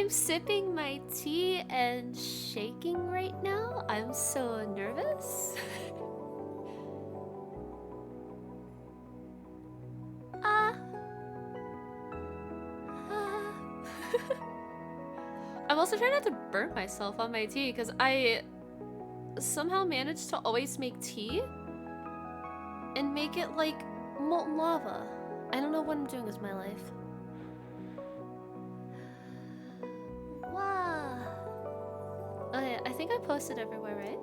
I'm sipping my tea and shaking right now. I'm so nervous. I'm also trying not to burn myself on my tea because I somehow managed to always make tea and make it like molten lava. I don't know what I'm doing with my life. Wow. Okay, I think I posted everywhere, right?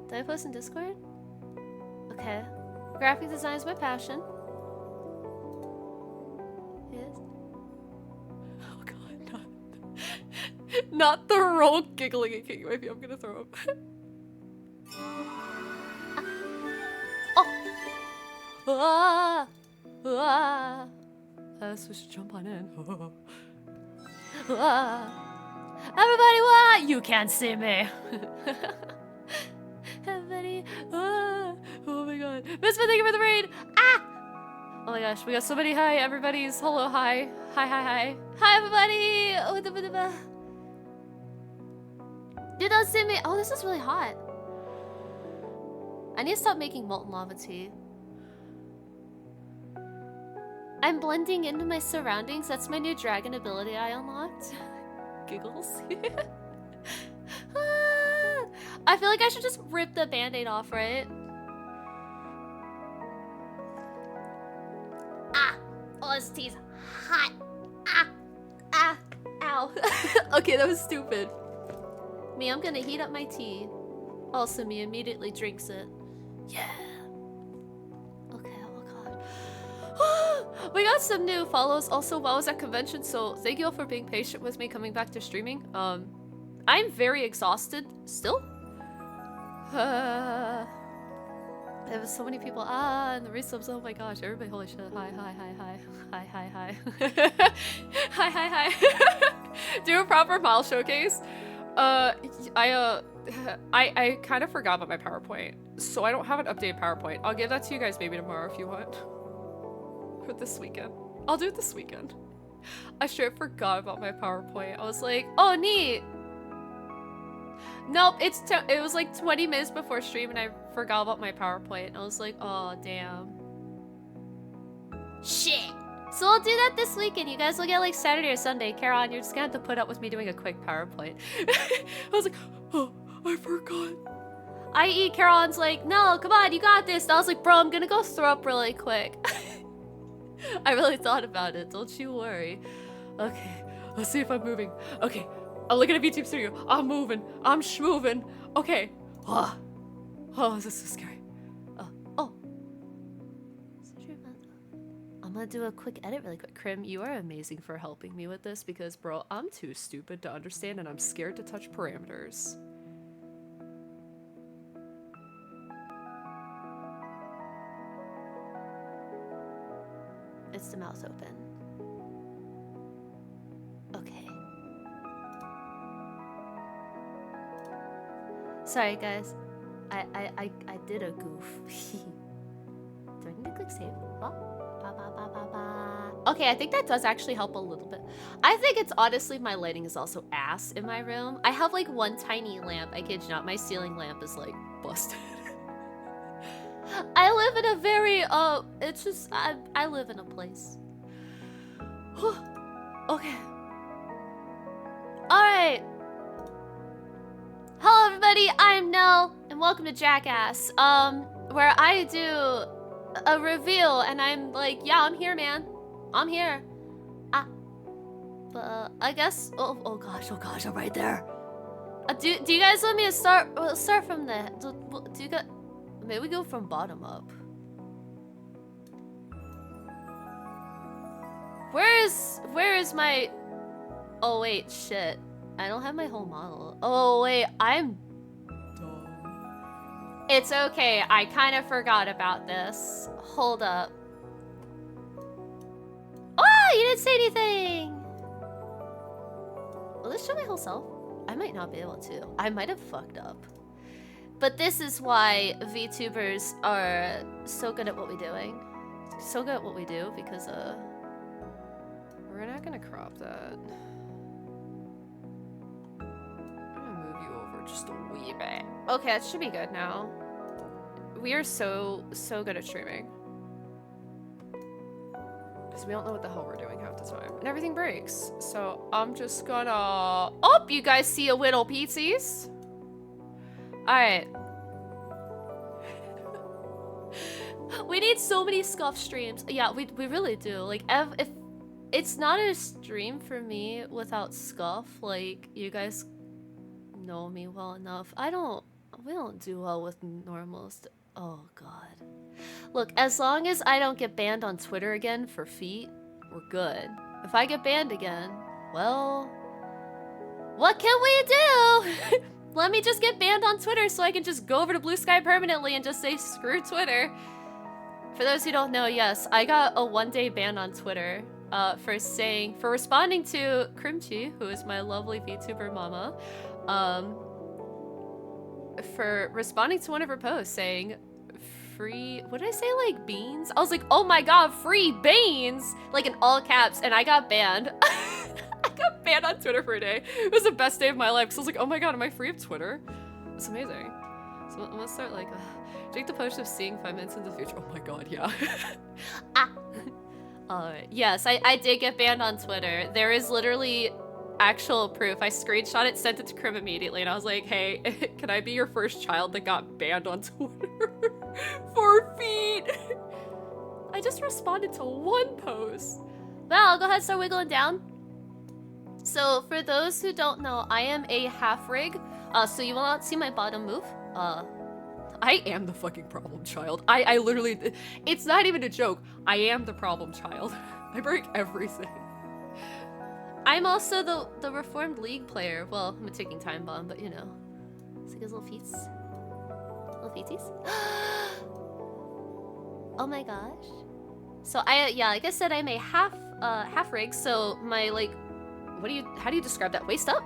Did I post in Discord? Okay. Graphic design is my passion. Yes. Oh god, not the roll giggling and kicking my feet. I'm gonna throw up. Oh! Ah! I was supposed to jump on in. Everybody, what? You can't see me. Everybody, oh my god. Misfit, thank you for the raid. Ah! Oh my gosh, we got so many hi. Everybody's hello, hi. Hi, hi, hi. Hi, everybody. You don't see me. Oh, this is really hot. I need to stop making molten lava tea. I'm blending into my surroundings. That's my new dragon ability I unlocked. Giggles. I feel like I should just rip the band-aid off, right? Ah! Oh, this tea's hot. Ah! Ah! Ow. Okay, that was stupid. Me, I'm gonna heat up my tea. Also, me immediately drinks it. Yeah. Okay, oh god. We got some new follows also while I was at convention, so thank you all for being patient with me coming back to streaming. I'm very exhausted still. There was so many people. And the resubs. Oh my gosh, everybody, holy shit. Hi, hi, hi, hi. Hi, hi, hi. Hi, hi, hi. Do a proper mile showcase. I kind of forgot about my PowerPoint, so I don't have an updated PowerPoint. I'll give that to you guys maybe tomorrow if you want. Or this weekend. I'll do it this weekend. I straight forgot about my PowerPoint. I was like, oh, neat. Nope, it was like 20 minutes before stream and I forgot about my PowerPoint. I was like, oh, damn. Shit. So I'll do that this weekend. You guys will get like Saturday or Sunday. Caron, you're just gonna have to put up with me doing a quick PowerPoint. I was like, oh, I forgot. I.e. Caron's like, no, come on, you got this. And I was like, bro, I'm gonna go throw up really quick. I really thought about it. Don't you worry. Okay, let's see if I'm moving. Okay, I'm looking at VTube Studio. I'm moving. I'm schmoving. Okay. Oh, this is so scary. Oh. I'm gonna do a quick edit really quick. Krim, you are amazing for helping me with this because, bro, I'm too stupid to understand and I'm scared to touch parameters. It's the mouth open. Okay. Sorry, guys. I did a goof. Do I need to click save? Oh. Okay, I think that does actually help a little bit. I think it's honestly my lighting is also ass in my room. I have like one tiny lamp. I kid you not. My ceiling lamp is like busted. I live in a very it's just I live in a place. Okay. Alright. Hello everybody, I'm Nell, and welcome to Jackass. Where I do a reveal and I'm like, yeah, I'm here, man. I'm here. But I guess oh gosh, I'm right there. Do you guys want me to start from the do you got maybe we go from bottom up. Where is my oh wait, shit. I don't have my whole model. Oh wait, I'm dumb. It's okay, I kind of forgot about this. Hold up. Oh, you didn't say anything! Will this show my whole self? I might not be able to. I might have fucked up. But this is why VTubers are so good at what we're doing. So good at what we do because, we're we're not gonna crop that. I'm gonna move you over just a wee bit. Okay, that should be good now. We are so good at streaming. Because we don't know what the hell we're doing half the time. And everything breaks. So I'm just gonna... Oh, you guys see a little pizzas? Alright. We need so many scuff streams. Yeah, we really do. Like, if it's not a stream for me without scuff, like, you guys know me well enough. We don't do well with normals. Oh, God. Look, as long as I don't get banned on Twitter again for feet, we're good. If I get banned again, well, what can we do? Let me just get banned on Twitter so I can just go over to Blue Sky permanently and just say screw Twitter. For those who don't know, yes, I got a 1-day ban on Twitter for responding to Crimchi, who is my lovely VTuber mama, for responding to one of her posts saying, free, what did I say, like beans? I was like, oh my god, free beans! Like in all caps, and I got banned. I got banned on Twitter for a day. It was the best day of my life, because I was like, oh my god, am I free of Twitter? It's amazing. So I'm gonna start like, take the post of seeing 5 minutes in the future. Oh my god, yeah. Yes, I did get banned on Twitter. There is literally actual proof. I screenshot it, sent it to Krim immediately, and I was like, hey, can I be your first child that got banned on Twitter for feet? I just responded to one post. Well, go ahead, start wiggling down. So for those who don't know, I am a half rig, so you will not see my bottom move. I am the fucking problem child. I literally, it's not even a joke. I am the problem child. I break everything. I'm also the Reformed League player. Well, I'm a ticking time bomb, but you know. See his little feets? Little feeties? Oh my gosh. So yeah, like I said, I'm a half rig, so my like, how do you describe that? Waist up?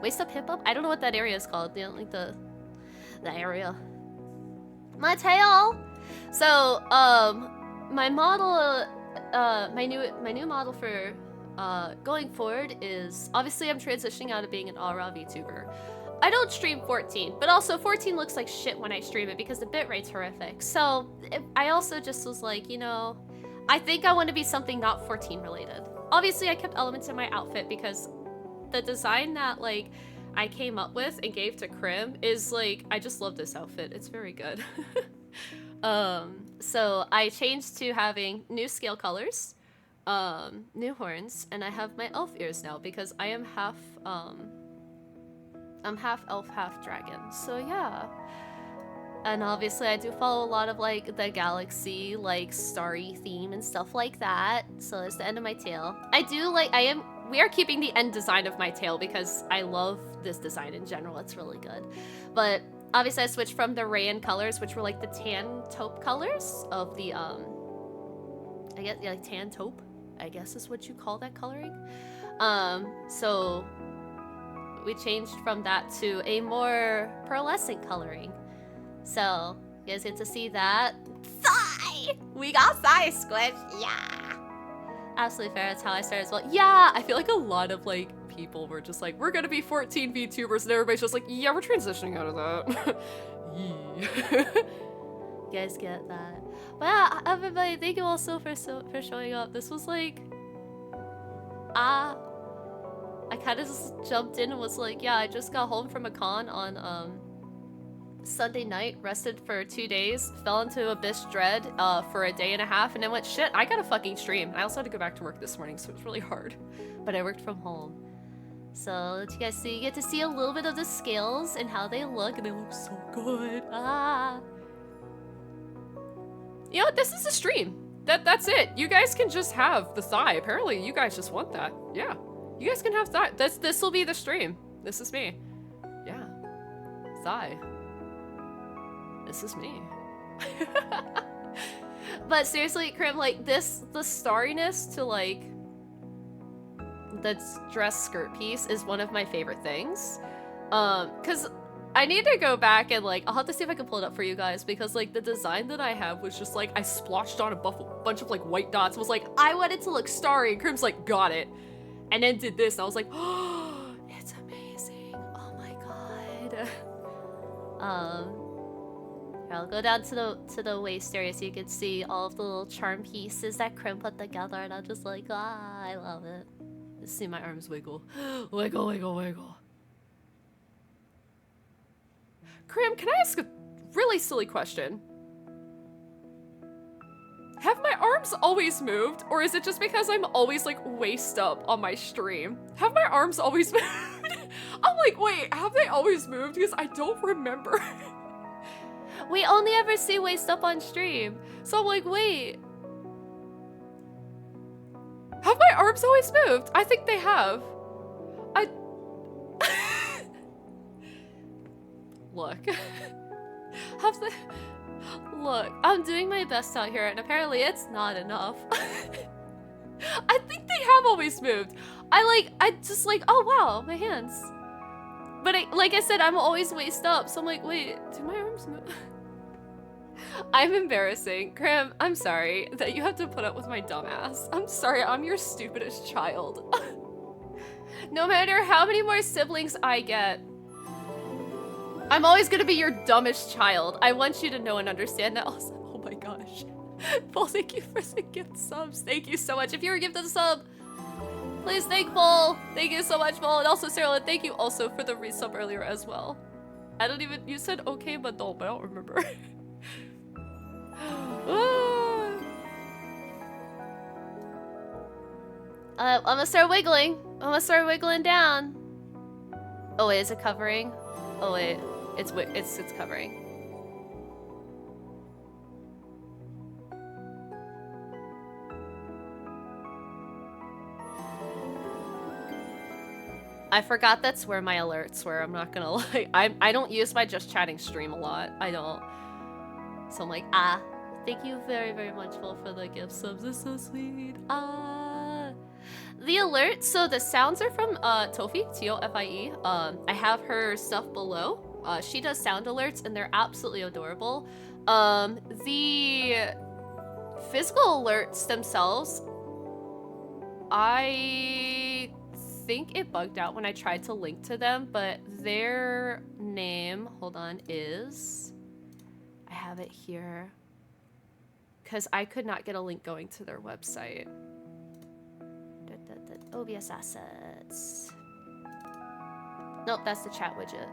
Waist up, hip up? I don't know what that area is called. You know, like the area. My tail! So, my model, my new model for going forward is, obviously I'm transitioning out of being an all-raw VTuber. I don't stream 14, but also 14 looks like shit when I stream it because the bitrate's horrific. So I also just was like, you know, I think I want to be something not 14 related. Obviously I kept elements in my outfit because the design that like I came up with and gave to Krim is like, I just love this outfit. It's very good. So I changed to having new scale colors, new horns, and I have my elf ears now because I am half elf, half dragon. So yeah. And obviously I do follow a lot of like the galaxy, like starry theme and stuff like that. So it's the end of my tail. We are keeping the end design of my tail because I love this design in general. It's really good. But obviously I switched from the rayon colors, which were like the tan taupe colors of the, I guess, yeah, like tan taupe, I guess is what you call that coloring. So we changed from that to a more pearlescent coloring. So you guys get to see that. Thigh! We got thigh squish, yeah! Absolutely fair, that's how I started as well. Yeah, I feel like a lot of like people were just like, we're gonna be 14 VTubers, and everybody's just like, yeah, we're transitioning out of that. You guys get that. But yeah, everybody, thank you also for showing up. This was like, I kind of just jumped in and was like, yeah, I just got home from a con on Sunday night, rested for 2 days, fell into Abyss Dread for a day and a half, and then went, shit, I gotta fucking stream. I also had to go back to work this morning, so it was really hard. But I worked from home. So, let you guys see, you get to see a little bit of the scales and how they look, and they look so good. Ah. You know what, this is a stream. That's it. You guys can just have the thigh. Apparently, you guys just want that. Yeah. You guys can have thigh. This will be the stream. This is me. Yeah. Thigh. This is me. But seriously, Krim, like the starriness to like the dress skirt piece is one of my favorite things. Cause I need to go back and like, I'll have to see if I can pull it up for you guys because like the design that I have was just like, I splotched on a bunch of like white dots. Was like, I want it to look starry. And Crim's like, got it. And then did this. And I was like, oh, it's amazing. Oh my god. I'll go down to the waist area so you can see all of the little charm pieces that Crim put together. And I'm just like, ah, I love it. Just see my arms wiggle. Wiggle, wiggle, wiggle. Crim, can I ask a really silly question? Have my arms always moved, or is it just because I'm always like waist up on my stream? Have my arms always moved? I'm like, wait, have they always moved? Because I don't remember. We only ever see waist up on stream. So I'm like, wait. Have my arms always moved? I think they have. Look. Look, I'm doing my best out here and apparently it's not enough. I think they have always moved. I just like, oh wow, my hands. But like I said, I'm always waist up, so I'm like, wait, do my arms move? I'm embarrassing. Crim, I'm sorry that you have to put up with my dumb ass. I'm sorry, I'm your stupidest child. No matter how many more siblings I get, I'm always gonna be your dumbest child. I want you to know and understand that. Also, oh my gosh. Paul, thank you for the gift subs. Thank you so much. If you were gifted a sub, please thank Paul. Thank you so much, Paul. And also, Sarah, thank you also for the resub earlier as well. I don't even, you said okay, but I don't remember. I'm gonna start wiggling. I'm gonna start wiggling down. Oh wait, is it covering? Oh wait, it's covering. I forgot that's where my alerts were. I'm not gonna lie. I don't use my just chatting stream a lot. I don't. So I'm like, ah. Thank you very, very much, Paul, for the gift subs. It's so sweet. Ah. The alerts, so the sounds are from Tofi, T-O-F-I-E. I have her stuff below. She does sound alerts, and they're absolutely adorable. The physical alerts themselves, I think it bugged out when I tried to link to them, but their name, hold on, is... I have it here. Because I could not get a link going to their website. OBS assets. Nope, that's the chat widget.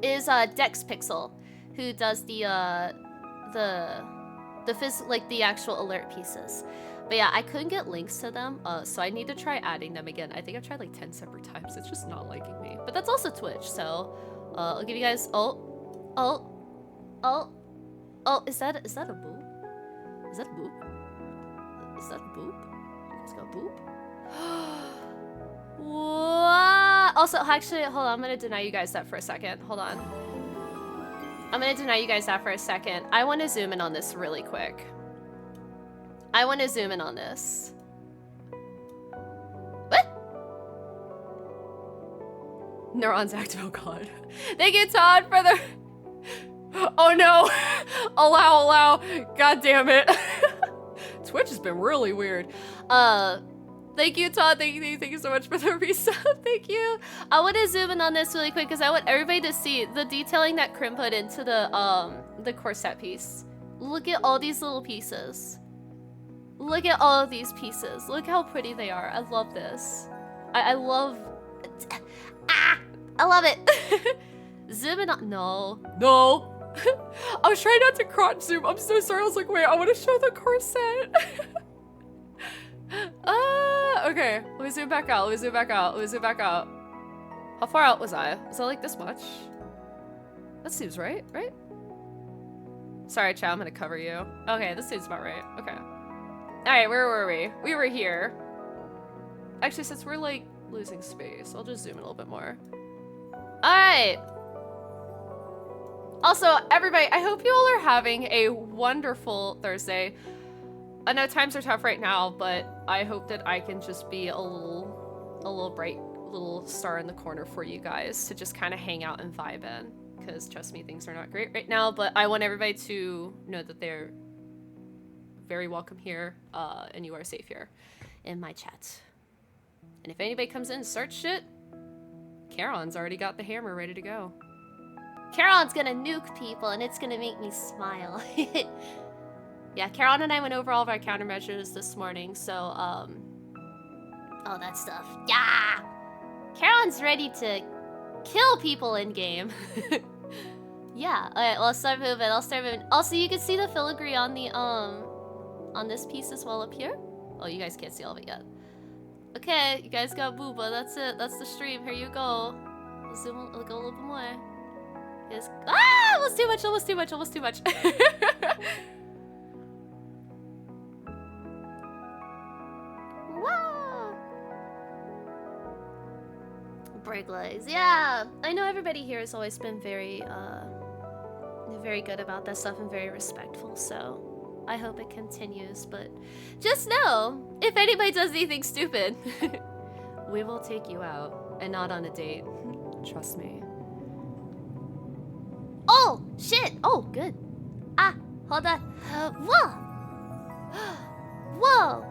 Is Dex Pixel, who does the actual alert pieces. But yeah, I couldn't get links to them, so I need to try adding them again. I think I've tried like 10 separate times. It's just not liking me. But that's also Twitch, so I'll give you guys. Oh, is that a boop? Is that a boop? Is that a boop? You guys got boop? What? Also, actually, hold on. I'm gonna deny you guys that for a second. Hold on. I'm gonna deny you guys that for a second. I want to zoom in on this really quick. I want to zoom in on this. What? Neurons active. Oh god. Thank you, Todd, for the... Oh no! Allow. God damn it. Twitch has been really weird. Thank you, Todd. Thank you so much for the resub. Thank you. I want to zoom in on this really quick because I want everybody to see the detailing that Crim put into the corset piece. Look at all these little pieces. Look at all of these pieces. Look how pretty they are. I love this. I love... I love it. Zoom in on... No. I was trying not to crotch zoom. I'm so sorry. I was like, wait, I want to show the corset. Okay. Let me zoom back out. How far out was I? Was I like this much? That seems right? Sorry, chat. I'm gonna cover you. Okay, this seems about right. Okay. Alright, where were we? We were here. Actually, since we're like losing space, I'll just zoom in a little bit more. Alright. Also, everybody, I hope you all are having a wonderful Thursday. I know times are tough right now, but I hope that I can just be a little little star in the corner for you guys to just kind of hang out and vibe in. Because trust me, things are not great right now, but I want everybody to know that they're very welcome here, and you are safe here in my chat. And if anybody comes in and starts shit, Charon's already got the hammer ready to go. Charon's gonna nuke people, and it's gonna make me smile. Yeah, Charon and I went over all of our countermeasures this morning, so, all that stuff. Yeah! Charon's ready to kill people in-game. Yeah, alright, well, I'll start moving, Also, you can see the filigree on the, on this piece as well up here. Oh, you guys can't see all of it yet. Okay, you guys got booba, that's it, that's the stream, here you go. Let's zoom, we'll go a little bit more. Yes. Ah! Almost too much, almost too much, almost too much. Wow! Break legs, yeah! I know everybody here has always been very, very good about that stuff and very respectful, so I hope it continues, but just know, if anybody does anything stupid, we will take you out, and not on a date. Trust me. Oh, shit! Oh, good. Ah, hold on. Whoa! Whoa!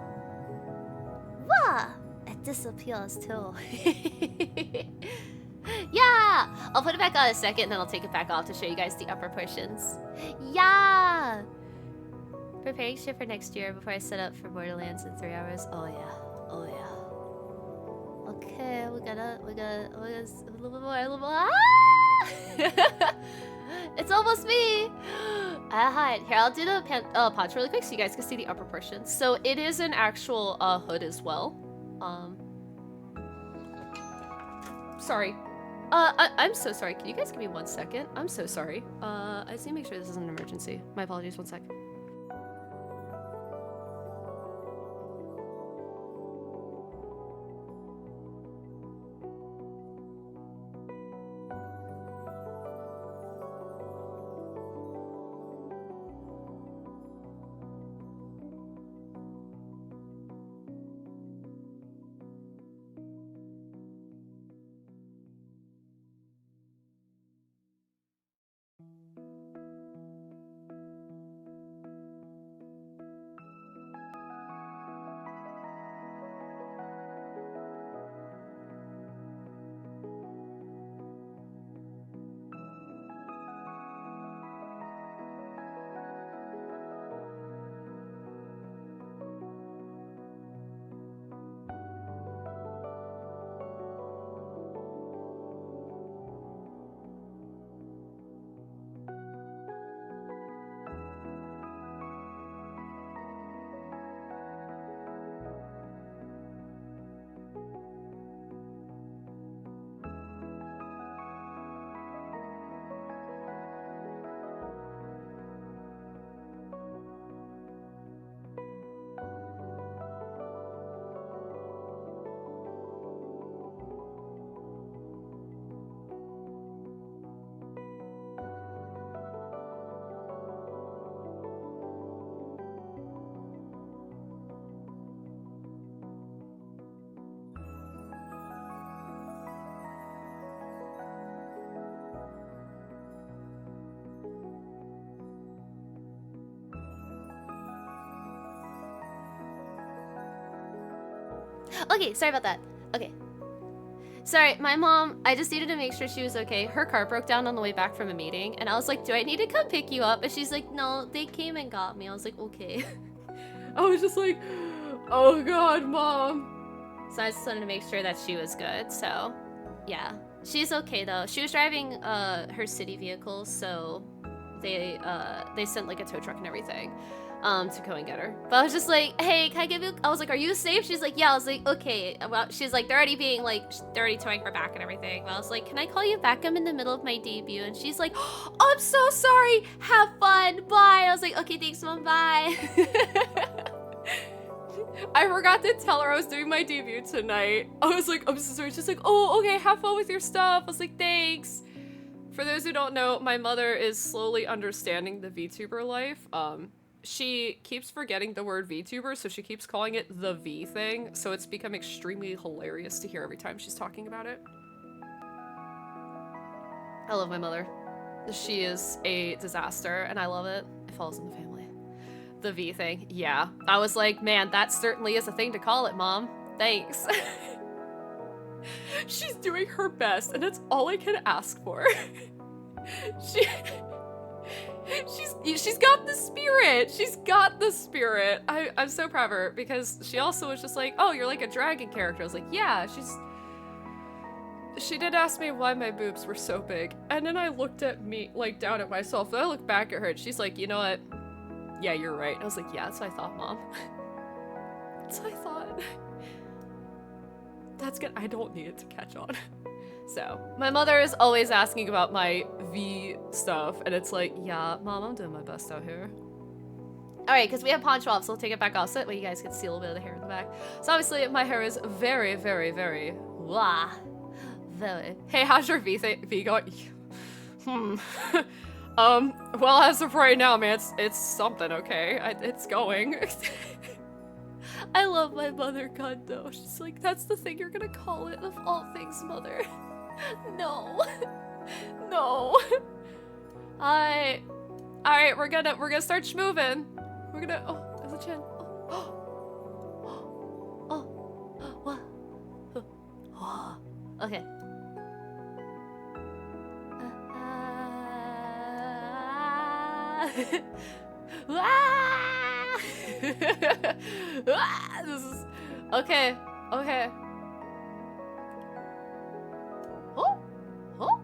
Whoa! It disappears too. Yeah! I'll put it back on a second, then I'll take it back off to show you guys the upper portions. Yeah! Preparing shit for next year before I set up for Borderlands in 3 hours. Oh yeah. Oh yeah. Okay, we gotta a little bit more, a little more. Ah! It's almost me! Hi. Here, I'll do the punch really quick so you guys can see the upper portions. So it is an actual hood as well. Sorry. I'm so sorry. Can you guys give me 1 second? I'm so sorry. I just need to make sure this isn't an emergency. My apologies, 1 sec. Okay, sorry about that. Okay. Sorry, my mom, I just needed to make sure she was okay. Her car broke down on the way back from a meeting, and I was like, do I need to come pick you up? And she's like, no, they came and got me. I was like, okay. I was just like, oh god, mom. So I just wanted to make sure that she was good, so yeah. She's okay though. She was driving her city vehicle, so they sent like a tow truck and everything. To go and get her. But I was just like, hey, can I give you, I was like, are you safe? She's like, yeah. I was like, okay. Well, she's like, they're already being like, they're already towing her back and everything. But I was like, can I call you back? I'm in the middle of my debut. And she's like, oh, I'm so sorry. Have fun. Bye. I was like, okay, thanks, mom. Bye. I forgot to tell her I was doing my debut tonight. I was like, I'm so sorry. She's like, oh, okay, have fun with your stuff. I was like, thanks. For those who don't know, my mother is slowly understanding the VTuber life. she keeps forgetting the word VTuber, so she keeps calling it the V thing, so it's become extremely hilarious to hear every time she's talking about it. I love my mother. She is a disaster, and I love it. It falls in the family. The V thing, yeah. I was like, man, that certainly is a thing to call it, Mom. Thanks. She's doing her best, and it's all I can ask for. She's got the spirit. She's got the spirit. I'm so proud of her, because she also was just like, oh, you're like a dragon character. I was like, yeah, she did ask me why my boobs were so big. And then I looked at me, like, down at myself, and I looked back at her, and she's like, you know what? Yeah, you're right. I was like, yeah, that's what I thought, Mom. That's what I thought. That's good. I don't need it to catch on. So, my mother is always asking about my V stuff, and it's like, yeah, Mom, I'm doing my best out here. Alright, because we have poncho off, so I'll take it back off so that way you guys can see a little bit of the hair in the back. So obviously, my hair is very, very, very, wah. Very. Hey, how's your V going? Well, as of right now, man, it's something, okay? It's going. I love my mother, God, though. She's like, that's the thing you're gonna call it, of all things, Mother. No. No. Alright, we're gonna start schmoovin'. We're gonna, oh, there's a chin. What? Okay. This is okay. Okay. Oh. Oh.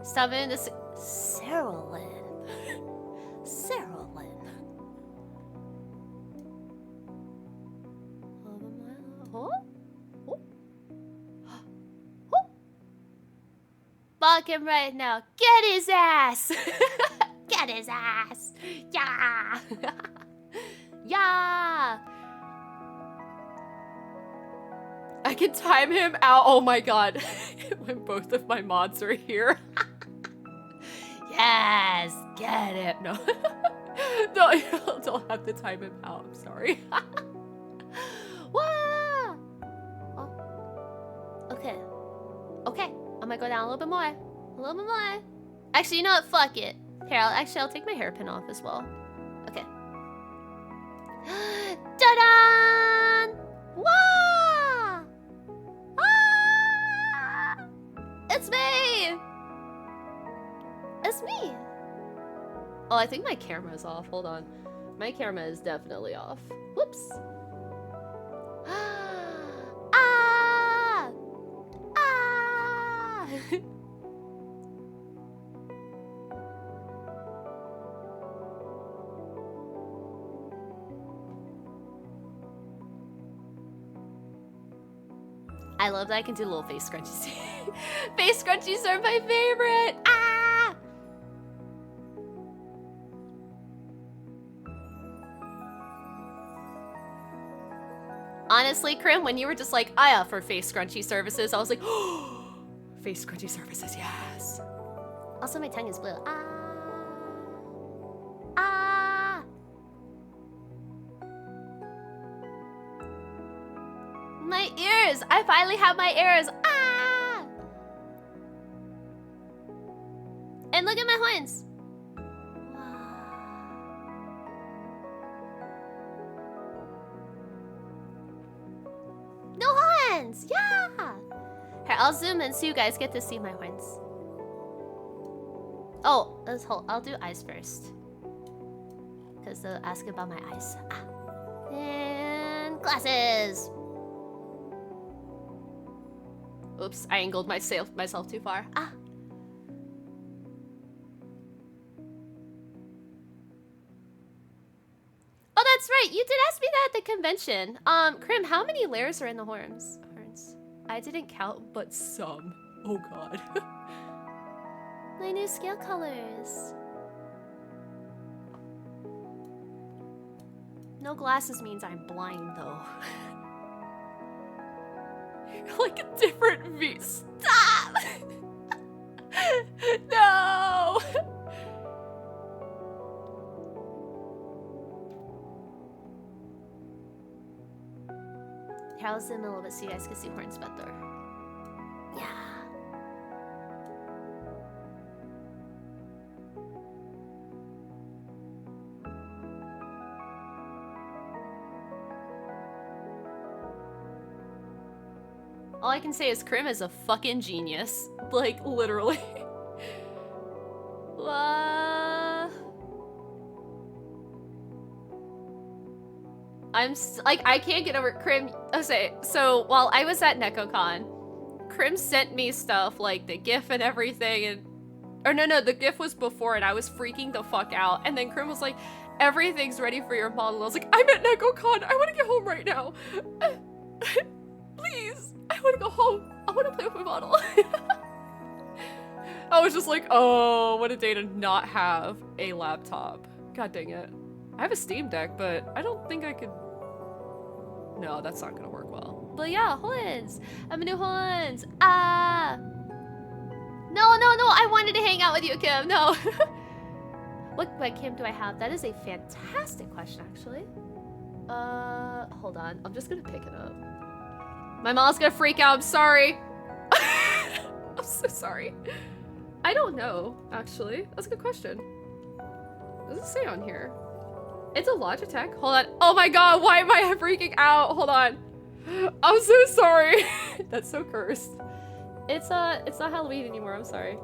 Stop in this, Sarah-Lynn. Sarah-Lynn. Oh. Oh. Oh. Fuck him right now. Get his ass. Get his ass. Yeah. Yeah. I can time him out. Oh my god. When both of my mods are here. Yes. Get it. No. No, I don't have to time him out. I'm sorry. Wah! Oh. Okay. Okay. I'm gonna go down a little bit more. A little bit more. Actually, you know what? Fuck it. Here, I'll take my hairpin off as well. Okay. Ta-da! Wah! Ah! It's me! It's me! Oh, I think my camera's off. Hold on. My camera is definitely off. Whoops. Ah! Ah! I love that I can do little face scrunchies. Face scrunchies are my favorite! Ah! Honestly, Krim, when you were just like, I offer face scrunchie services, I was like, oh, face scrunchie services, yes. Also, my tongue is blue. Ah. Ah. My ears! I finally have my ears! Ah! And look at my horns! No horns! Yeah! Here, I'll zoom in so you guys get to see my horns. Oh, I'll do eyes first. Because they'll ask about my eyes. Ah. And glasses! Oops, I angled myself too far. Ah. Oh, that's right. You did ask me that at the convention. Krim, how many layers are in the horns? I didn't count, but some. Oh god. My new scale colors. No glasses means I'm blind, though. Like a different view. Stop! No! Here, I'll zoom in a little bit so you guys can see Horns better. Yeah. All I can say is Krim is a fucking genius. Like, literally. I can't get over Krim. Okay, so while I was at NekoCon, Krim sent me stuff like the GIF and everything, and or no, the GIF was before, and I was freaking the fuck out. And then Krim was like, "Everything's ready for your model." I was like, "I'm at NekoCon. I want to get home right now. Please, I want to go home. I want to play with my model." I was just like, "Oh, what a day to not have a laptop. God dang it. I have a Steam Deck, but I don't think I could." No, that's not gonna work well. But yeah, Horns! I'm a new Horns! Ah! No, I wanted to hang out with you, Kim, no! What webcam do I have? That is a fantastic question, actually. Hold on. I'm just gonna pick it up. My mom's gonna freak out, I'm sorry! I'm so sorry. I don't know, actually. That's a good question. What does it say on here? It's a Logitech. Hold on. Oh my god, why am I freaking out? Hold on. I'm so sorry. That's so cursed. It's not Halloween anymore, I'm sorry.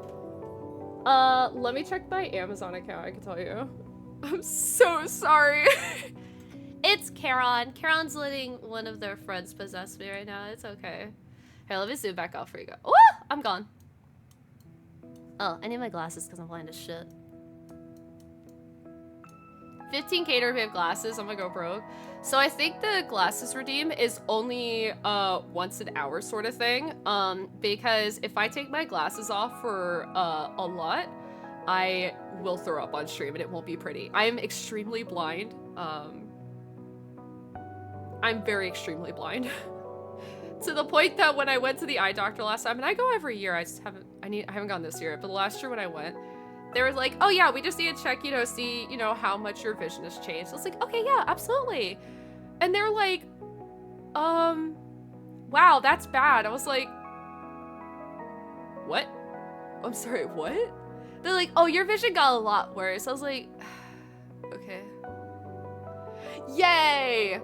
Let me check my Amazon account, I can tell you. I'm so sorry. It's Charon. Charon's letting one of their friends possess me right now. It's okay. Here, let me zoom back out for you guys. Oh, I'm gone. Oh, I need my glasses because I'm blind as shit. 15k to remove glasses, I'm gonna go broke. So I think the glasses redeem is only once an hour sort of thing. Because if I take my glasses off for a lot, I will throw up on stream and it won't be pretty. I am extremely blind. I'm very extremely blind. To the point that when I went to the eye doctor last time, and I go every year, I haven't gone this year, but last year when I went, they were like, "Oh yeah, we just need to check, see, how much your vision has changed." I was like, "Okay, yeah, absolutely." And they're like, wow, that's bad." I was like, "What? I'm sorry, what?" They're like, "Oh, your vision got a lot worse." I was like, "Okay." Yay!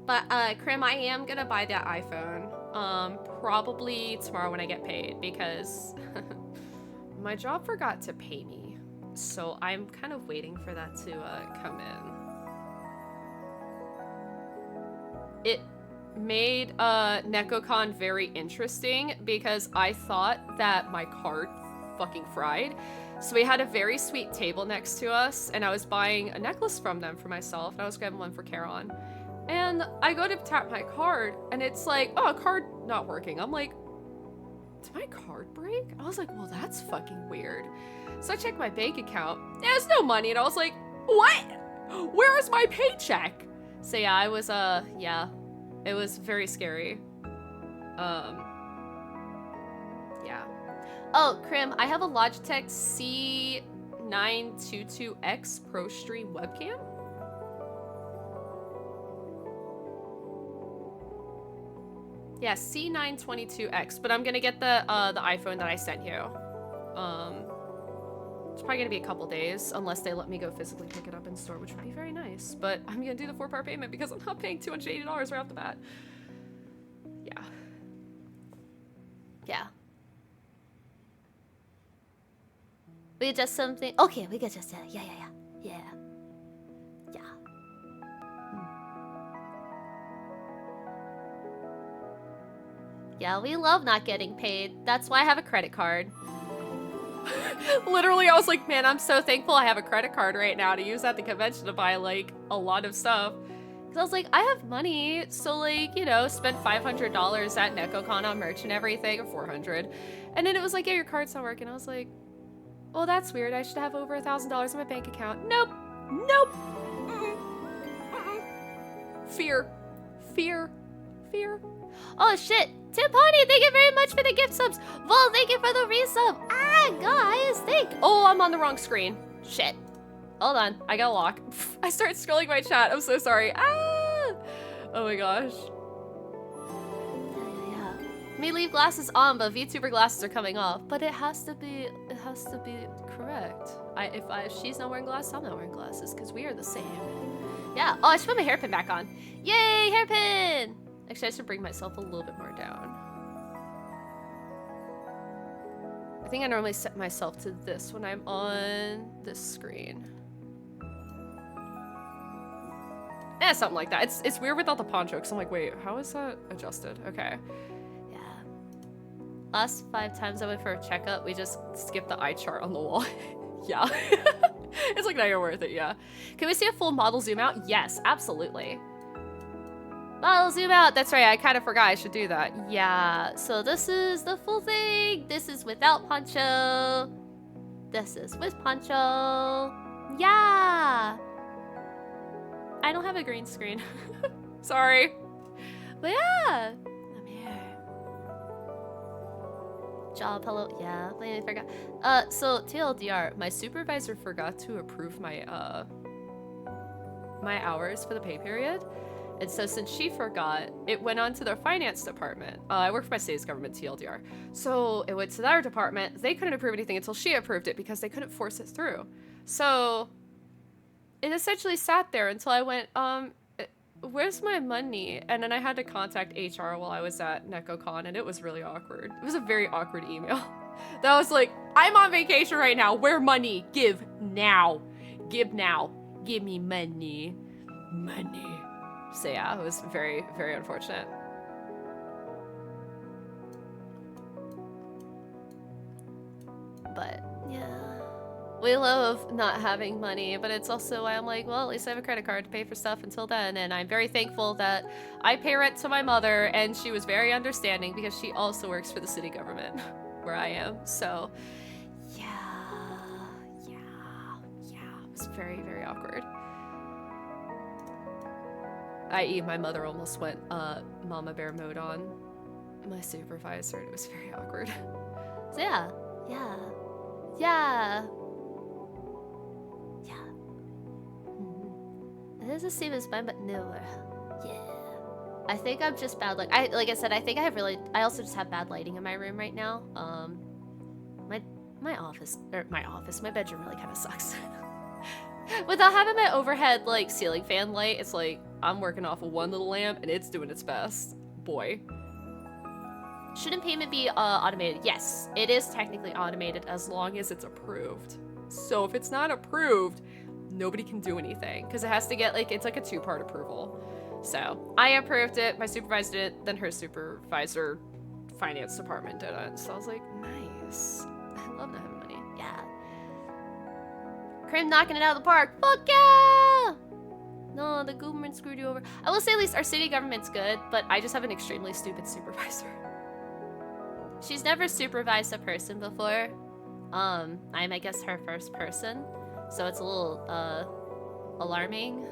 But, Krim, I am gonna buy that iPhone. Probably tomorrow when I get paid, because my job forgot to pay me. So I'm kind of waiting for that to, come in. It made, NekoCon very interesting, because I thought that my card fucking fried. So we had a very sweet table next to us, and I was buying a necklace from them for myself, and I was grabbing one for Charon. And I go to tap my card, and it's like, "Oh, a card not working." I'm like, "Did my card break?" I was like, "Well, that's fucking weird." So I checked my bank account. There's no money, and I was like, "What? Where is my paycheck?" So yeah, I was, yeah. It was very scary. Yeah. Oh, Krim, I have a Logitech C922X Pro Stream webcam. Yeah, C922X, but I'm gonna get the iPhone that I sent you. It's probably gonna be a couple days, unless they let me go physically pick it up in store, which would be very nice. But I'm gonna do the 4-part payment because I'm not paying $280 right off the bat. Yeah. Yeah. We get just something. Okay, we get just yeah. Yeah, we love not getting paid. That's why I have a credit card. Literally, I was like, man, I'm so thankful I have a credit card right now to use at the convention to buy, like, a lot of stuff. Because I was like, I have money, so, like, spend $500 at NekoCon on merch and everything, or $400. And then it was like, yeah, your card's not working. I was like, Well, that's weird. I should have over $1,000 in my bank account. Nope. Nope. Fear. Fear. Fear. Oh, shit. Tim Pony, thank you very much for the gift subs. Vol, thank you for the resub. Ah, guys, Oh, I'm on the wrong screen. Shit. Hold on. I gotta lock. I started scrolling my chat. I'm so sorry. Ah! Oh my gosh. Yeah. Me leave glasses on, but VTuber glasses are coming off. But it has to be correct. If she's not wearing glasses, I'm not wearing glasses, because we are the same. Yeah. Oh, I should put my hairpin back on. Yay, hairpin! Actually, I should bring myself a little bit more down. I think I normally set myself to this when I'm on this screen. Eh, something like that. It's weird without the poncho, because I'm like, wait, how is that adjusted? Okay. Yeah. Last 5 times I went for a checkup, we just skipped the eye chart on the wall. Yeah. It's like, now you're worth it, yeah. Can we see a full model zoom out? Yes, absolutely. Model zoom out. That's right, I kind of forgot I should do that. Yeah, so this is the full thing. This is without poncho. This is with poncho. Yeah. I don't have a green screen. Sorry. But yeah. I'm here. Job, hello. Yeah, I forgot. So TLDR, my supervisor forgot to approve my my hours for the pay period. And so since she forgot, it went on to their finance department. I work for my state's government, TLDR. So it went to their department. They couldn't approve anything until she approved it because they couldn't force it through. So it essentially sat there until I went, where's my money? And then I had to contact HR while I was at NecoCon, and it was really awkward. It was a very awkward email. That was like, I'm on vacation right now. Where money? Give now. Give now. Give me money. Money. So yeah, it was very, very unfortunate. But yeah. We love not having money, but it's also why I'm like, well, at least I have a credit card to pay for stuff until then. And I'm very thankful that I pay rent to my mother, and she was very understanding because she also works for the city government where I am. So yeah. It was very, very awkward. I.e. my mother almost went mama bear mode on my supervisor, and it was very awkward. So yeah. It is the same as mine, but newer. Yeah. I think I'm just bad. Like I said, I think I also just have bad lighting in my room right now. My bedroom really kind of sucks. Without having my overhead like ceiling fan light, it's like I'm working off of one little lamp and it's doing its best. Boy. Shouldn't payment be automated? Yes, it is technically automated as long as it's approved. So if it's not approved, nobody can do anything because it has to get it's like a 2-part approval. So I approved it, my supervisor did it, then her supervisor finance department did it. So I was like, nice. I love not having money. Yeah. Crim knocking it out of the park. Fuck yeah! No, the government screwed you over. I will say at least our city government's good, but I just have an extremely stupid supervisor. She's never supervised a person before. I'm, I guess, her first person. So it's a little, alarming.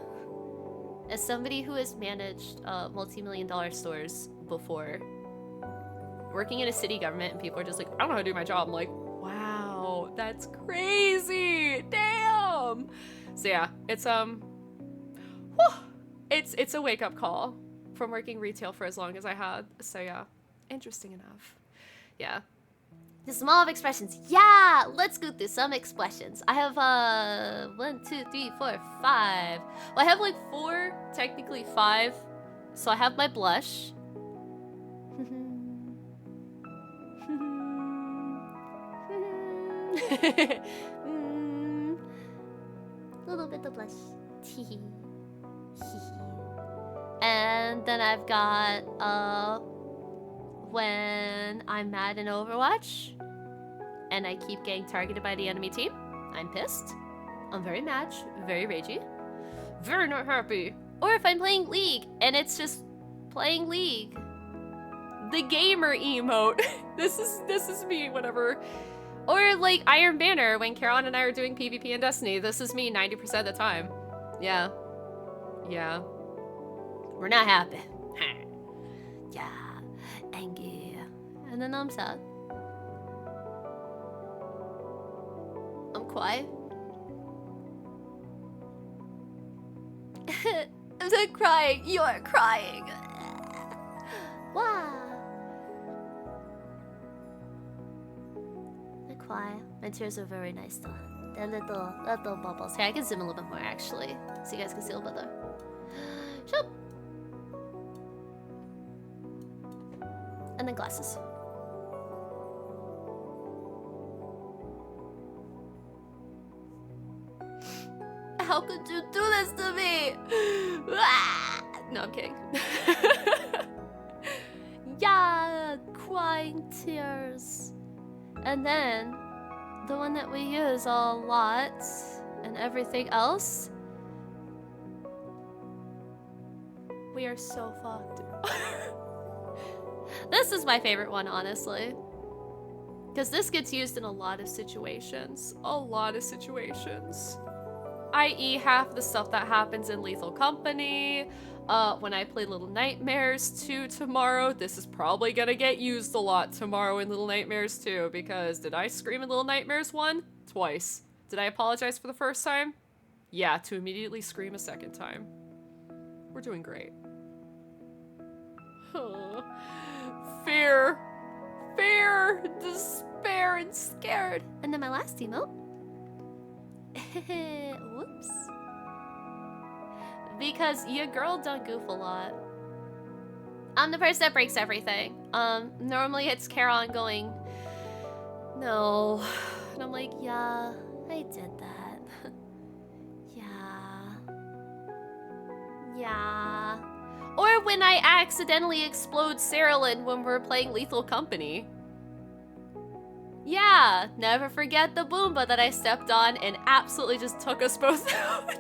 As somebody who has managed, multi-million-dollar stores before, working in a city government and people are just like, I don't know how to do my job. I'm like, wow, that's crazy. Damn. So yeah, it's, it's a wake-up call from working retail for as long as I had. So yeah, interesting enough. Yeah. The small of expressions. Yeah, let's go through some expressions. I have 1, 2, 3, 4, 5. Well, I have like 4, technically 5. So I have my blush. Little bit of blush. And then I've got when I'm mad in Overwatch and I keep getting targeted by the enemy team, I'm pissed. I'm very mad, very ragey, very not happy. Or if I'm playing League and it's just playing League. The gamer emote. This is me whenever Or like Iron Banner when Caron and I are doing PvP in Destiny. This is me 90% of the time. Yeah. Yeah. We're not happy. Yeah. Angry. And then I'm sad. I'm quiet. I'm not crying. You're crying. Wow. I'm quiet. My tears are very nice though. They're little bubbles. Hey, I can zoom a little bit more actually, so you guys can see a little better. Shoop. And then glasses. How could you do this to me? No, I'm kidding. Yeah, crying tears. And then the one that we use a lot and everything else, we are so fucked. This is my favorite one, honestly. Because this gets used in a lot of situations. A lot of situations. I.e. half the stuff that happens in Lethal Company. When I play Little Nightmares 2 tomorrow, this is probably gonna get used a lot tomorrow in Little Nightmares 2, because did I scream in Little Nightmares 1? Twice. Did I apologize for the first time? Yeah, to immediately scream a second time. We're doing great. Fear. Fear, despair, and scared. And then my last emote. Whoops. Because your girl done goof a lot. I'm the person that breaks everything. Normally it's Caron going, no. And I'm like, yeah, I did that. Yeah. Yeah. Or when I accidentally explode Saralyn when we're playing Lethal Company. Yeah, never forget the Boomba that I stepped on and absolutely just took us both out.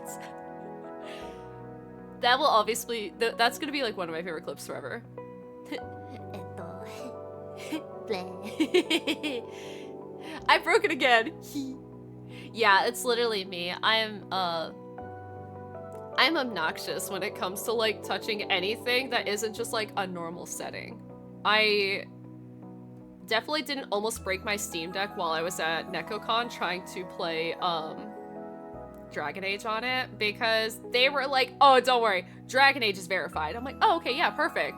That will obviously, that's gonna be like one of my favorite clips forever. I broke it again. Yeah, it's literally me. I'm obnoxious when it comes to like touching anything that isn't just like a normal setting. I definitely didn't almost break my Steam Deck while I was at NecoCon trying to play Dragon Age on it, because they were like, oh, don't worry, Dragon Age is verified. I'm like, oh, okay, yeah, perfect.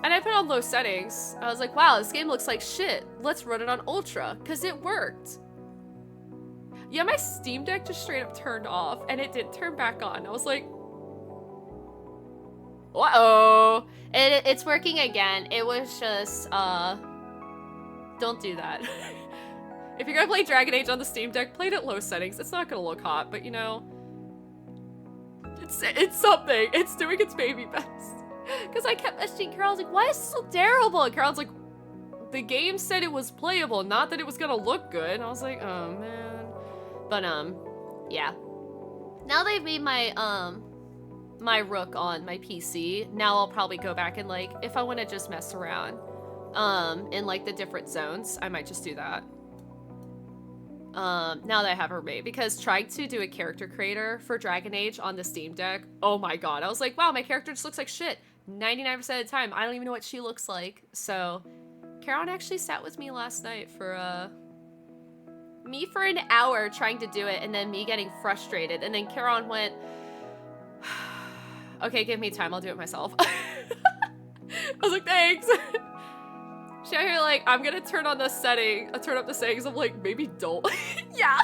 And I put on low settings. I was like, wow, this game looks like shit. Let's run it on Ultra, because it worked. Yeah, my Steam Deck just straight up turned off, and it didn't turn back on. I was like, uh-oh. It's working again. It was just, don't do that. If you're gonna play Dragon Age on the Steam Deck, play it at low settings. It's not gonna look hot, but you know, it's something. It's doing its baby best. Because I kept messaging Carol, I was like, why is this so terrible? And Carol's like, the game said it was playable, not that it was gonna look good. And I was like, oh man. But yeah. Now they've made my my Rook on my PC. Now I'll probably go back and like, if I want to just mess around in like the different zones, I might just do that. Now that I have her made, because trying to do a character creator for Dragon Age on the Steam Deck, oh my god, I was like, wow, my character just looks like shit 99% of the time. I don't even know what she looks like. So Caron actually sat with me last night for me for an hour trying to do it, and then me getting frustrated, and then Caron went, okay, give me time, I'll do it myself. I was like, thanks. She out here like, I'm gonna turn on the setting, turn up the settings. I'm like, maybe don't. Yeah.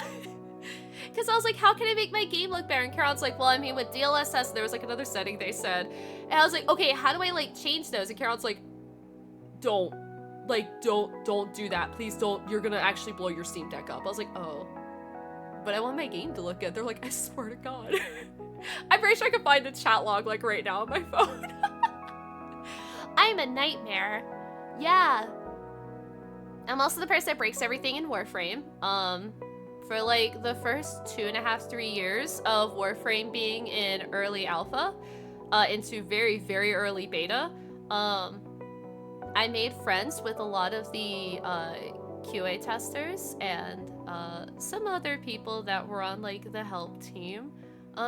Because I was like, how can I make my game look better? And Caron's like, well, I mean, with DLSS, there was like another setting they said. And I was like, okay, how do I like change those? And Caron's like, don't do that. Please don't. You're gonna actually blow your Steam Deck up. I was like, oh. But I want my game to look good. They're like, I swear to God. I'm pretty sure I can find the chat log like right now on my phone. I'm a nightmare. Yeah. I'm also the person that breaks everything in Warframe. For like the first 2.5, 3 years of Warframe being in early alpha, into very, very early beta, I made friends with a lot of the QA testers and some other people that were on like the help team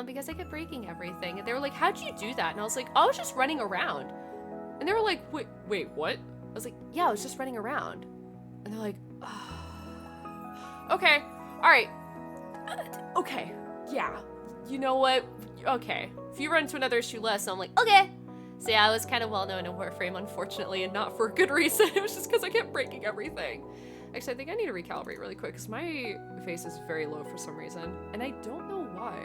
because I kept breaking everything. And they were like, how'd you do that? And I was like, I was just running around. And they were like, wait, what? I was like, yeah, I was just running around. And they're like, oh. Okay, all right. Okay, yeah. You know what? Okay. If you run into another issue less, I'm like, okay. So yeah, I was kind of well known in Warframe, unfortunately, and not for a good reason. It was just because I kept breaking everything. Actually, I think I need to recalibrate really quick because my face is very low for some reason, and I don't know why.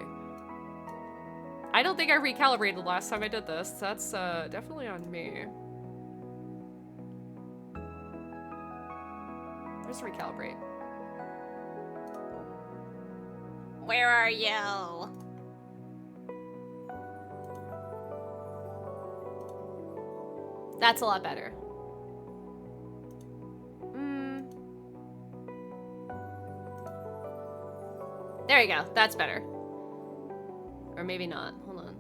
I don't think I recalibrated last time I did this. That's definitely on me. Let's recalibrate. Where are you? That's a lot better. There you go. That's better. Or maybe not. Hold on.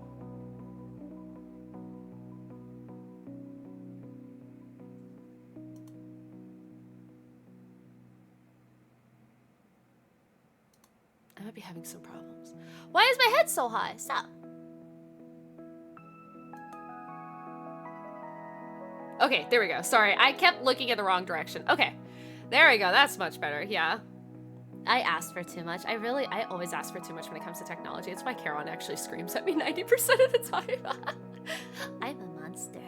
I might be having some problems. Why is my head so high? Stop. Okay, there we go. Sorry, I kept looking in the wrong direction. Okay, there we go. That's much better. Yeah. I asked for too much. I always ask for too much when it comes to technology. It's why Caron actually screams at me 90% of the time. I'm a monster.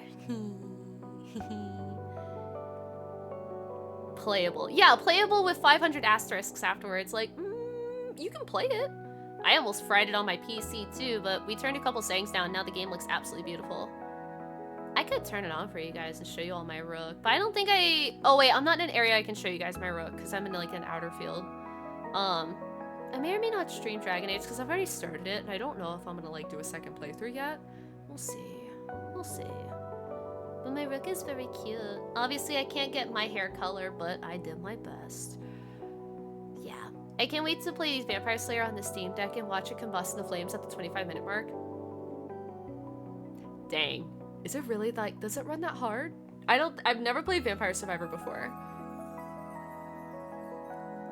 Playable. Yeah, playable with 500 asterisks afterwards. Like, you can play it. I almost fried it on my PC too, but we turned a couple settings down. Now the game looks absolutely beautiful. I could turn it on for you guys and show you all my rook, but I don't think oh wait, I'm not in an area I can show you guys my rook because I'm in like an outer field. I may or may not stream Dragon Age because I've already started it and I don't know if I'm gonna like do a second playthrough yet. We'll see. We'll see. But my rook is very cute. Obviously I can't get my hair color, but I did my best. Yeah. I can't wait to play Vampire Slayer on the Steam Deck and watch it combust in the flames at the 25-minute mark. Dang. Is it really like, does it run that hard? I've never played Vampire Survivor before.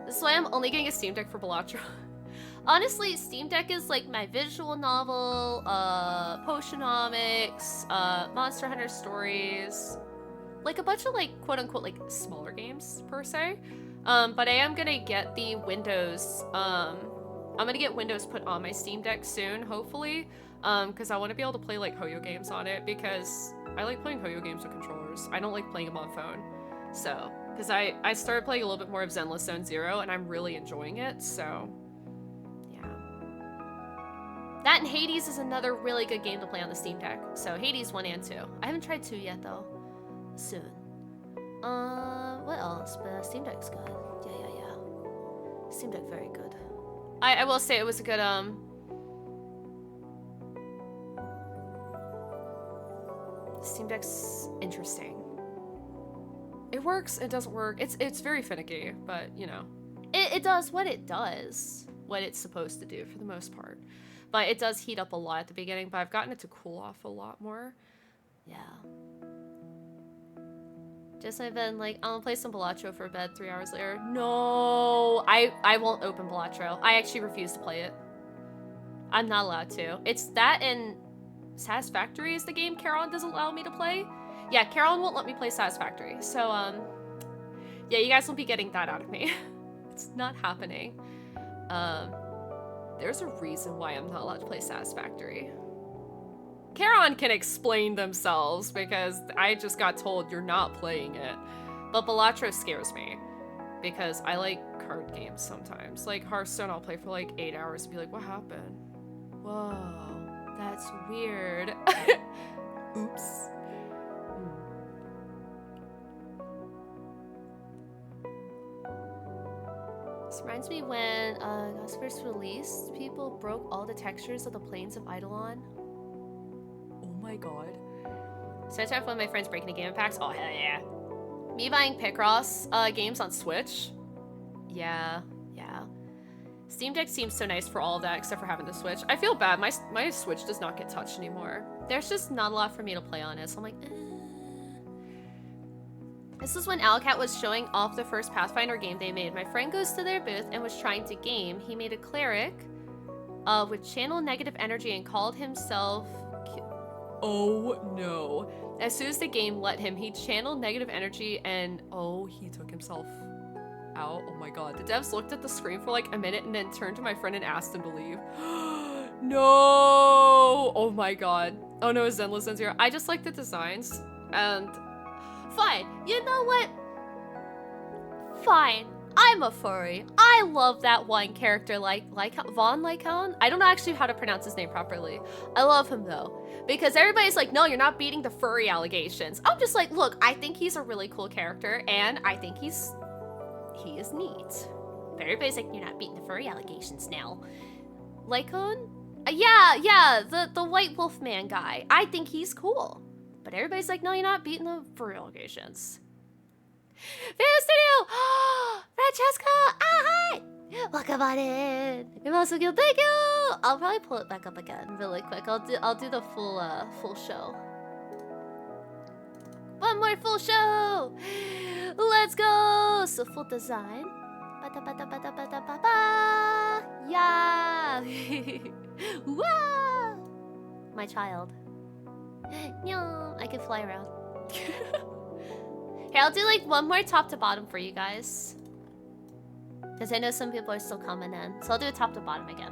This is why I'm only getting a Steam Deck for Balatro. Honestly, Steam Deck is like my visual novel, Potionomics, Monster Hunter Stories, like a bunch of like quote unquote like smaller games per se. But I am gonna get the Windows, I'm gonna get Windows put on my Steam Deck soon, hopefully. Because I want to be able to play like Hoyo games on it because I like playing Hoyo games with controllers. I don't like playing them on phone. So, because I started playing a little bit more of Zenless Zone Zero and I'm really enjoying it, so yeah. That and Hades is another really good game to play on the Steam Deck. So Hades 1 and 2. I haven't tried 2 yet though. Soon. What else? But Steam Deck's good. Yeah. Steam Deck very good. I will say it was a good Steam Deck's interesting. It works, it doesn't work. It's very finicky, but you know. It does what it does, what it's supposed to do for the most part. But it does heat up a lot at the beginning, but I've gotten it to cool off a lot more. Yeah. Just I've been like, I'm gonna play some Balatro for bed 3 hours later. No, I won't open Balatro. I actually refuse to play it. I'm not allowed to. It's that and Satisfactory is the game Caron doesn't allow me to play. Yeah, Caron won't let me play Satisfactory. So, yeah, you guys will be getting that out of me. It's not happening. There's a reason why I'm not allowed to play Satisfactory. Caron can explain themselves because I just got told you're not playing it. But Balatro scares me because I like card games sometimes. Like Hearthstone, I'll play for like 8 hours and be like, what happened? Whoa, that's weird. Oops. This reminds me when it was first released, people broke all the textures of the plains of Eidolon. Oh my god. So I tried one of my friends breaking a game of packs. Oh hell yeah. Me buying Picross games on Switch. Yeah. Steam Deck seems so nice for all of that except for having the Switch. I feel bad. My Switch does not get touched anymore. There's just not a lot for me to play on it, so I'm like, This is when Owlcat was showing off the first Pathfinder game they made. My friend goes to their booth and was trying to game. He made a cleric with channel negative energy and called himself... Oh no. As soon as the game let him, he channeled negative energy and... Oh, he took himself out. Oh my god. The devs looked at the screen for like a minute and then turned to my friend and asked him to leave. No! Oh my god. Oh no, Zenless and Zero. I just like the designs and... Fine. You know what? Fine. I'm a furry. I love that one character like Von Lycon. I don't know actually how to pronounce his name properly. I love him though. Because everybody's like, no, you're not beating the furry allegations. I'm just like, look, I think he's a really cool character and I think he is neat. But everybody's like, you're not beating the furry allegations now. Lycon? Yeah, the white wolf man guy. I think he's cool. But everybody's like, no, you're not beating the furry allegations. Video studio! Francesca! Hi! Welcome on in. You're also good. Thank you! I'll probably pull it back up again really quick. I'll do the full show. One more full show! Let's go! So full design. Yeah! Wah! My child. No, I can fly around. Here, I'll do like one more top to bottom for you guys. Because I know some people are still coming in. So I'll do a top to bottom again.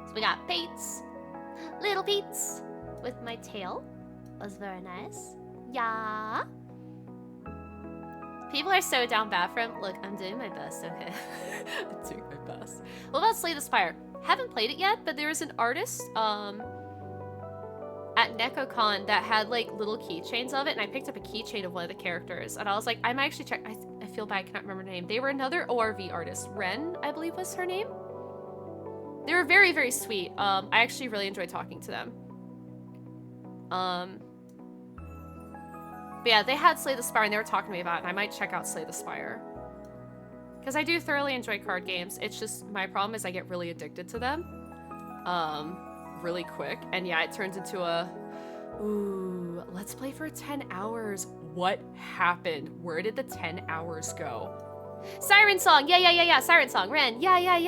So we got Pates. Little Pates. With my tail. Was very nice. Yeah. People are so down bad for him. Look, I'm doing my best, okay? I'm doing my best. What about Slay the Spire? Haven't played it yet, but there is an artist, at NecoCon that had like little keychains of it, and I picked up a keychain of one of the characters, and I was like, I might actually check. I feel bad, I cannot remember her name. They were another ORV artist. Ren, I believe was her name. They were very, very sweet. I actually really enjoyed talking to them. But yeah, they had Slay the Spire, and they were talking to me about it, and I might check out Slay the Spire. Because I do thoroughly enjoy card games. It's just, my problem is I get really addicted to them. Really quick, and yeah, it turns into a ooh, let's play for 10 hours. What happened? Where did the 10 hours go? Siren Song, yeah, Siren Song, Ren, yeah,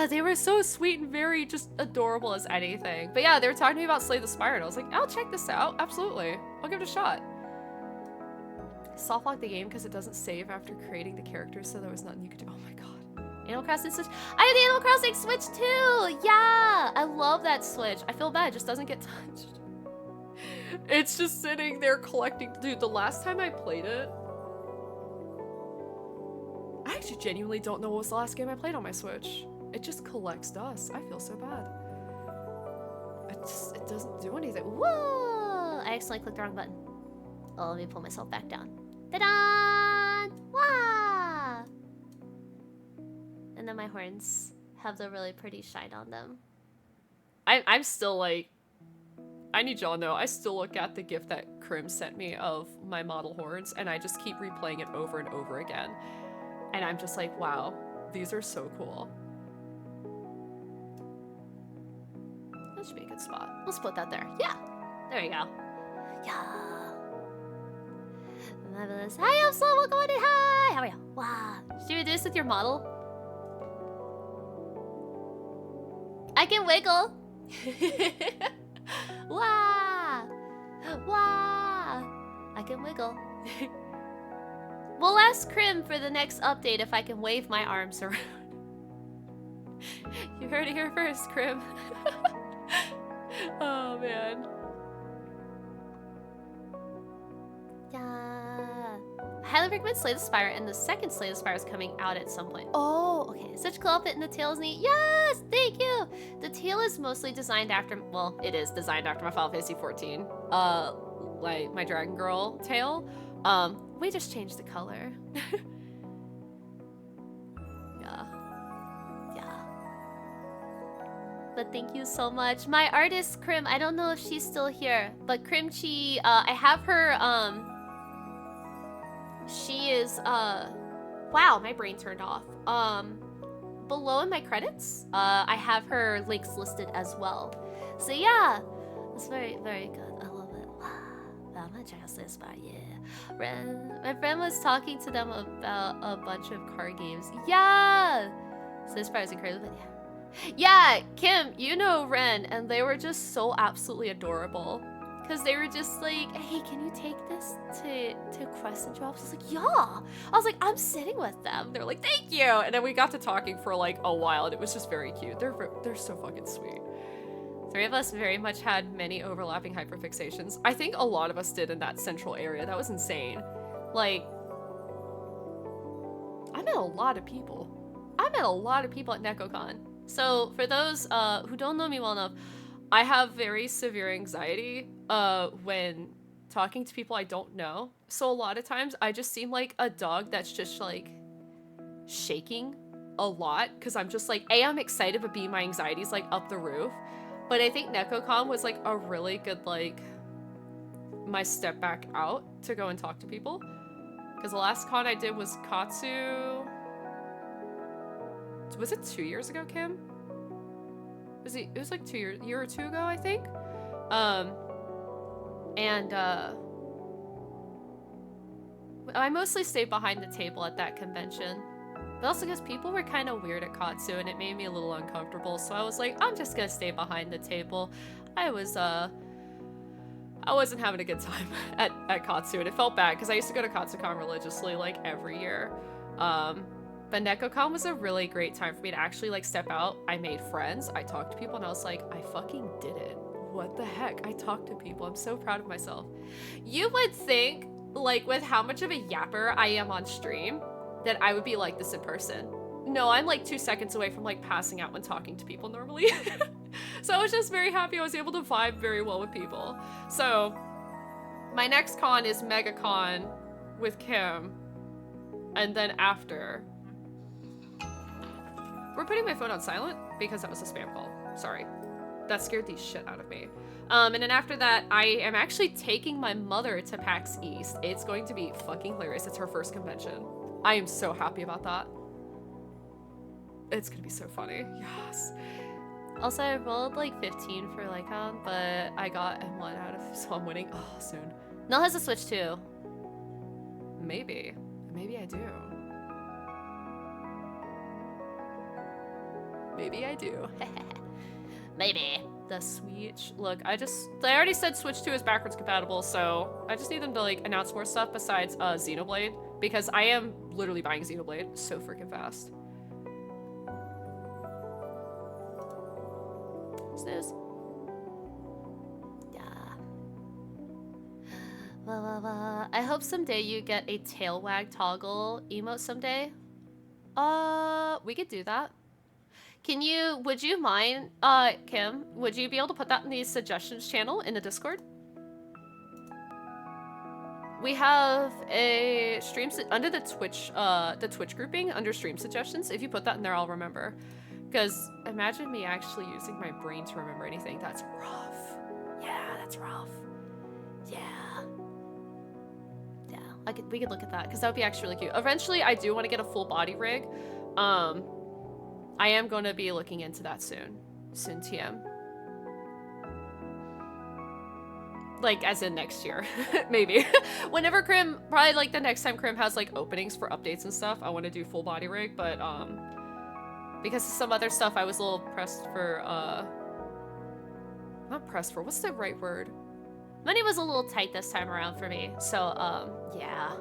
they were so sweet and very just adorable as anything. But yeah, they were talking to me about Slay the Spire, and I was like, I'll check this out, absolutely, I'll give it a shot. Soft lock the game because it doesn't save after creating the characters, so there was nothing you could do. Oh my god. Animal Crossing Switch. I have the Animal Crossing Switch too! Yeah! I love that Switch. I feel bad, it just doesn't get touched. It's just sitting there collecting. Dude, the last time I played it, I actually genuinely don't know what was the last game I played on my Switch. It just collects dust. I feel so bad. It doesn't do anything. Whoa! I accidentally clicked the wrong button. Oh, let me pull myself back down. Ta-da! Wow! And then my horns have the really pretty shine on them. I'm still like, I need y'all to know, I still look at the gift that Krim sent me of my model horns, and I just keep replaying it over and over again. And I'm just like, wow, these are so cool. That should be a good spot. Let's put that there. Yeah, there you go. Yeah. Marvelous. Hi, I'm Slow. Welcome on in. Hi. How are you? Wow. Should we do this with your model? I can wiggle. Wow. Wow. I can wiggle. We'll ask Krim for the next update if I can wave my arms around. You heard it here first, Krim. Oh, man. Yeah. I highly recommend Slay the Spire, and the second Slay the Spire is coming out at some point. Oh, okay. Such cool outfit, and the tail is neat. Yes, thank you. The tail is mostly designed after, well, it is designed after my Final Fantasy 14. Like my Dragon Girl tail. We just changed the color. Yeah. Yeah. But thank you so much. My artist, Krim, I don't know if she's still here, but Krimchi, I have her, she is, wow, my brain turned off. Below in my credits, I have her links listed as well. So yeah, it's very, very good. I love it. Wow, I'm gonna check out Slay the Spire, yeah. Ren, my friend was talking to them about a bunch of card games. Yeah! So this part is incredible, but yeah. Yeah, Kim, you know Ren, and they were just so absolutely adorable. Because they were just like, hey, can you take this to Quest and Drops? I was like, yeah. I was like, I'm sitting with them. They're like, thank you. And then we got to talking for like a while, and it was just very cute. They're so fucking sweet. Three of us very much had many overlapping hyperfixations. I think a lot of us did in that central area. That was insane. Like, I met a lot of people. I met a lot of people at NecoCon. So for those who don't know me well enough, I have very severe anxiety when talking to people I don't know. So a lot of times I just seem like a dog that's just like shaking a lot because I'm just like, A, I'm excited, but B, my anxiety's like up the roof. But I think NecoCon was like a really good like my step back out to go and talk to people. Because the last con I did was Katsu. Was it 2 years ago, Kim? It was like year or two ago, I think. I mostly stayed behind the table at that convention. But also because people were kind of weird at Katsu and it made me a little uncomfortable. So I was like, I'm just gonna stay behind the table. I wasn't having a good time at Katsu, and it felt bad because I used to go to KatsuCon religiously like every year. But NecoCon was a really great time for me to actually like step out. I made friends, I talked to people, and I was like, I fucking did it. What the heck? I talked to people. I'm so proud of myself. You would think, like, with how much of a yapper I am on stream, that I would be like this in person. No, I'm like 2 seconds away from like passing out when talking to people normally. So I was just very happy I was able to vibe very well with people. So my next con is MegaCon with Kim. And then after, we're putting my phone on silent because that was a spam call. Sorry. That scared the shit out of me. And then after that, I am actually taking my mother to PAX East. It's going to be fucking hilarious. It's her first convention. I am so happy about that. It's gonna be so funny. Yes. Also, I rolled like 15 for Lycon, but I got M1 out of, so I'm winning. Oh, soon. Nell has a Switch too. Maybe. Maybe I do. Maybe I do. Maybe. The Switch. Look, I already said Switch 2 is backwards compatible, so I just need them to like announce more stuff besides Xenoblade, because I am literally buying Xenoblade so freaking fast. Snooze. Yeah. I hope someday you get a tail wag toggle emote someday. We could do that. Would you mind, Kim, would you be able to put that in the suggestions channel in the Discord? We have a stream under the Twitch grouping under stream suggestions. If you put that in there, I'll remember. Because imagine me actually using my brain to remember anything. That's rough. Yeah, that's rough. Yeah. Yeah, we could look at that because that would be actually really cute. Eventually, I do want to get a full body rig. I am going to be looking into that soon. Soon, TM. Like, as in next year. Maybe. Whenever Crim, probably like the next time Crim has like openings for updates and stuff, I want to do full body rig, but because of some other stuff, I was a little pressed for, not pressed for, what's the right word? Money was a little tight this time around for me, so, yeah.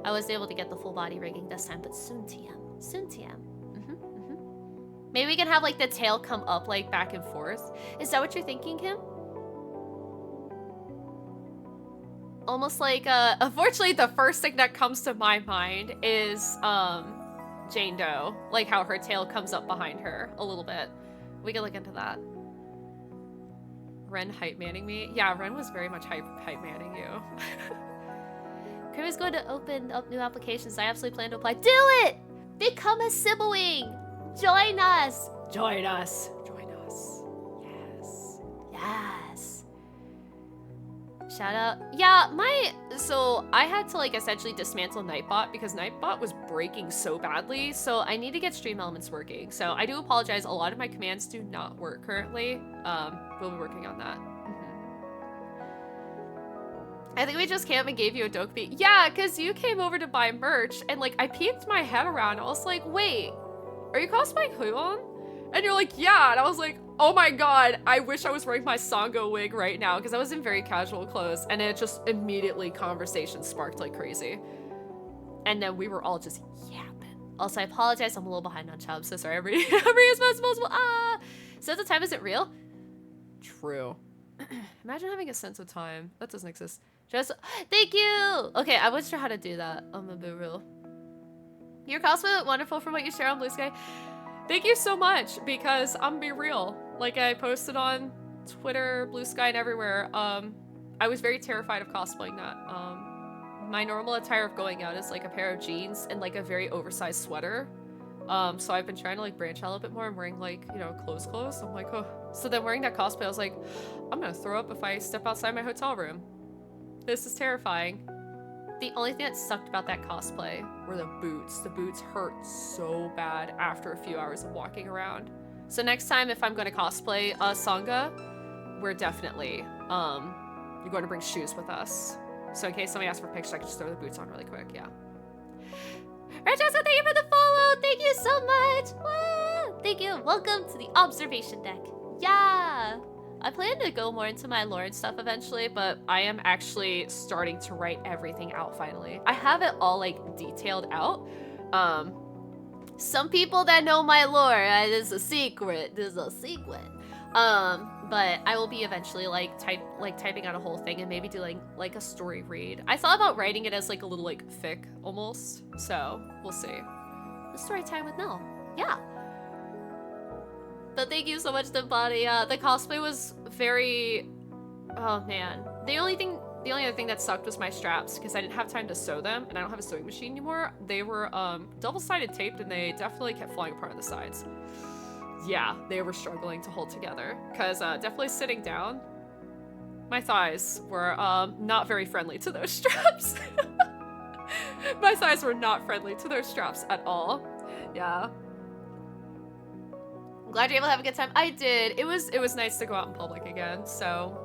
I was able to get the full body rigging this time, but soon, TM. Soon, TM. Maybe we can have, like, the tail come up, like, back and forth. Is that what you're thinking, Kim? Almost like, unfortunately, the first thing that comes to my mind is, Jane Doe. Like, how her tail comes up behind her a little bit. We can look into that. Ren hype manning me? Yeah, Ren was very much hype manning you. Kim is going to open up new applications. I absolutely plan to apply. Do it! Become a sibling! Join us! Join us! Join us. Yes. Yes. Shout out. Yeah, so I had to like essentially dismantle Nightbot because Nightbot was breaking so badly. So I need to get Stream Elements working. So I do apologize. A lot of my commands do not work currently. We'll be working on that. I think we just came and gave you a dokpi. Yeah, because you came over to buy merch, and like I peeked my head around. I was like, wait, are you cosplaying Huon? And you're like, yeah. And I was like, oh my god, I wish I was wearing my Sango wig right now, because I was in very casual clothes, and it just immediately conversation sparked like crazy. And then we were all just yapping. Also, I apologize, I'm a little behind on Chubb, so sorry. Every as much as possible. So the time isn't real? True. Imagine having a sense of time. That doesn't exist. Just thank you. Okay, I wasn't sure how to do that. I'm gonna be real. Your cosplay looked wonderful from what you share on Blue Sky. Thank you so much, because I'm gonna be real. Like I posted on Twitter, Blue Sky, and everywhere. I was very terrified of cosplaying that. My normal attire of going out is like a pair of jeans and like a very oversized sweater. So I've been trying to like branch out a little bit more. I'm wearing like, you know, clothes. I'm like, oh. So then wearing that cosplay, I was like, I'm gonna throw up if I step outside my hotel room. This is terrifying. The only thing that sucked about that cosplay were the boots. The boots hurt so bad after a few hours of walking around. So next time, if I'm gonna cosplay Sangha, we're definitely, you're going to bring shoes with us. So in case somebody asks for pictures, I can just throw the boots on really quick, yeah. Francesca, thank you for the follow! Thank you so much! Woo! Thank you! Welcome to the observation deck. Yeah! I plan to go more into my lore and stuff eventually, but I am actually starting to write everything out finally. I have it all like detailed out. Some people that know my lore, this is a secret. But I will be eventually like typing out a whole thing and maybe doing like a story read. I thought about writing it as like a little like fic almost, so we'll see. The story time with Nell, yeah. But thank you so much, Dembody. The cosplay was very, oh man. The only other thing that sucked was my straps because I didn't have time to sew them and I don't have a sewing machine anymore. They were double-sided taped and they definitely kept flying apart on the sides. Yeah, they were struggling to hold together because definitely sitting down, my thighs were not very friendly to those straps. My thighs were not friendly to those straps at all. Yeah. I'm glad you're able to have a good time. I did. It was nice to go out in public again, so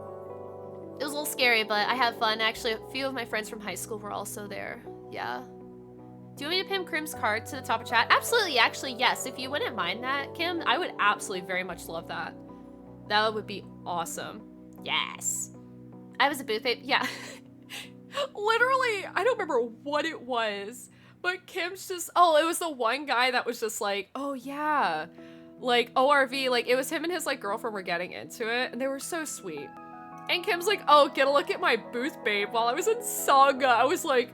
it was a little scary, but I had fun. Actually, a few of my friends from high school were also there. Yeah. Do you want me to pin Krim's card to the top of chat? Absolutely, actually, yes. If you wouldn't mind that, Kim, I would absolutely very much love that. That would be awesome. Yes. I was a booth babe. Yeah. Literally, I don't remember what it was, but Kim's just, oh, it was the one guy that was just like, oh yeah, like ORV, like it was him and his like girlfriend were getting into it and they were so sweet. And Kim's like, oh, get a look at my booth babe while I was in Sangha. I was like,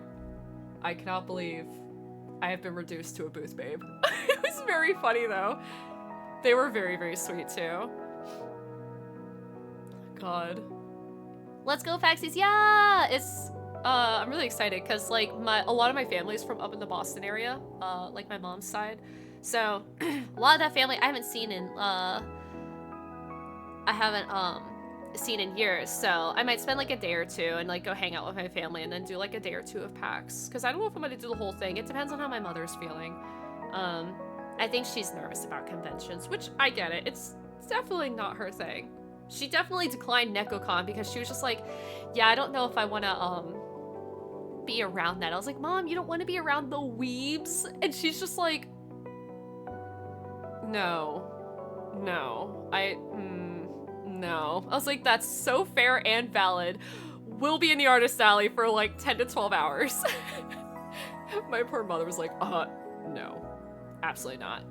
I cannot believe I have been reduced to a booth babe. It was very funny though. They were very, very sweet too. God. Let's go, Faxies. Yeah, it's, I'm really excited because like a lot of my family is from up in the Boston area, like my mom's side. So a lot of that family I haven't seen in, seen in years, so I might spend like a day or two and like go hang out with my family and then do like a day or two of PAX because I don't know if I'm gonna do the whole thing. It depends on how my mother's feeling. I think she's nervous about conventions, which I get it. It's definitely not her thing. She definitely declined NecoCon because she was just like, yeah, I don't know if I want to be around that. I was like, Mom, you don't want to be around the weebs? And she's just like, no, no, no. I was like, that's so fair and valid. We'll be in the artist alley for like 10 to 12 hours. My poor mother was like, no, absolutely not.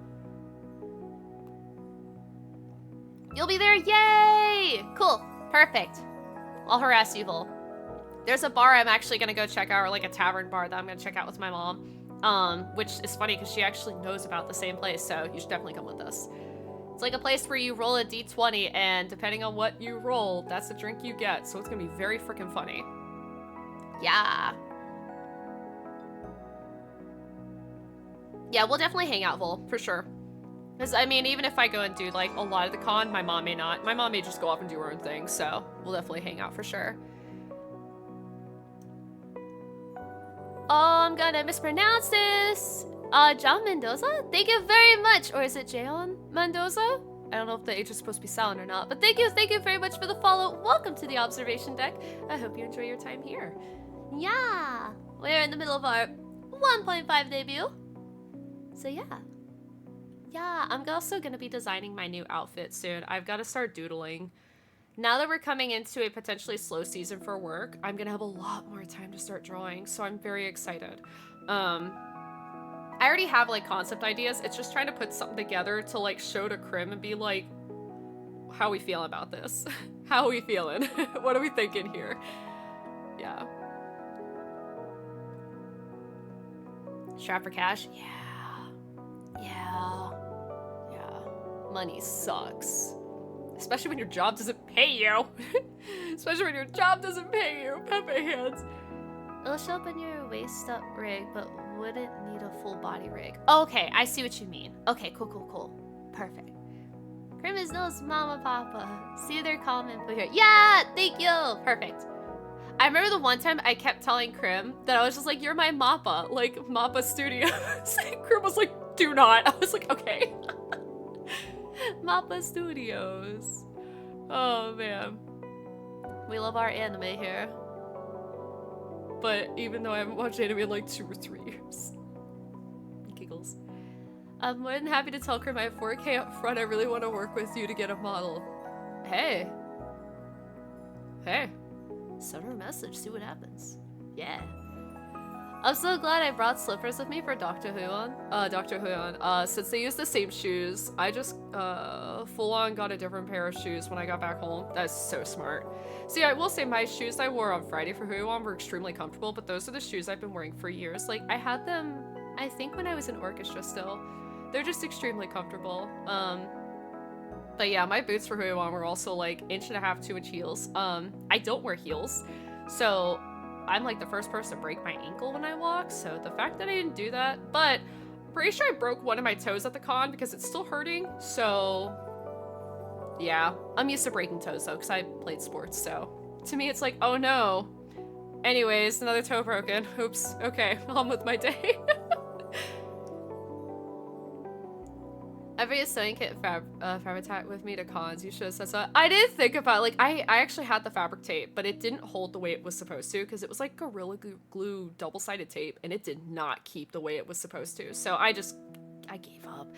You'll be there, yay! Cool, perfect. I'll harass you, Vol. There's a bar I'm actually gonna go check out, or like a tavern bar that I'm gonna check out with my mom. Which is funny because she actually knows about the same place, so you should definitely come with us. It's like a place where you roll a d20, and depending on what you roll, that's the drink you get, so it's gonna be very freaking funny. Yeah. Yeah, we'll definitely hang out, Vol, for sure. Because, I mean, even if I go and do, like, a lot of the con, my mom may not. My mom may just go off and do her own thing, so we'll definitely hang out for sure. Oh, I'm gonna mispronounce this. John Mendoza? Thank you very much. Or is it Jayon Mendoza? I don't know if the H is supposed to be silent or not, but thank you very much for the follow. Welcome to the observation deck. I hope you enjoy your time here. Yeah, we're in the middle of our 1.5 debut. So yeah. Yeah, I'm also gonna be designing my new outfit soon. I've got to start doodling. Now that we're coming into a potentially slow season for work, I'm gonna have a lot more time to start drawing, so I'm very excited. I already have like concept ideas. It's just trying to put something together to like show to Krim and be like, how we feel about this? How are we feeling? What are we thinking here? Yeah. Strap for cash? Yeah. Yeah. Yeah. Money sucks. Especially when your job doesn't pay you. Especially when your job doesn't pay you. Pepe hands. It'll show up in your waist up rig, but wouldn't need a full body rig. Okay, I see what you mean. Okay, cool. Perfect. Krim is Nell's mama papa. See their comment here. Yeah, thank you. Perfect. I remember the one time I kept telling Krim that I was just like, you're my Mappa, like Mappa Studios. Krim was like, do not. I was like, okay. Mappa Studios. Oh man. We love our anime here. But even though I haven't watched anime in like 2 or 3 years. Giggles. I'm more than happy to tell Krim I have 4K up front. I really want to work with you to get a model. Hey. Send her a message, see what happens. Yeah. I'm so glad I brought slippers with me for Dr. Huyon. Since they use the same shoes, I just full on got a different pair of shoes when I got back home. That's so smart. See, I will say my shoes I wore on Friday for Huyon were extremely comfortable, but those are the shoes I've been wearing for years. Like, I had them, I think when I was in orchestra still. They're just extremely comfortable. But yeah, my boots for Huyon were also like 1.5 to 2 inch heels. I don't wear heels, so I'm like the first person to break my ankle when I walk, so the fact that I didn't do that, but I'm pretty sure I broke one of my toes at the con because it's still hurting, so yeah. I'm used to breaking toes though, because I played sports, so to me it's like, oh no. Anyways, another toe broken. Oops. Okay, on with my day. I bring a sewing kit Fabric with me to cons. You should have said so. I did think about, like, I actually had the fabric tape, but it didn't hold the way it was supposed to because it was like Gorilla Glue double-sided tape, and it did not keep the way it was supposed to. So I gave up.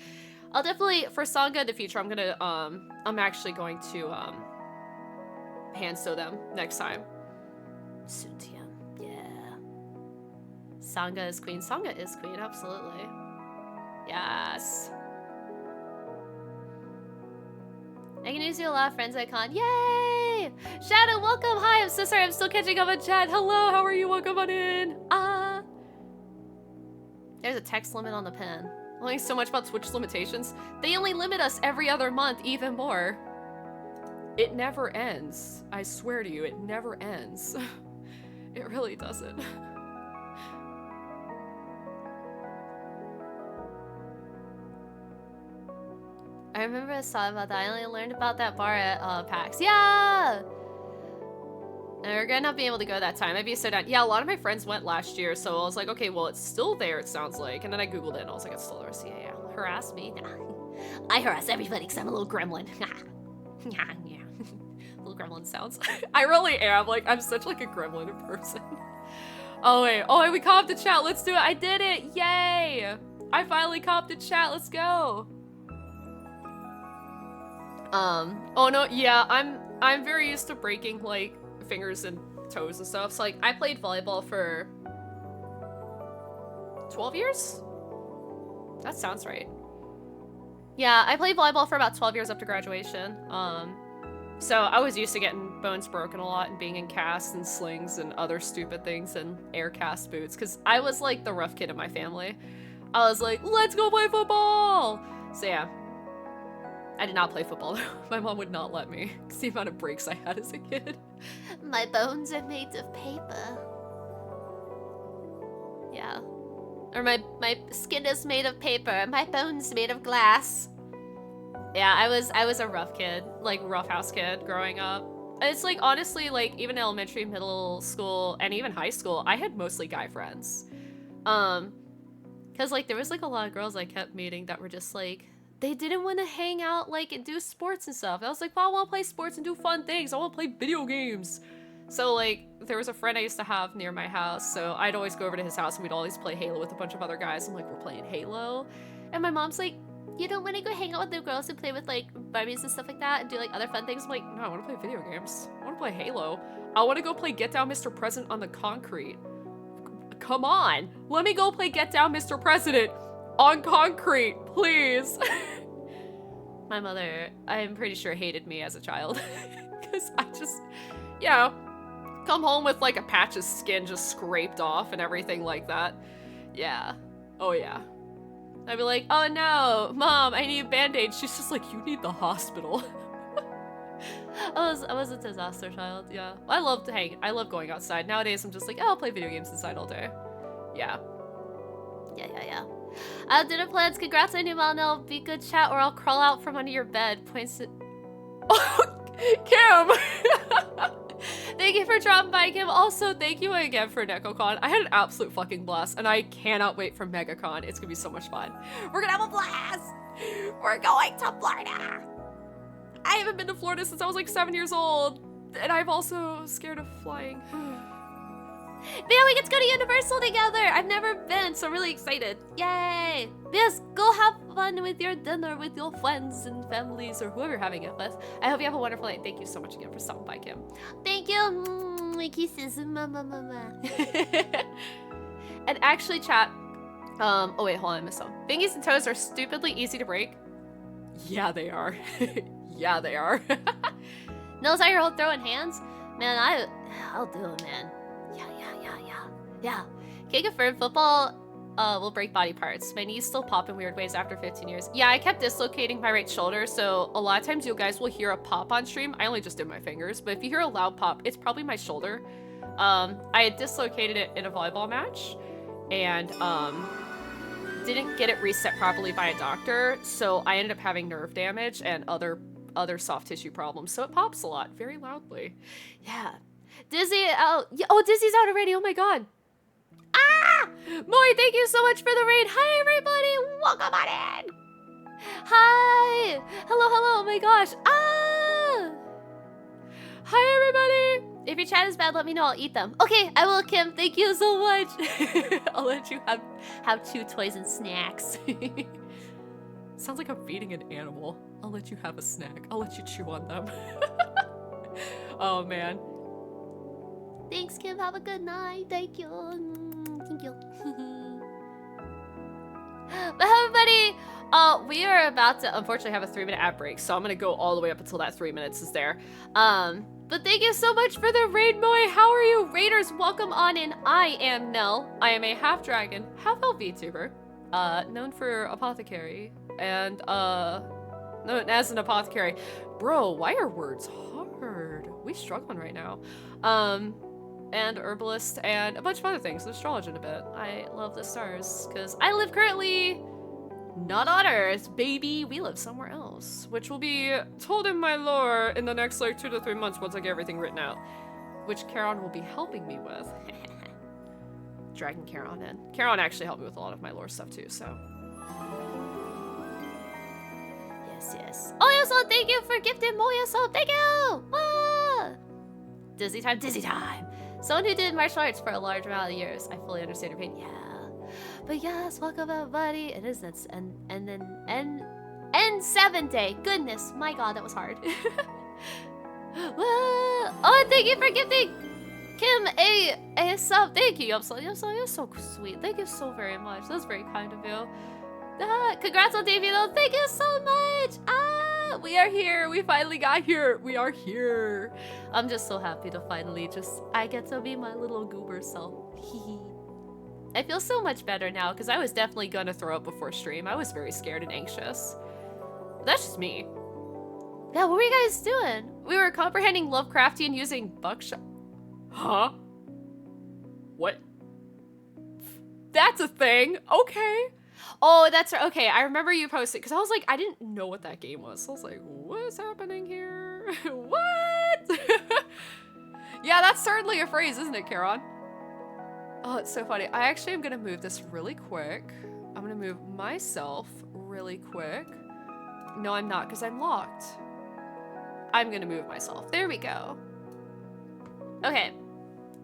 I'll definitely, for Sangha in the future, I'm actually going to hand sew them next time. Suntian, yeah. Sangha is queen. Sangha is queen, absolutely. Yes. I can use you a lot of friends at con. Yay! Shadow, welcome! Hi, I'm so sorry, I'm still catching up on chat. Hello, how are you? Welcome on in. There's a text limit on the pen. Learning so much about Twitch's limitations. They only limit us every other month, even more. It never ends. I swear to you, it never ends. It really doesn't. I remember I saw about that. I only learned about that bar at PAX. Yeah! And we're gonna not be able to go that time. I'd be so down. Yeah, a lot of my friends went last year, so I was like, okay, well, it's still there, it sounds like. And then I googled it, and I was like, it's still there. So yeah. Harass me? Nah. I harass everybody because I'm a little gremlin. Yeah. Little gremlin sounds. I really am. Like, I'm such like a gremlin person. Oh, wait, we copped the chat. Let's do it. I did it. Yay! I finally copped the chat. Let's go. Oh no, yeah, I'm very used to breaking, like, fingers and toes and stuff. So, like, I played volleyball for 12 years? That sounds right. Yeah, I played volleyball for about 12 years after graduation. So I was used to getting bones broken a lot and being in casts and slings and other stupid things and air cast boots, because I was, like, the rough kid in my family. I was like, let's go play football! So, yeah. I did not play football though. My mom would not let me because the amount of breaks I had as a kid. My bones are made of paper. Yeah. Or my skin is made of paper. My bones made of glass. Yeah, I was a rough kid, like roughhouse kid growing up. It's like, honestly, like even elementary, middle school, and even high school, I had mostly guy friends. Cause like there was like a lot of girls I kept meeting that were just like they didn't want to hang out, like, and do sports and stuff. I was like, well, I want to play sports and do fun things. I want to play video games. So, like, there was a friend I used to have near my house, so I'd always go over to his house and we'd always play Halo with a bunch of other guys. I'm like, we're playing Halo. And my mom's like, you don't want to go hang out with the girls and play with, like, Barbies and stuff like that and do, like, other fun things? I'm like, no, I want to play video games. I want to play Halo. I want to go play Get Down Mr. President on the concrete. Come on. Let me go play Get Down Mr. President on concrete, please. My mother, I'm pretty sure, hated me as a child. Because I just, you know, come home with, like, a patch of skin just scraped off and everything like that. Yeah. Oh, yeah. I'd be like, oh no, Mom, I need a band-aid. She's just like, you need the hospital. I was a disaster child, yeah. I love going outside. Nowadays, I'm just like, oh, I'll play video games inside all day. Yeah. Yeah. Dinner plans. Congrats on your new Nell. Be good chat or I'll crawl out from under your bed. Points it. Kim! Thank you for dropping by, Kim. Also, thank you again for NekoCon. I had an absolute fucking blast, and I cannot wait for MegaCon. It's gonna be so much fun. We're gonna have a blast! We're going to Florida! I haven't been to Florida since I was like 7 years old, and I'm also scared of flying. Man, we get to go to Universal together! I've never been, so I'm really excited. Yay! Yes, go have fun with your dinner with your friends and families or whoever you're having it with. I hope you have a wonderful night. Thank you so much again for stopping by, Kim. Thank you! My kisses. Mama. And actually, chat. Oh wait, hold on, I missed some. Bingies and toes are stupidly easy to break. Yeah, they are. Yeah, they are. Nose out your throwing hands? Man, I'll do it, man. Yeah. Can you confirm football will break body parts? My knees still pop in weird ways after 15 years. Yeah, I kept dislocating my right shoulder, so a lot of times you guys will hear a pop on stream. I only just did my fingers, but if you hear a loud pop, it's probably my shoulder. I had dislocated it in a volleyball match, and didn't get it reset properly by a doctor, so I ended up having nerve damage and other soft tissue problems, so it pops a lot, very loudly. Yeah. Dizzy, oh, Dizzy's out already, oh my god. Ah! Moy, thank you so much for the raid. Hi, everybody. Welcome on in. Hi. Hello. Oh my gosh. Ah! Hi, everybody. If your chat is bad, let me know. I'll eat them. Okay, I will, Kim. Thank you so much. I'll let you have 2 toys and snacks. Sounds like I'm feeding an animal. I'll let you have a snack. I'll let you chew on them. Oh, man. Thanks, Kim. Have a good night. Thank you. Thank you. But everybody, we are about to unfortunately have a 3-minute ad break, so I'm gonna go all the way up until that 3 minutes is there. But thank you so much for the raid, Moy. How are you? Raiders, welcome on in. I am Nell. I am a half-dragon, half-elf VTuber, known for apothecary, and known as an apothecary. Bro, why are words hard? We struggling right now. And herbalist, and a bunch of other things, astrology a bit. I love the stars, because I live currently not on Earth, baby. We live somewhere else, which will be told in my lore in the next, like, 2 to 3 months once I get everything written out, which Charon will be helping me with. Dragging Charon in. Charon actually helped me with a lot of my lore stuff, too, so. Yes. Moyaso, thank you for gifting Moyaso, thank you! Ah! Dizzy time. Someone who did martial arts for a large amount of years. I fully understand your pain. Yeah. But yes, welcome everybody. It is this and then 7th day. Goodness, my god, that was hard. Oh, thank you for gifting Kim a sub. Thank you, you're so sweet. Thank you so very much. That's very kind of you. Congrats on Davey though. Thank you so much. We are here. We finally got here. We are here. I'm just so happy to finally I get to be my little goober self. I feel so much better now because I was definitely gonna throw up before stream. I was very scared and anxious. But that's just me. Yeah, what were you guys doing? We were comprehending Lovecraftian using buckshot. Huh? What? That's a thing. Okay. Oh, that's right. Okay, I remember you posted, because I was like, I didn't know what that game was. So I was like, what's happening here? What? Yeah, that's certainly a phrase, isn't it, Charon? Oh, it's so funny. I actually am going to move this really quick. I'm going to move myself really quick. No, I'm not, because I'm locked. I'm gonna move myself. There we go. Okay.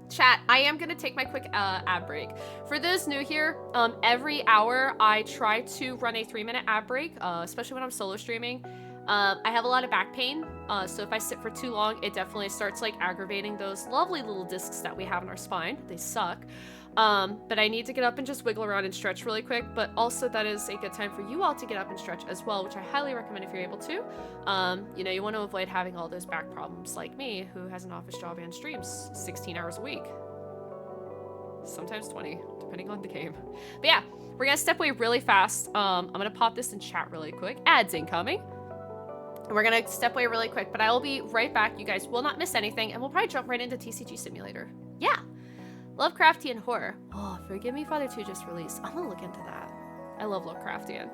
Chat, I am gonna take my quick ad break. For those new here, every hour I try to run a 3-minute ad break, especially when I'm solo streaming. I have a lot of back pain, so if I sit for too long, it definitely starts like aggravating those lovely little discs that we have in our spine. They suck. But I need to get up and just wiggle around and stretch really quick, but also that is a good time for you all to get up and stretch as well, which I highly recommend if you're able to. You know, you want to avoid having all those back problems like me, who has an office job and streams 16 hours a week. Sometimes 20, depending on the game. But yeah, we're gonna step away really fast. I'm gonna pop this in chat really quick. Ads incoming. And we're gonna step away really quick, but I will be right back. You guys will not miss anything, and we'll probably jump right into TCG Simulator. Yeah. Lovecraftian horror. Oh, Forgive Me Father 2 just released. I'm gonna look into that. I love Lovecraftian.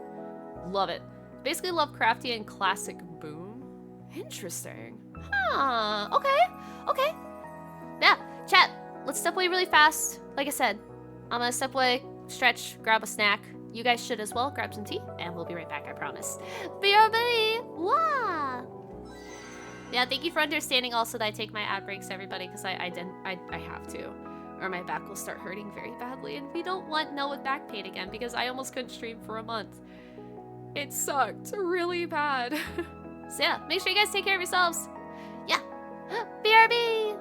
Love it. Basically Lovecraftian classic boom. Interesting. Huh. Okay. Okay. Yeah. Chat. Let's step away really fast. Like I said, I'm gonna step away, stretch, grab a snack. You guys should as well. Grab some tea, and we'll be right back, I promise. BRB! Wah! Yeah, thank you for understanding also that I take my ad breaks, everybody, because I have to. Or my back will start hurting very badly, and we don't want Nell with back pain again, because I almost couldn't stream for a month. It sucked really bad. So yeah, make sure you guys take care of yourselves. Yeah. BRB!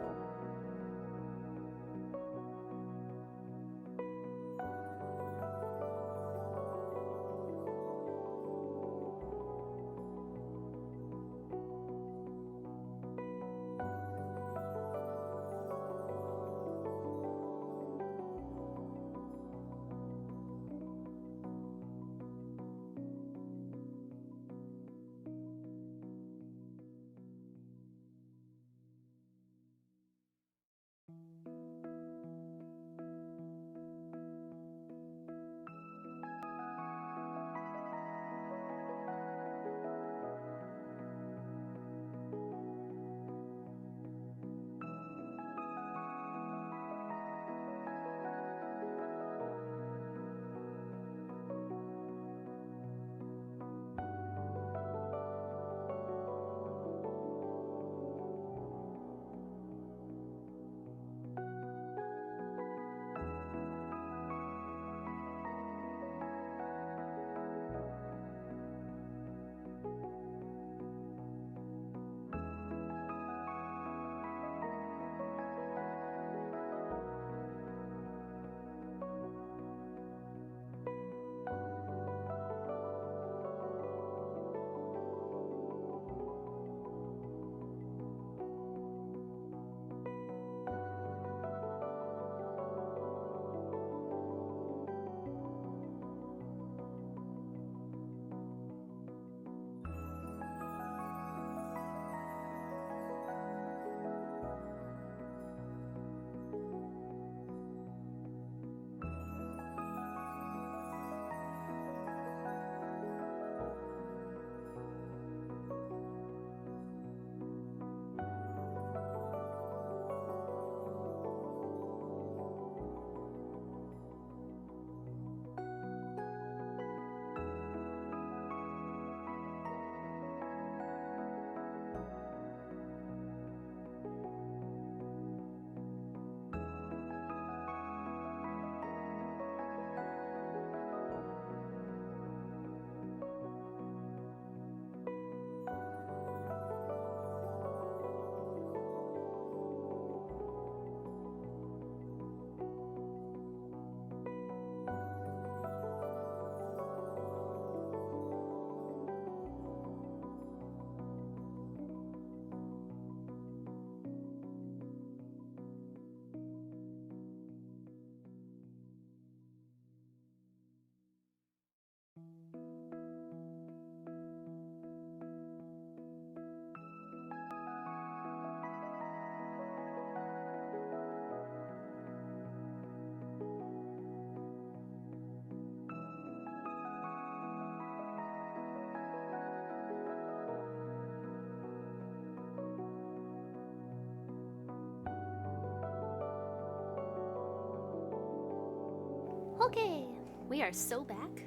Okay, we are so back.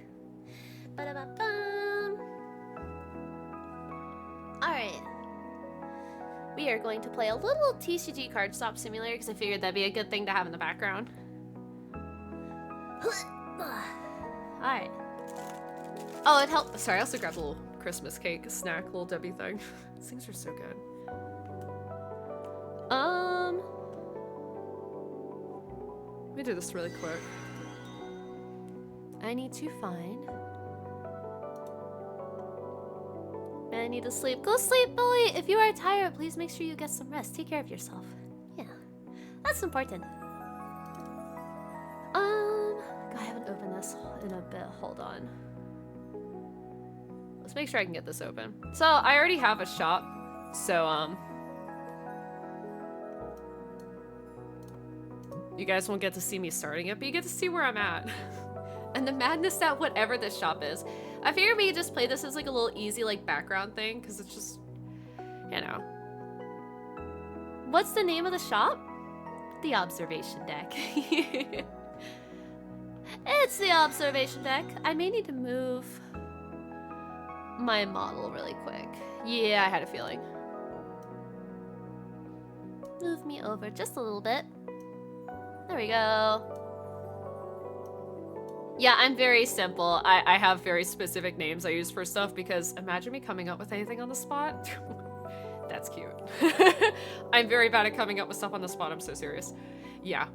Ba-da-ba-bum. we are going to play a little TCG card swap simulator because I figured that'd be a good thing to have in the background. Alright. Oh, it helped. Sorry, I also grabbed a little Christmas cake, snack, little Debbie thing. These things are so good. Let me do this really quick. I need to find... I need to sleep. Go sleep, boy! If you are tired, please make sure you get some rest. Take care of yourself. Yeah, that's important. I haven't opened this in a bit. Hold on. Let's make sure I can get this open. So, I already have a shop. So, you guys won't get to see me starting it, but you get to see where I'm at. And the madness that whatever this shop is. I figured we could just play this as like a little easy like background thing, because it's just, you know. What's the name of the shop? The observation deck. It's the observation deck. I may need to move my model really quick. Yeah, I had a feeling. Move me over just a little bit. There we go. Yeah, I'm very simple. I have very specific names I use for stuff because imagine me coming up with anything on the spot. That's cute. I'm very bad at coming up with stuff on the spot. I'm so serious. Yeah.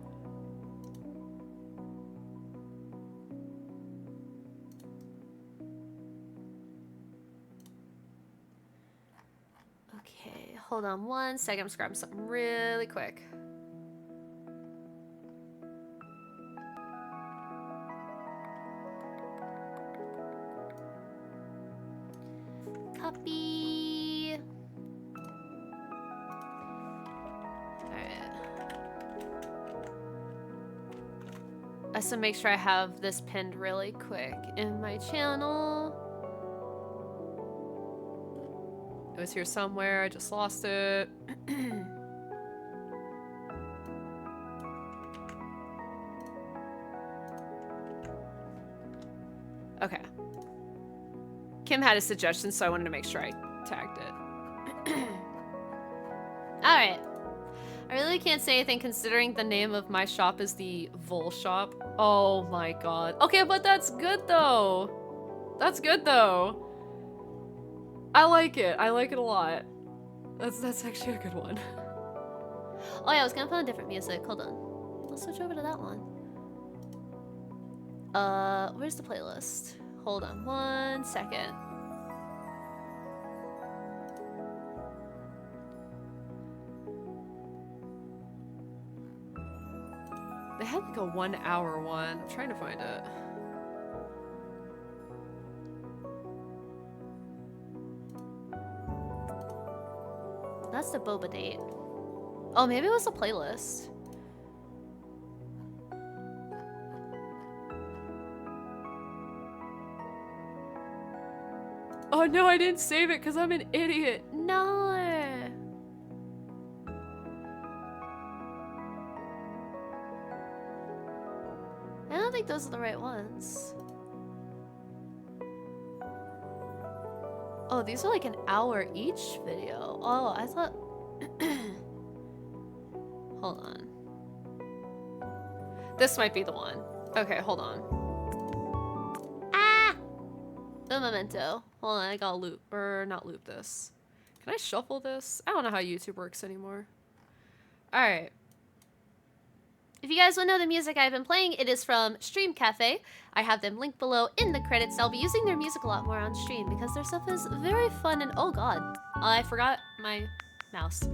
Okay, hold on one second. I'm just grabbing something really quick. Copy. Alright. I have to make sure I have this pinned really quick in my channel. It was here somewhere, I just lost it. Okay. Kim had a suggestion, so I wanted to make sure I tagged it. Alright. I really can't say anything considering the name of my shop is the Vol Shop. Oh my god. Okay, but that's good though. That's good though. I like it. I like it a lot. That's actually a good one. Oh yeah, I was gonna put on different music. Hold on. Let's switch over to that one. Where's the playlist? Hold on one second. They had like a 1 hour one. I'm trying to find it. That's the boba date. Oh, maybe it was a playlist. Oh no, I didn't save it because I'm an idiot. No. I don't think those are the right ones. Oh, these are like an hour each video. Oh, I thought... Hold on. This might be the one. Okay, hold on. Ah! The memento. Hold on, I gotta loop, or not loop this. Can I shuffle this? I don't know how YouTube works anymore. Alright. If you guys want to know the music I've been playing, it is from Stream Cafe. I have them linked below in the credits. I'll be using their music a lot more on stream because their stuff is very fun and oh god. I forgot my mouse.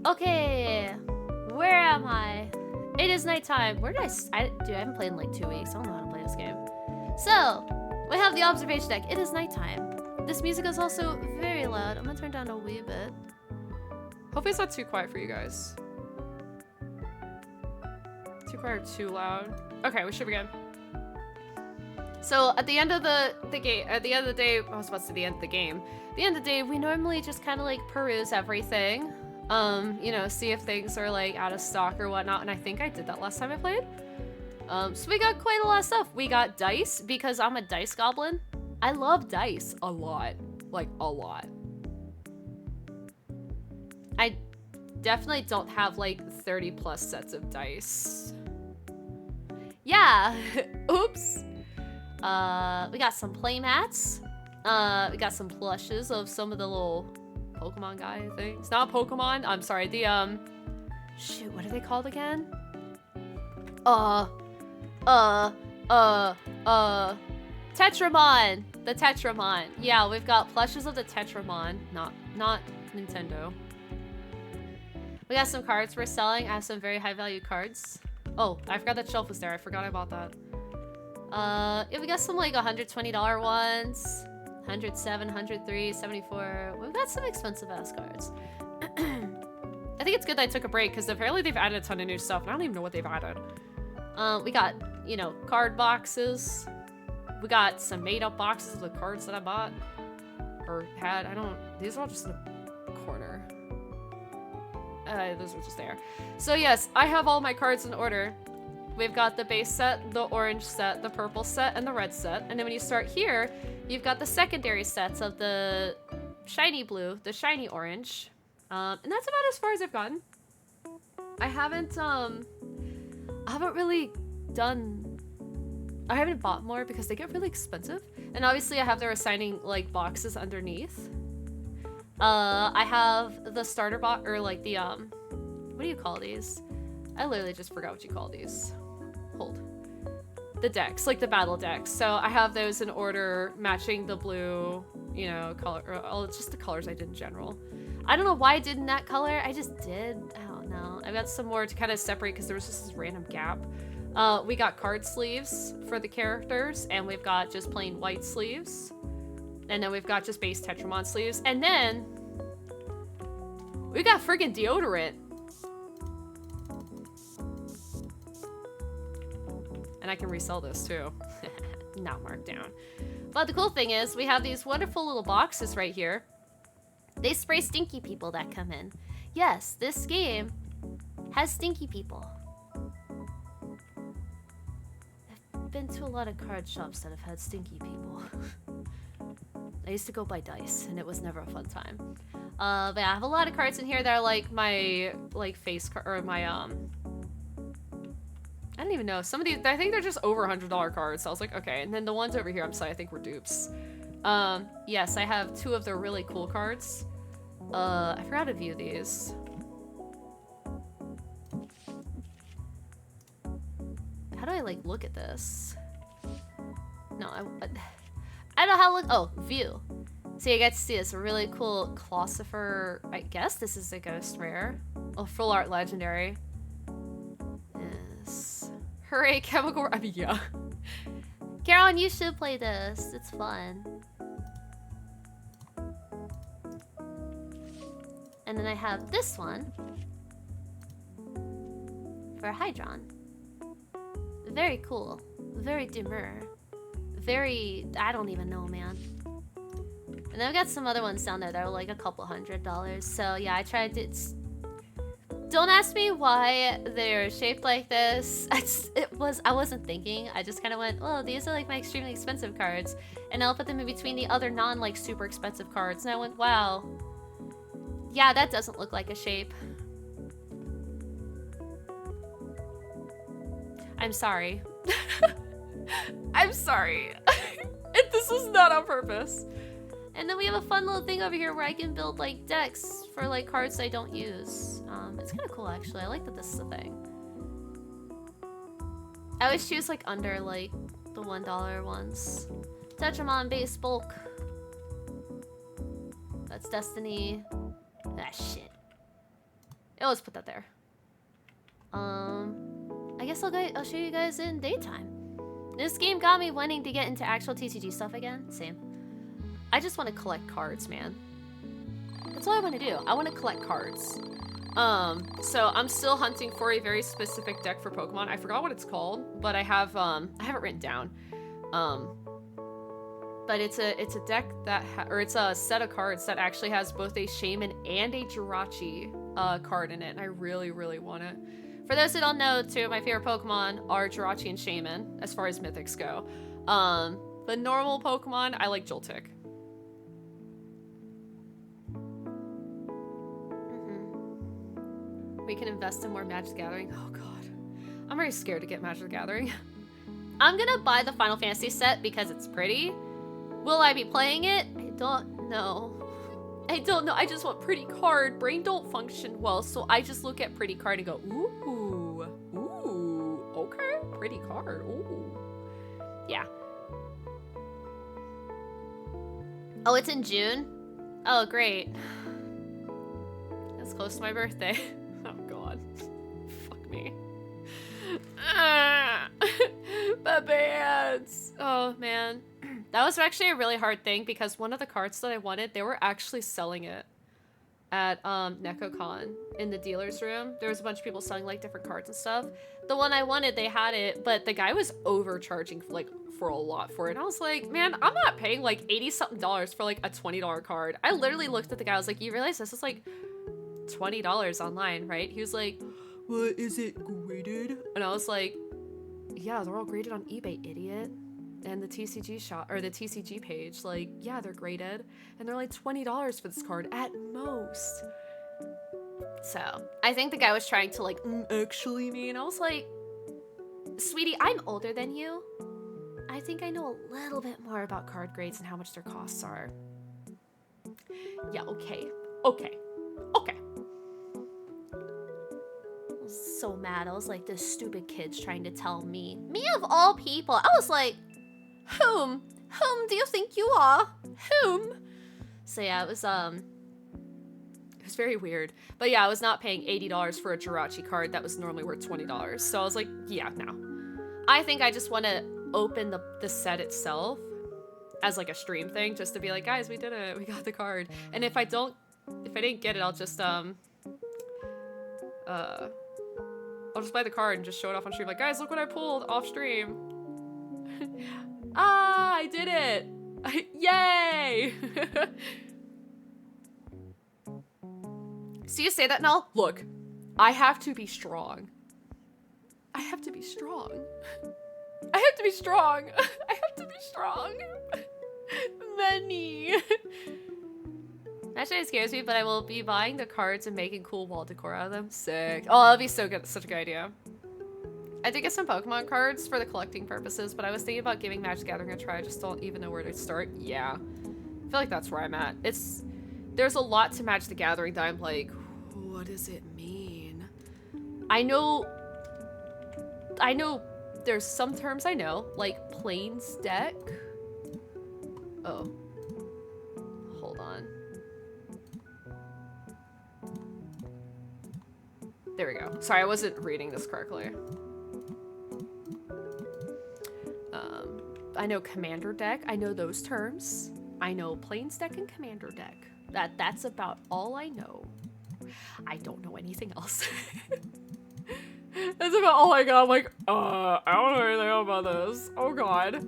Okay, where am I? It is nighttime. Where did dude, I haven't played in like 2 weeks. I don't know how to play this game. So, we have the observation deck. It is nighttime. This music is also very loud. I'm gonna turn down a wee bit. Hopefully it's not too quiet for you guys. Too quiet or too loud? Okay, we should be good. So at the end of the game, at the end of the day, I was about to say the end of the game. At the end of the day, we normally just kind of like peruse everything. You know, see if things are like out of stock or whatnot. And I think I did that last time I played. So we got quite a lot of stuff. We got dice because I'm a dice goblin. I love dice a lot, like a lot. I definitely don't have like 30 plus sets of dice. Yeah. Oops. We got some play mats. We got some plushes of some of the little Pokemon guy things. Not Pokemon. I'm sorry. The shoot, what are they called again? Tetramon. The Tetramon. Yeah, we've got plushes of the Tetramon. Not Nintendo. We got some cards we're selling. I have some very high value cards. Oh, I forgot that shelf was there. I forgot I bought that. Yeah, we got some like $120 ones. 107, 103, 74. We've got some expensive ass cards. I think it's good that I took a break because apparently they've added a ton of new stuff and I don't even know what they've added. We got, you know, card boxes. We got some made up boxes of the cards that I bought. Or had. These are all just in the corner. Those are just there. So yes, I have all my cards in order. We've got the base set, the orange set, the purple set, and the red set. And then when you start here, you've got the secondary sets of the shiny blue, the shiny orange. And that's about as far as I've gotten. I haven't really done... I haven't bought more because they get really expensive. And obviously I have their assigning, like, boxes underneath. I have the starter box, or like the, what do you call these? I literally just forgot what you call these. Hold. The decks, like the battle decks. So I have those in order, matching the blue, you know, color, or it's just the colors I did in general. I don't know why I did in that color, I just did. I don't know. I've got some more to kind of separate because there was just this random gap. We got card sleeves for the characters, and we've got just plain white sleeves. And then we've got just base Tetramon sleeves. And then we got friggin' deodorant. And I can resell this too. Not marked down. But the cool thing is we have these wonderful little boxes right here. They spray stinky people that come in. Yes, this game has stinky people. I've been to a lot of card shops that have had stinky people. I used to go buy dice, and it was never a fun time. But yeah, I have a lot of cards in here that are like my face card, or my I don't even know. Some of these, I think they're just over $100 cards. So I was like, okay. And then the ones over here, I'm sorry, I think were dupes. Yes, I have 2 of their really cool cards. I forgot to view these. How do I like look at this? No, I don't know how to look. Oh, view. So you get to see this really cool Clossifer. I guess this is a ghost rare. Oh, full art legendary. Yes. Hooray, chemical. I mean, yeah. Carolyn, you should play this. It's fun. And then I have this one for Hydron. Very cool. Very demure. Very, I don't even know, man. And then I've got some other ones down there that are like a couple $100. So yeah, I tried to... Don't ask me why they're shaped like this. I wasn't thinking. I just kind of went, oh, these are like my extremely expensive cards. And I'll put them in between the other like super expensive cards. And I went, wow. Yeah, that doesn't look like a shape. I'm sorry. I'm sorry. This was not on purpose. And then we have a fun little thing over here where I can build like decks for like cards I don't use. It's kind of cool actually. I like that this is a thing. I always choose like under like the $1 ones. Tetramon base bulk. That's Destiny. Ah shit. I'll just put that there. I guess I'll show you guys in daytime. This game got me wanting to get into actual TCG stuff again. Same. I just want to collect cards, man. That's all I want to do. I want to collect cards. So I'm still hunting for a very specific deck for Pokemon. I forgot what it's called, but I have it written down. But it's a deck that or it's a set of cards that actually has both a Shaman and a Jirachi card in it, and I really, really want it. For those who don't know, 2 of my favorite Pokemon are Jirachi and Shaman, as far as mythics go. The normal Pokemon, I like Joltik. We can invest in more Magic the Gathering. Oh god. I'm already scared to get Magic the Gathering. I'm gonna buy the Final Fantasy set because it's pretty. Will I be playing it? I don't know. I don't know. I just want pretty card. Brain don't function well, so I just look at pretty card and go, ooh, ooh, okay, pretty card, ooh. Yeah. Oh, it's in June? Oh, great. That's close to my birthday. Oh god. Fuck me. The bands. Oh man. That was actually a really hard thing because one of the cards that I wanted, they were actually selling it at NecoCon in the dealer's room. There was a bunch of people selling like different cards and stuff. The one I wanted, they had it, but the guy was overcharging like for a lot for it. And I was like, man, I'm not paying like 80 something dollars for like a $20 card. I literally looked at the guy, I was like, you realize this is like $20 online, right? He was like, what, is it graded? And I was like, yeah, they're all graded on eBay, idiot. And the TCG shop, or the TCG page, like, yeah, they're graded. And they're like $20 for this card at most. So, I think the guy was trying to like, actually me. And I was like, sweetie, I'm older than you. I think I know a little bit more about card grades and how much their costs are. Yeah, okay. Okay. Okay. I was so mad. I was like, this stupid kid's trying to tell me. Me of all people. I was like, whom do you think you are? Whom? So yeah, it was very weird. But yeah, I was not paying $80 for a Jirachi card that was normally worth $20. So I was like, yeah, no. I think I just want to open the set itself as like a stream thing, just to be like, guys, we did it, we got the card. And if I didn't get it, I'll just buy the card and just show it off on stream, like, guys, look what I pulled off stream. Ah, I did it! Yay! See you say that, Nell? Look, I have to be strong. I have to be strong. I have to be strong. I have to be strong. Many. Actually, it scares me, but I will be buying the cards and making cool wall decor out of them. Sick. Oh, that'd be so good. Such a good idea. I did get some Pokemon cards for the collecting purposes, but I was thinking about giving Magic the Gathering a try. I just don't even know where to start. Yeah. I feel like that's where I'm at. There's a lot to Magic the Gathering that I'm like, what does it mean? I know there's some terms I know, like Plains deck. Oh. Hold on. There we go. Sorry, I wasn't reading this correctly. I know Commander deck. I know those terms. I know Plains deck and Commander deck. That's about all I know. I don't know anything else. That's about all I got. I'm like, I don't know anything about this. Oh god.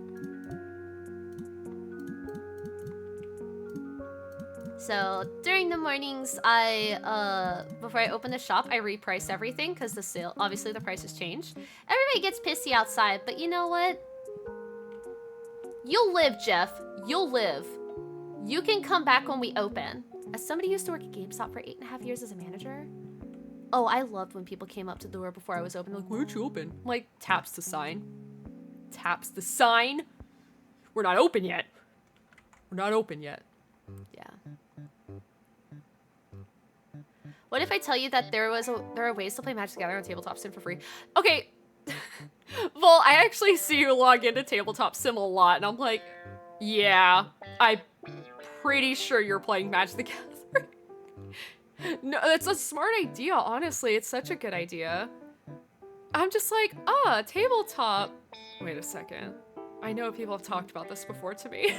So during the mornings, before I open the shop, I reprice everything because the sale, obviously the prices changed. Everybody gets pissy outside, but you know what? You'll live, Jeff. You'll live. You can come back when we open. As somebody who used to work at GameStop for 8.5 years as a manager. Oh, I loved when people came up to the door before I was open. They're like, why aren't you open? I'm like, taps the sign. Taps the sign. We're not open yet. We're not open yet. Yeah. What if I tell you that there are ways to play Magic the Gathering on Tabletop Sim for free? Okay. Well, I actually see you log into Tabletop Sim a lot, and I'm like, yeah, I'm pretty sure you're playing Magic the Gathering. No, it's a smart idea, honestly. It's such a good idea. I'm just like, tabletop. Wait a second. I know people have talked about this before to me.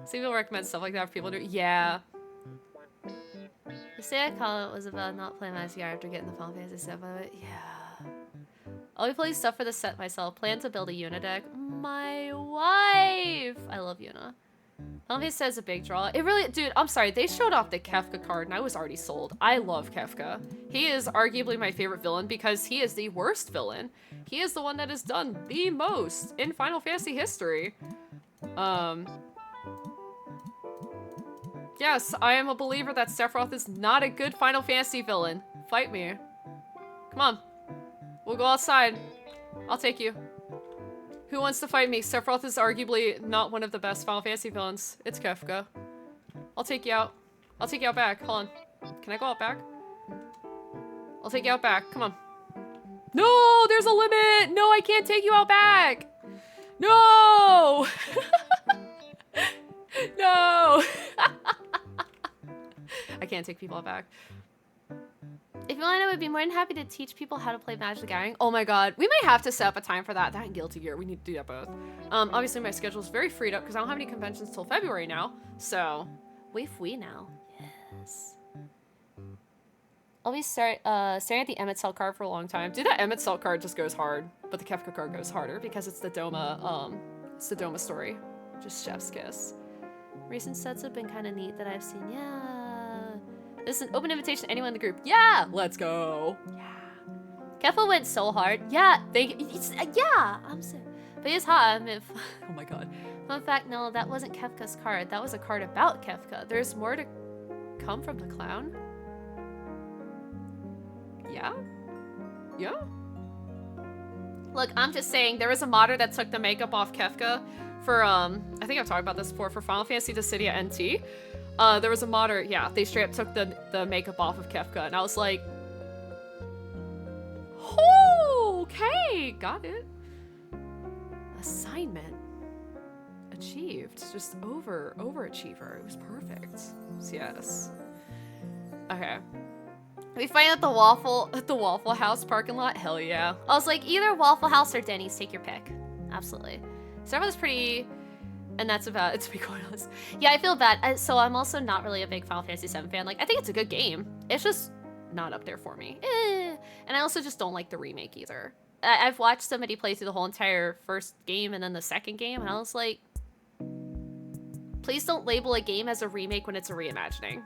So people recommend stuff like that for people to do. Yeah. The say I call it was about not playing Magic after getting the Final Fantasy set, by the way. Yeah. I'll be playing stuff for the set myself. Plan to build a Yuna deck. My wife! I love Yuna. Final Fantasy says a big draw. It really, dude, I'm sorry. They showed off the Kefka card and I was already sold. I love Kefka. He is arguably my favorite villain because he is the worst villain. He is the one that has done the most in Final Fantasy history. Yes, I am a believer that Sephiroth is not a good Final Fantasy villain. fight me. Come on. We'll go outside. I'll take you. Who wants to fight me? Sephiroth is arguably not one of the best Final Fantasy villains. It's Kefka. I'll take you out. I'll take you out back. Hold on. Can I go out back? I'll take you out back. Come on. No, there's a limit. No, I can't take you out back. No. No. I can't take people out back. If you want, I would be more than happy to teach people how to play Magic the Gathering. Oh my god, we may have to set up a time for that. That and Guilty Gear, we need to do that both. Obviously my schedule is very freed up because I don't have any conventions till February now. So, we free now. Yes. I'll be staring at the Emmett Cell card for a long time. Dude, that Emmett Cell card just goes hard, but the Kefka card goes harder because it's the Doma story. Just chef's kiss. Recent sets have been kind of neat that I've seen. Yeah. This is an open invitation to anyone in the group. Yeah, let's go. Yeah. Kefka went so hard. Yeah, thank you. Yeah, I'm so. But he's hot. I mean, oh my god. Fun fact, no, that wasn't Kefka's card. That was a card about Kefka. There's more to come from the clown. Yeah? Yeah? Look, I'm just saying, there was a modder that took the makeup off Kefka for, I think I've talked about this before, for Final Fantasy Dissidia NT. There was a modder, yeah, they straight up took the makeup off of Kefka, and I was like, oh, okay, got it. Assignment achieved. Just overachiever. It was perfect. Yes. Okay. We find at the Waffle House parking lot. Hell yeah. I was like, either Waffle House or Denny's. Take your pick. Absolutely. So that was pretty. And that's about it, to be quite honest. Yeah, I feel bad. So I'm also not really a big Final Fantasy VII fan. Like, I think it's a good game. It's just not up there for me. And I also just don't like the remake either. I've watched somebody play through the whole entire first game and then the second game, and I was like, please don't label a game as a remake when it's a reimagining.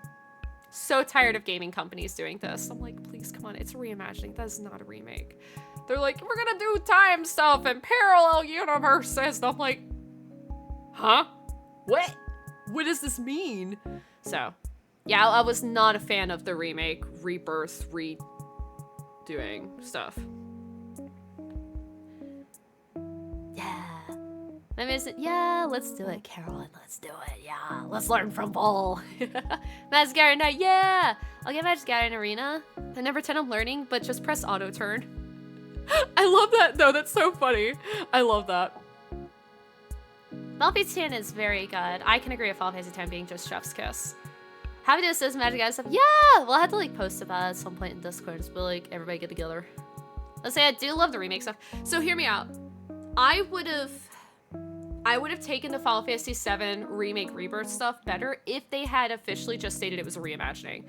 So tired of gaming companies doing this. I'm like, please, come on, it's a reimagining. That is not a remake. They're like, we're gonna do time stuff and parallel universes. And I'm like, huh? What? What does this mean? So, yeah, I was not a fan of the remake, rebirth, redoing stuff. Yeah. Maybe it's, yeah, let's do it, Carolyn. Let's do it. Yeah, let's learn from Bull. Magic Gathering Night, yeah! I'll get Magic Gathering Arena. I never pretend I'm learning, but just press auto turn. I love that. No, that's so funny. I love that. Final Fantasy X is very good. I can agree with Final Fantasy X being just chef's kiss. Happy to assist Magic Gathering stuff. Yeah! Well, I had to like post about it at some point in Discord. Just be like, everybody get together. Let's say I do love the remake stuff. So hear me out. I would have taken the Final Fantasy VII Remake Rebirth stuff better if they had officially just stated it was a reimagining.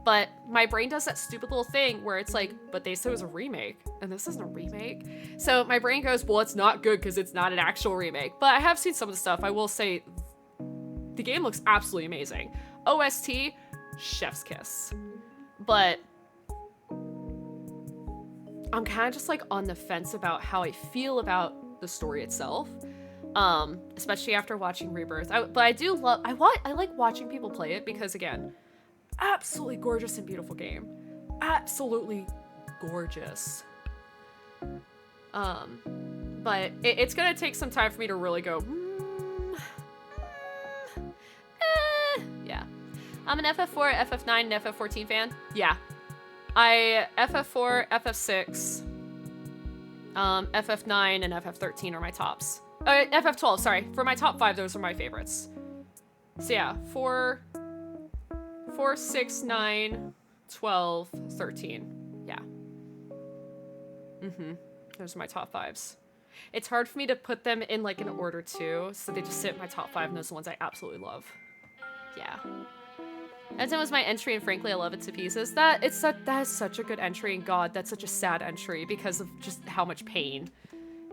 But my brain does that stupid little thing where it's like, but they said it was a remake, and this isn't a remake. So my brain goes, well, it's not good because it's not an actual remake. But I have seen some of the stuff. I will say, the game looks absolutely amazing. OST, chef's kiss. But I'm kind of just like on the fence about how I feel about the story itself, especially after watching Rebirth. But I do love, I like watching people play it because, again, absolutely gorgeous and beautiful game. Absolutely gorgeous. But it's gonna take some time for me to really go, yeah. I'm an FF4, FF9, and FF14 fan. Yeah. FF4, FF6, FF9, and FF13 are my tops. FF12, sorry. For my top 5, those are my favorites. So yeah, 4, 6, 9, 12, 13. Yeah. Those are my top 5s. It's hard for me to put them in like an order too, so they just sit in my top 5, and those are the ones I absolutely love. Yeah. Edson was my entry, and frankly, I love it to pieces. That is such a good entry, and God, that's such a sad entry because of just how much pain.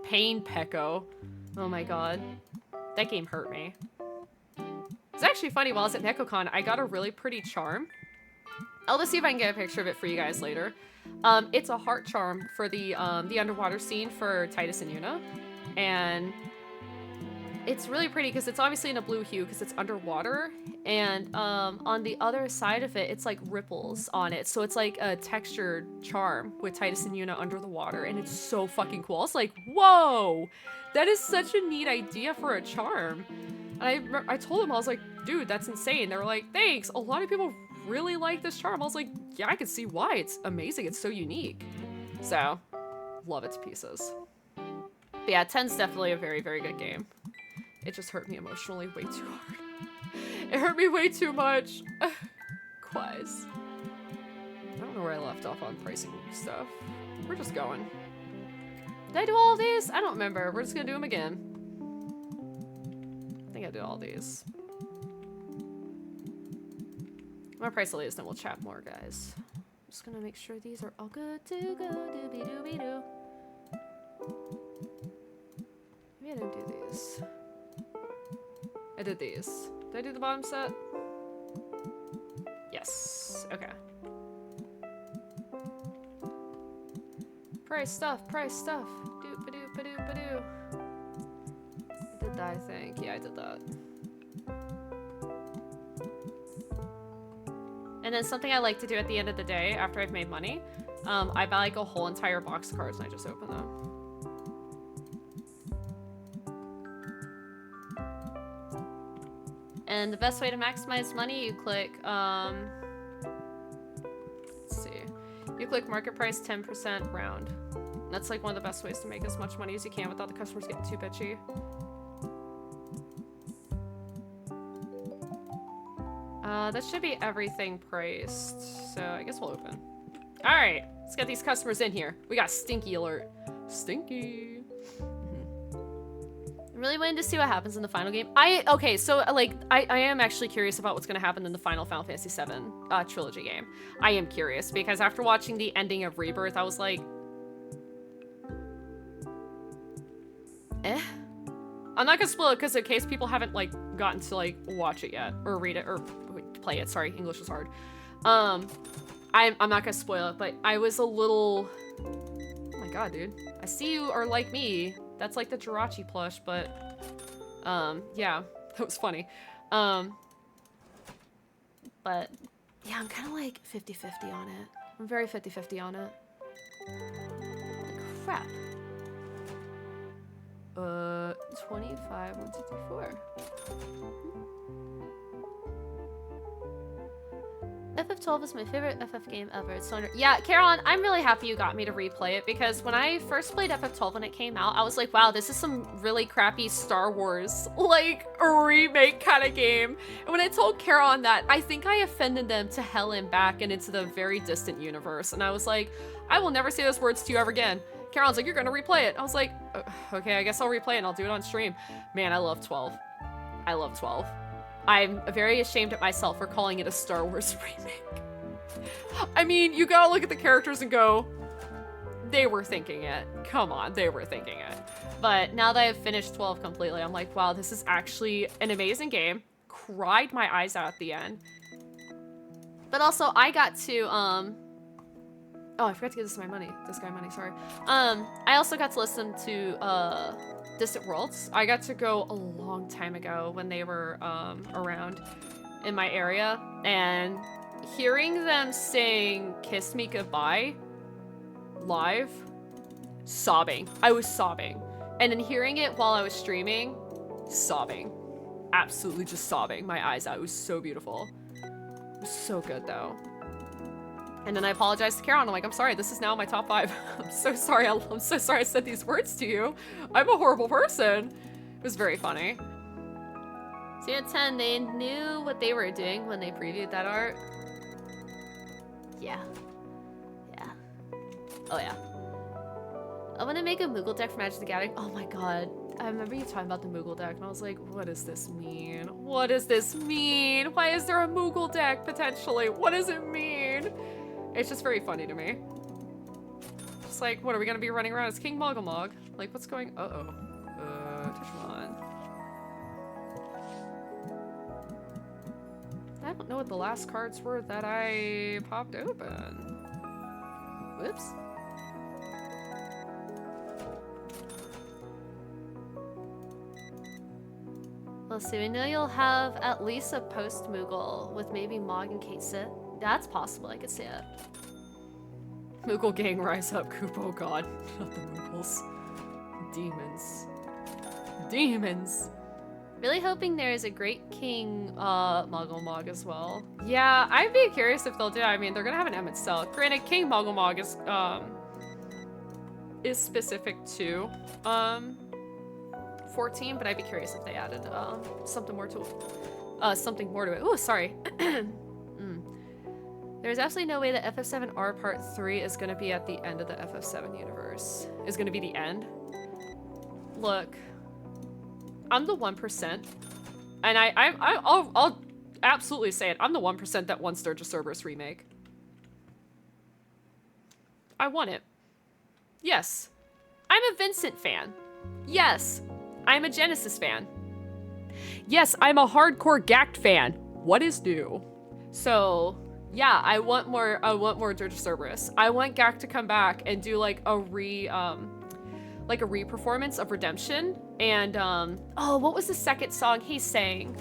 Pain, Pecco. Oh my God. That game hurt me. It's actually funny, while I was at NecoCon, I got a really pretty charm. I'll just see if I can get a picture of it for you guys later. It's a heart charm for the underwater scene for Titus and Yuna. And it's really pretty because it's obviously in a blue hue because it's underwater, and on the other side of it, it's like ripples on it, so it's like a textured charm with Titus and Yuna under the water, and it's so fucking cool. I was like, whoa, that is such a neat idea for a charm. And I told them, I was like, dude, that's insane. They were like, thanks. A lot of people really like this charm. I was like, yeah, I can see why. It's amazing. It's so unique. So, love it to pieces. But yeah, 10's definitely a very, very good game. It just hurt me emotionally way too hard. It hurt me way too much. Quais. I don't know where I left off on pricing stuff. We're just going. Did I do all of these? I don't remember. We're just gonna do them again. I think I did all these. I'm gonna price the latest, then we'll chat more, guys. I'm just gonna make sure these are all good to go. Doobie doobie doo. Maybe I didn't do these. I did these. Did I do the bottom set? Yes. Okay. Price stuff, price stuff. Doop-a-doop-a-doop-a-doo. I did that, I think. Yeah, I did that. And then something I like to do at the end of the day, after I've made money, I buy like a whole entire box of cards and I just open them. And the best way to maximize money, you click, let's see. You click market price 10% round. That's like one of the best ways to make as much money as you can without the customers getting too bitchy. That should be everything priced. So I guess we'll open. All right, let's get these customers in here. We got stinky alert. Stinky. I'm really waiting to see what happens in the final game. Okay, so like I am actually curious about what's gonna happen in the final Final Fantasy VII trilogy game. I am curious because after watching the ending of Rebirth, I was like, I'm not gonna spoil it because in case people haven't like gotten to like watch it yet or read it or play it. Sorry, English is hard. I'm not gonna spoil it, but I was a little. Oh my god, dude! I see you are like me. That's like the Jirachi plush, but yeah, that was funny. But yeah, I'm kind of like 50-50 on it. I'm very 50-50 on it. Like, crap. 25, 164. FF12 is my favorite FF game ever. It's so yeah, Caroline, I'm really happy you got me to replay it because when I first played FF12 when it came out, I was like, wow, this is some really crappy Star Wars, like, a remake kind of game. And when I told Caroline that, I think I offended them to hell and back and into the very distant universe. And I was like, I will never say those words to you ever again. Caroline's like, you're gonna replay it. I was like, okay, I guess I'll replay it and I'll do it on stream. Man, I love 12. I love 12. I'm very ashamed at myself for calling it a Star Wars remake. I mean, you gotta look at the characters and go, they were thinking it. Come on, they were thinking it. But now that I've finished 12 completely, I'm like, wow, this is actually an amazing game. Cried my eyes out at the end. But also, I got to, oh, I forgot to give this guy money, sorry. I also got to listen to, Distant Worlds. I got to go a long time ago when they were around in my area, and hearing them sing Kiss Me Goodbye live, sobbing. I was sobbing. And then hearing it while I was streaming, sobbing. Absolutely just sobbing my eyes out. It was so beautiful. It was so good though. And then I apologized to Karen. I'm like, I'm sorry, this is now my top 5. I'm so sorry. I'm so sorry I said these words to you. I'm a horrible person. It was very funny. So at 10, they knew what they were doing when they previewed that art. Yeah. Yeah. Oh yeah. I want to make a Moogle deck for Magic the Gathering. Oh my god. I remember you talking about the Moogle deck and I was like, what does this mean? What does this mean? Why is there a Moogle deck potentially? What does it mean? It's just very funny to me. Just like, what, are we gonna be running around as King Mogglemog? Like, what's going, Digimon. I don't know what the last cards were that I popped open. Whoops. Let's see, we know you'll have at least a post-Moogle with maybe Mog and Kate sit. That's possible, I could see it. Moogle gang, rise up, Coop, oh god. Not the Moogles. Demons. Demons! Really hoping there is a Great King Muggle Mog as well. Yeah, I'd be curious if they'll do it. I mean, they're gonna have an Emmett Cell. Granted, King Muggle Mog is specific to 14, but I'd be curious if they added something more to it. Oh, sorry. There's absolutely no way that FF7R Part 3 is gonna be at the end of the FF7 universe. Is gonna be the end. Look, I'm the 1%, and I'll absolutely say it. I'm the 1% that wants Dirge of Cerberus remake. I want it. Yes, I'm a Vincent fan. Yes, I'm a Genesis fan. Yes, I'm a hardcore Gact fan. What is new? So, yeah, I want more Dirge of Cerberus. I want Gact to come back and do like a re-performance of Redemption. And oh, what was the second song he sang?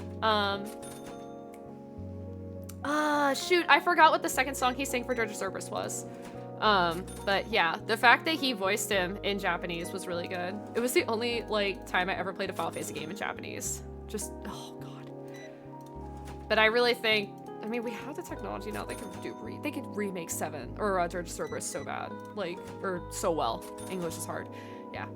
Shoot, I forgot what the second song he sang for Dirge of Cerberus was. But yeah, the fact that he voiced him in Japanese was really good. It was the only like time I ever played a Final Fantasy game in Japanese. Just, oh god. But I really think, I mean, we have the technology now. They could remake 7 or Dirge of Cerberus so bad, like, or so well. English is hard. Yeah.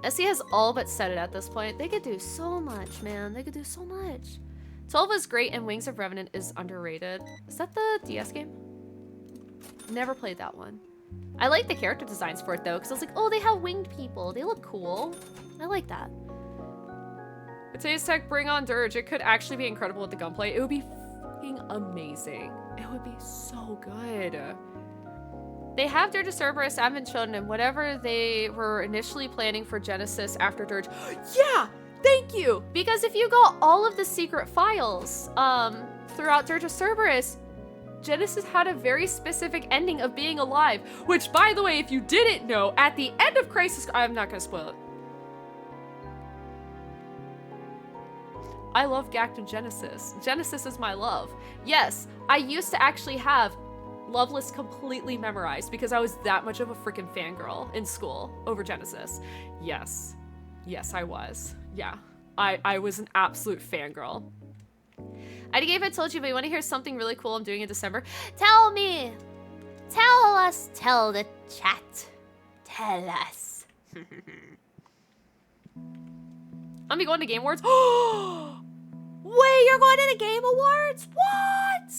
SE has all but said it at this point. They could do so much, man. They could do so much. 12 was great, and Wings of Revenant is underrated. Is that the DS game? Never played that one. I like the character designs for it though, because I was like, oh, they have winged people. They look cool. I like that. Today's tech, bring on Dirge. It could actually be incredible with the gunplay. It would be fucking amazing. It would be so good. They have Dirge of Cerberus, haven't shown them whatever they were initially planning for Genesis after Dirge. Yeah, thank you. Because if you got all of the secret files throughout Dirge of Cerberus, Genesis had a very specific ending of being alive. Which, by the way, if you didn't know, at the end of Crisis, I'm not gonna spoil it. I love Gact and Genesis. Genesis is my love. Yes, I used to actually have Loveless completely memorized because I was that much of a freaking fangirl in school over Genesis. Yes. Yes, I was. Yeah. I was an absolute fangirl. I gave I told you, but you want to hear something really cool I'm doing in December? Tell me! Tell us! Tell the chat. Tell us. I'm gonna be going to Game Awards. Wait, you're going to the Game Awards? What?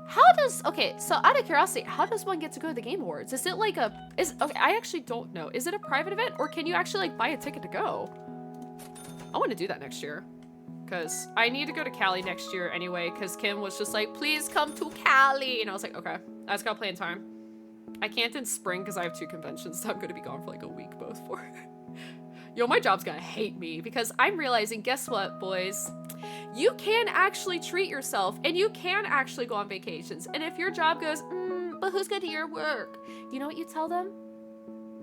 How does, okay, so out of curiosity, how does one get to go to the Game Awards? Is it like okay, I actually don't know. Is it a private event or can you actually like buy a ticket to go? I want to do that next year because I need to go to Cali next year anyway because Kim was just like, please come to Cali. And I was like, okay, I just gotta plan time. I can't in spring because I have 2 conventions so I'm gonna be gone for like a week both for. Yo, my job's gonna hate me because I'm realizing, guess what, boys? You can actually treat yourself and you can actually go on vacations. And if your job goes, but who's gonna do your work? You know what you tell them?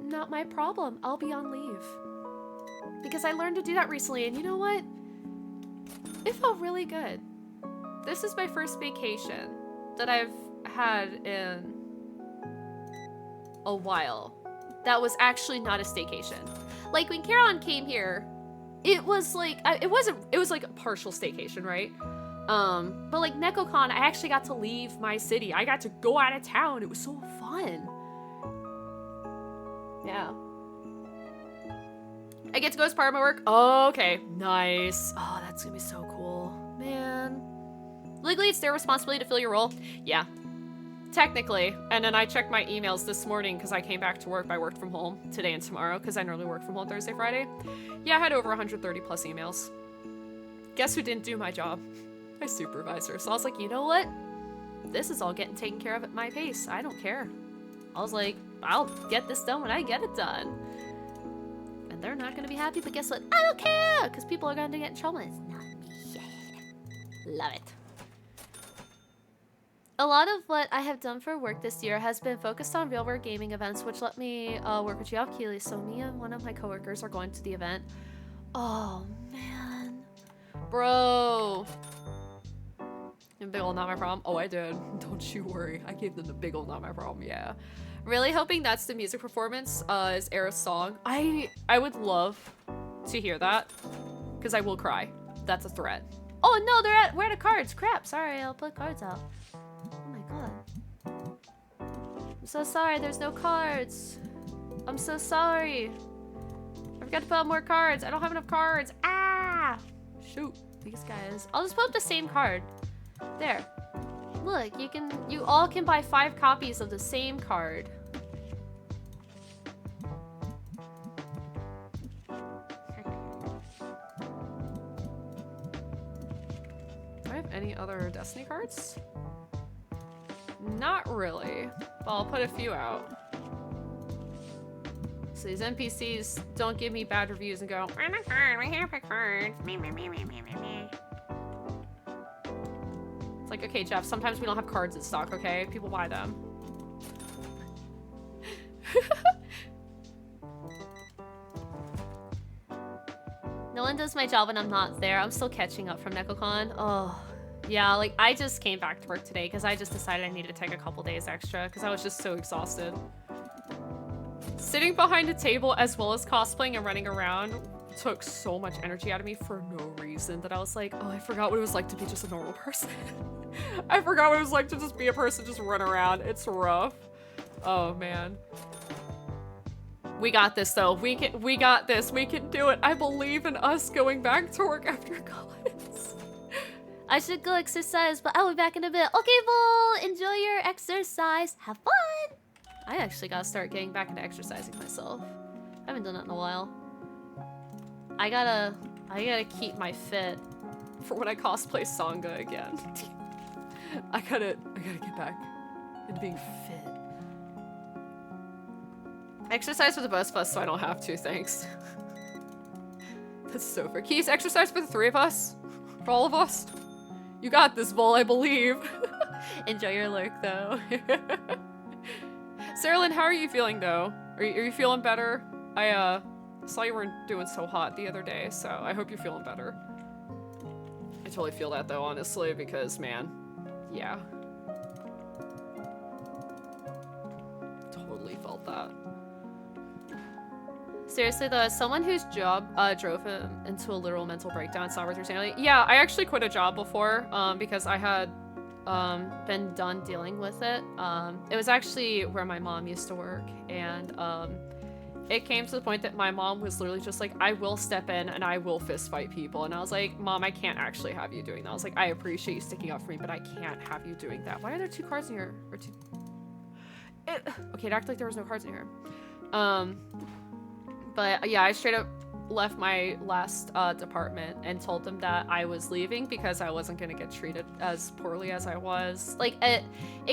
Not my problem. I'll be on leave. Because I learned to do that recently and you know what? It felt really good. This is my first vacation that I've had in a while. That was actually not a staycation. Like when Caroline came here, it was like, it was like a partial staycation, right? But like NekoCon, I actually got to leave my city. I got to go out of town. It was so fun. Yeah. I get to go as part of my work. Oh, okay, nice. Oh, that's gonna be so cool. Man. Legally, it's their responsibility to fill your role. Yeah. Technically, and then I checked my emails this morning because I came back to work. I worked from home today and tomorrow because I normally work from home Thursday, Friday. Yeah, I had over 130 plus emails. Guess who didn't do my job? My supervisor. So I was like, you know what? This is all getting taken care of at my pace. I don't care. I was like, I'll get this done when I get it done. And they're not going to be happy, but guess what? I don't care because people are going to get in trouble. It's not me. Love it. A lot of what I have done for work this year has been focused on real-world gaming events, which let me work with Geoff Keighley. So me and one of my coworkers are going to the event. Oh, man. Bro. And big ol' not my problem. Oh, I did. Don't you worry. I gave them the big ol' not my problem. Yeah. Really hoping that's the music performance is Era's song. I would love to hear that because I will cry. That's a threat. Oh no, we're out of cards. Crap. Sorry, I'll put cards out. Oh my god. I'm so sorry. There's no cards. I'm so sorry. I forgot to put out more cards. I don't have enough cards. Ah! Shoot. These guys. I'll just put up the same card. There. Look, you all can buy 5 copies of the same card. Do I have any other Destiny cards? Not really. But I'll put a few out. So these NPCs don't give me bad reviews and go, I'm a card, we have a card. It's like, okay, Jeff, sometimes we don't have cards in stock, okay? People buy them. No one does my job when I'm not there. I'm still catching up from NecoCon. Oh, yeah, like, I just came back to work today because I just decided I needed to take a couple days extra because I was just so exhausted. Sitting behind a table as well as cosplaying and running around took so much energy out of me for no reason that I was like, oh, I forgot what it was like to be just a normal person. I forgot what it was like to just be a person, just run around. It's rough. Oh, man. We got this, though. We got this. We can do it. I believe in us going back to work after college. I should go exercise, but I'll be back in a bit. Okay, Bull, enjoy your exercise. Have fun. I actually gotta start getting back into exercising myself. I haven't done that in a while. I gotta keep my fit for when I cosplay Sangha again. I gotta get back into being fit. Exercise for the both of us so I don't have to, thanks. That's so fair. Keys, exercise for the 3 of us? For all of us? You got this, Bull, I believe. Enjoy your lurk, though. Sarah Lynn, how are you feeling, though? Are you feeling better? I saw you weren't doing so hot the other day, so I hope you're feeling better. I totally feel that, though, honestly, because, man, yeah. Totally felt that. Seriously, though, as someone whose job drove him into a literal mental breakdown, it's not worth your sanity. Yeah, I actually quit a job before because I had been done dealing with it. It was actually where my mom used to work, and it came to the point that my mom was literally just like, I will step in and I will fist fight people. And I was like, Mom, I can't actually have you doing that. I was like, I appreciate you sticking up for me, but I can't have you doing that. Why are there 2 cards in here? Or 2? Okay, it acted like there was no cards in here. But yeah, I straight up left my last department and told them that I was leaving because I wasn't gonna get treated as poorly as I was. Like, it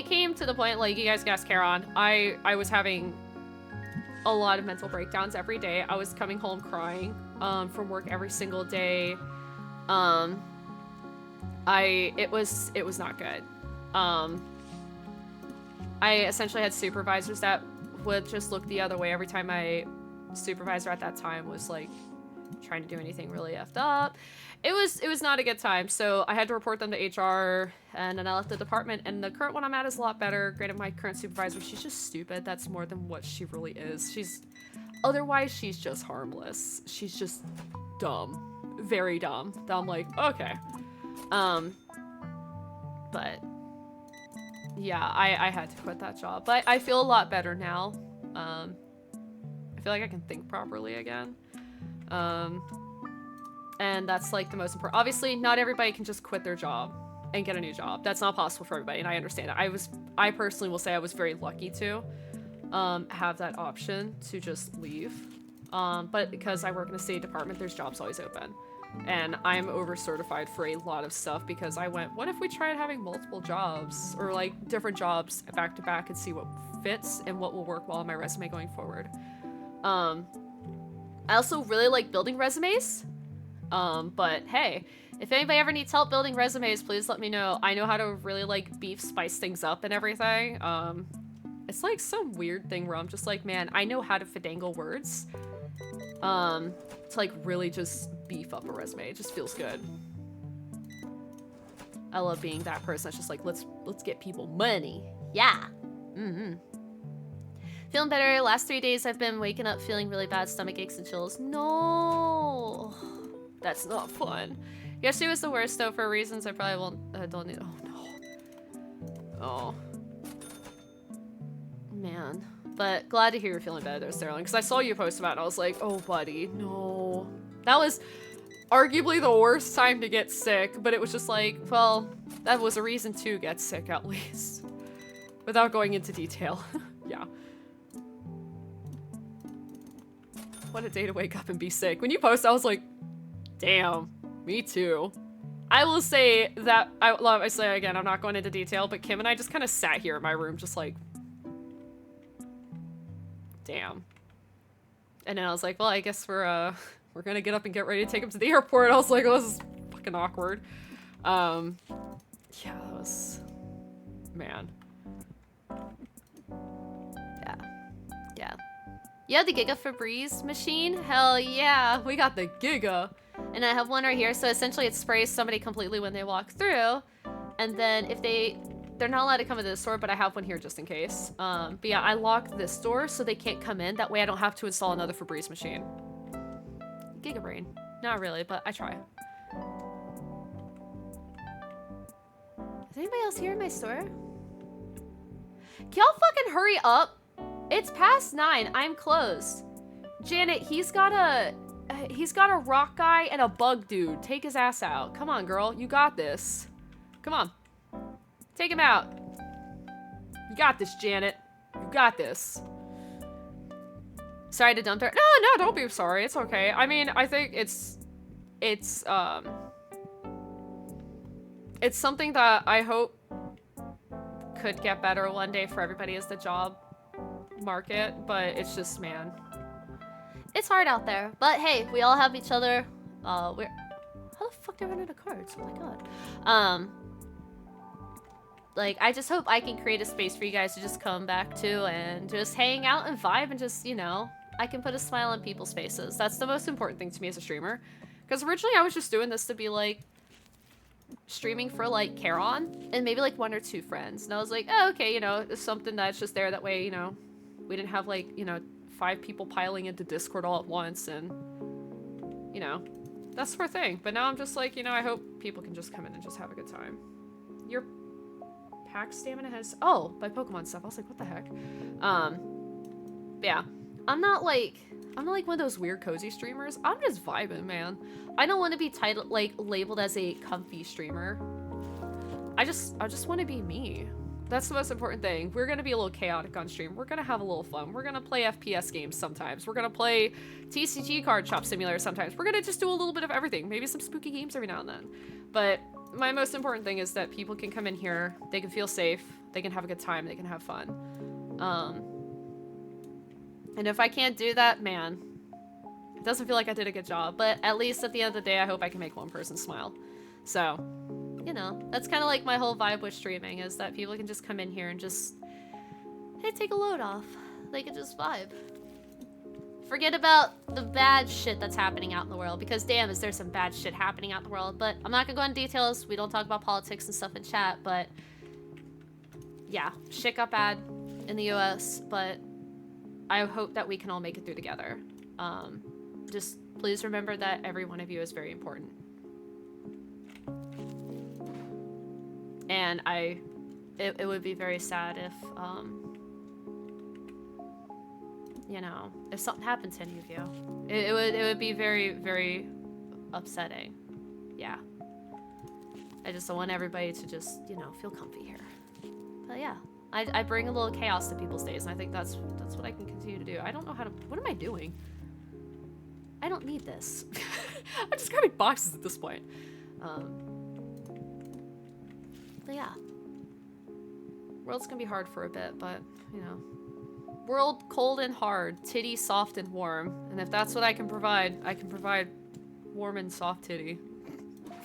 came to the point, like, you guys can ask Karen, I was having a lot of mental breakdowns every day. I was coming home crying from work every single day. It was not good. I essentially had supervisors that would just look the other way every time my supervisor at that time was like trying to do anything really effed up. It was not a good time, so I had to report them to HR, and then I left the department, and the current one I'm at is a lot better. Granted, my current supervisor, she's just stupid. That's more than what she really is. Otherwise, she's just harmless. She's just dumb. Very dumb. That I'm like, okay. But yeah, I had to quit that job. But I feel a lot better now. I feel like I can think properly again. And that's like the most important. Obviously, not everybody can just quit their job and get a new job. That's not possible for everybody, and I understand that. I personally will say I was very lucky to have that option to just leave. But because I work in a state department, there's jobs always open. And I'm over-certified for a lot of stuff because I went, what if we tried having multiple jobs or like different jobs back to back and see what fits and what will work well on my resume going forward. I also really like building resumes. But hey, if anybody ever needs help building resumes, please let me know. I know how to really like spice things up and everything. It's like some weird thing where I'm just like, man, I know how to finagle words. To like really just beef up a resume. It just feels good. I love being that person that's just like, let's get people money. Yeah. Feeling better. Last 3 days I've been waking up feeling really bad, stomach aches and chills. No. That's not fun. Yesterday was the worst though for reasons I probably won't, don't need. Oh no. Oh. Man. But glad to hear you're feeling better there, Sterling, because I saw you post about it and I was like, oh buddy, no. That was arguably the worst time to get sick, but it was just like, well, that was a reason to get sick at least. Without going into detail. Yeah. What a day to wake up and be sick. When you post, I was like, damn, me too. I will say that, I say again, I'm not going into detail, but Kim and I just kind of sat here in my room just like, damn. And then I was like, well, I guess we're gonna get up and get ready to take him to the airport. I was like, oh, this is fucking awkward. Yeah, that was, man. Yeah. You have the Giga Febreze machine? Hell yeah, we got the Giga. And I have one right here, so essentially it sprays somebody completely when they walk through. And then if they're not allowed to come into the store, but I have one here just in case. But yeah, I lock this door so they can't come in. That way I don't have to install another Febreze machine. Giga brain. Not really, but I try. Is anybody else here in my store? Can y'all fucking hurry up? It's past 9. I'm closed. Janet, he's got a rock guy and a bug dude. Take his ass out. Come on, girl. You got this. Come on. Take him out. You got this, Janet. You got this. Sorry to dump her. No, don't be sorry. It's okay. I mean, I think it's something that I hope could get better one day for everybody as the job market, but it's just, man, it's hard out there. But hey, we all have each other. How the fuck did I run out of cards? Oh my god. Like, I just hope I can create a space for you guys to just come back to and just hang out and vibe and just, you know, I can put a smile on people's faces. That's the most important thing to me as a streamer. Because originally I was just doing this to be like streaming for like Charon and maybe like 1 or 2 friends. And I was like, oh, okay, you know, it's something that's just there. That way, you know, we didn't have like, you know, 5 people piling into Discord all at once and, you know, that's our thing. But now I'm just like, you know, I hope people can just come in and just have a good time. Your pack stamina has, oh, by Pokemon stuff. I was like, what the heck? Yeah. I'm not like one of those weird cozy streamers. I'm just vibing, man. I don't want to be titled, like, labeled as a comfy streamer. I just want to be me. That's the most important thing. We're gonna be a little chaotic on stream. We're gonna have a little fun. We're gonna play FPS games sometimes. We're gonna play TCG card shop simulator sometimes. We're gonna just do a little bit of everything. Maybe some spooky games every now and then. But my most important thing is that people can come in here, they can feel safe, they can have a good time, they can have fun. And if I can't do that, man, it doesn't feel like I did a good job. But at least at the end of the day, I hope I can make one person smile. So, you know, that's kind of like my whole vibe with streaming, is that people can just come in here and just, hey, take a load off. They can just vibe. Forget about the bad shit that's happening out in the world, because damn, is there some bad shit happening out in the world. But I'm not gonna go into details. We don't talk about politics and stuff in chat, but yeah, shit got bad in the US, but I hope that we can all make it through together. Just please remember that every one of you is very important. And it would be very sad if, you know, if something happened to any of you. It would be very, very upsetting. Yeah. I just want everybody to just, you know, feel comfy here. But yeah, I bring a little chaos to people's days, and I think that's what I can continue to do. I don't know how to, what am I doing? I don't need this. I'm just grabbing boxes at this point. But yeah. World's gonna be hard for a bit, but, you know. World cold and hard, titty soft and warm. And if that's what I can provide warm and soft titty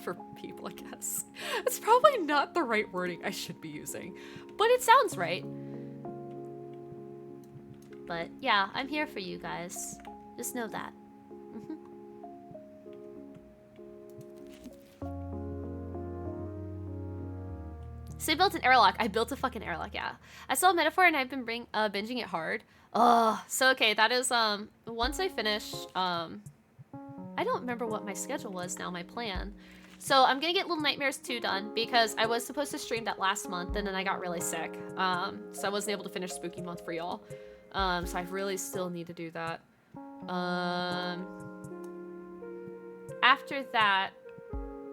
for people, I guess. It's probably not the right wording I should be using, but it sounds right. But yeah, I'm here for you guys. Just know that. So I built an airlock. I built a fucking airlock, yeah. I saw Metaphor and I've been binging it hard. So okay, that is, once I finish, I don't remember what my schedule was now, my plan. So I'm gonna get Little Nightmares 2 done because I was supposed to stream that last month and then I got really sick. So I wasn't able to finish Spooky Month for y'all. So I really still need to do that. After that,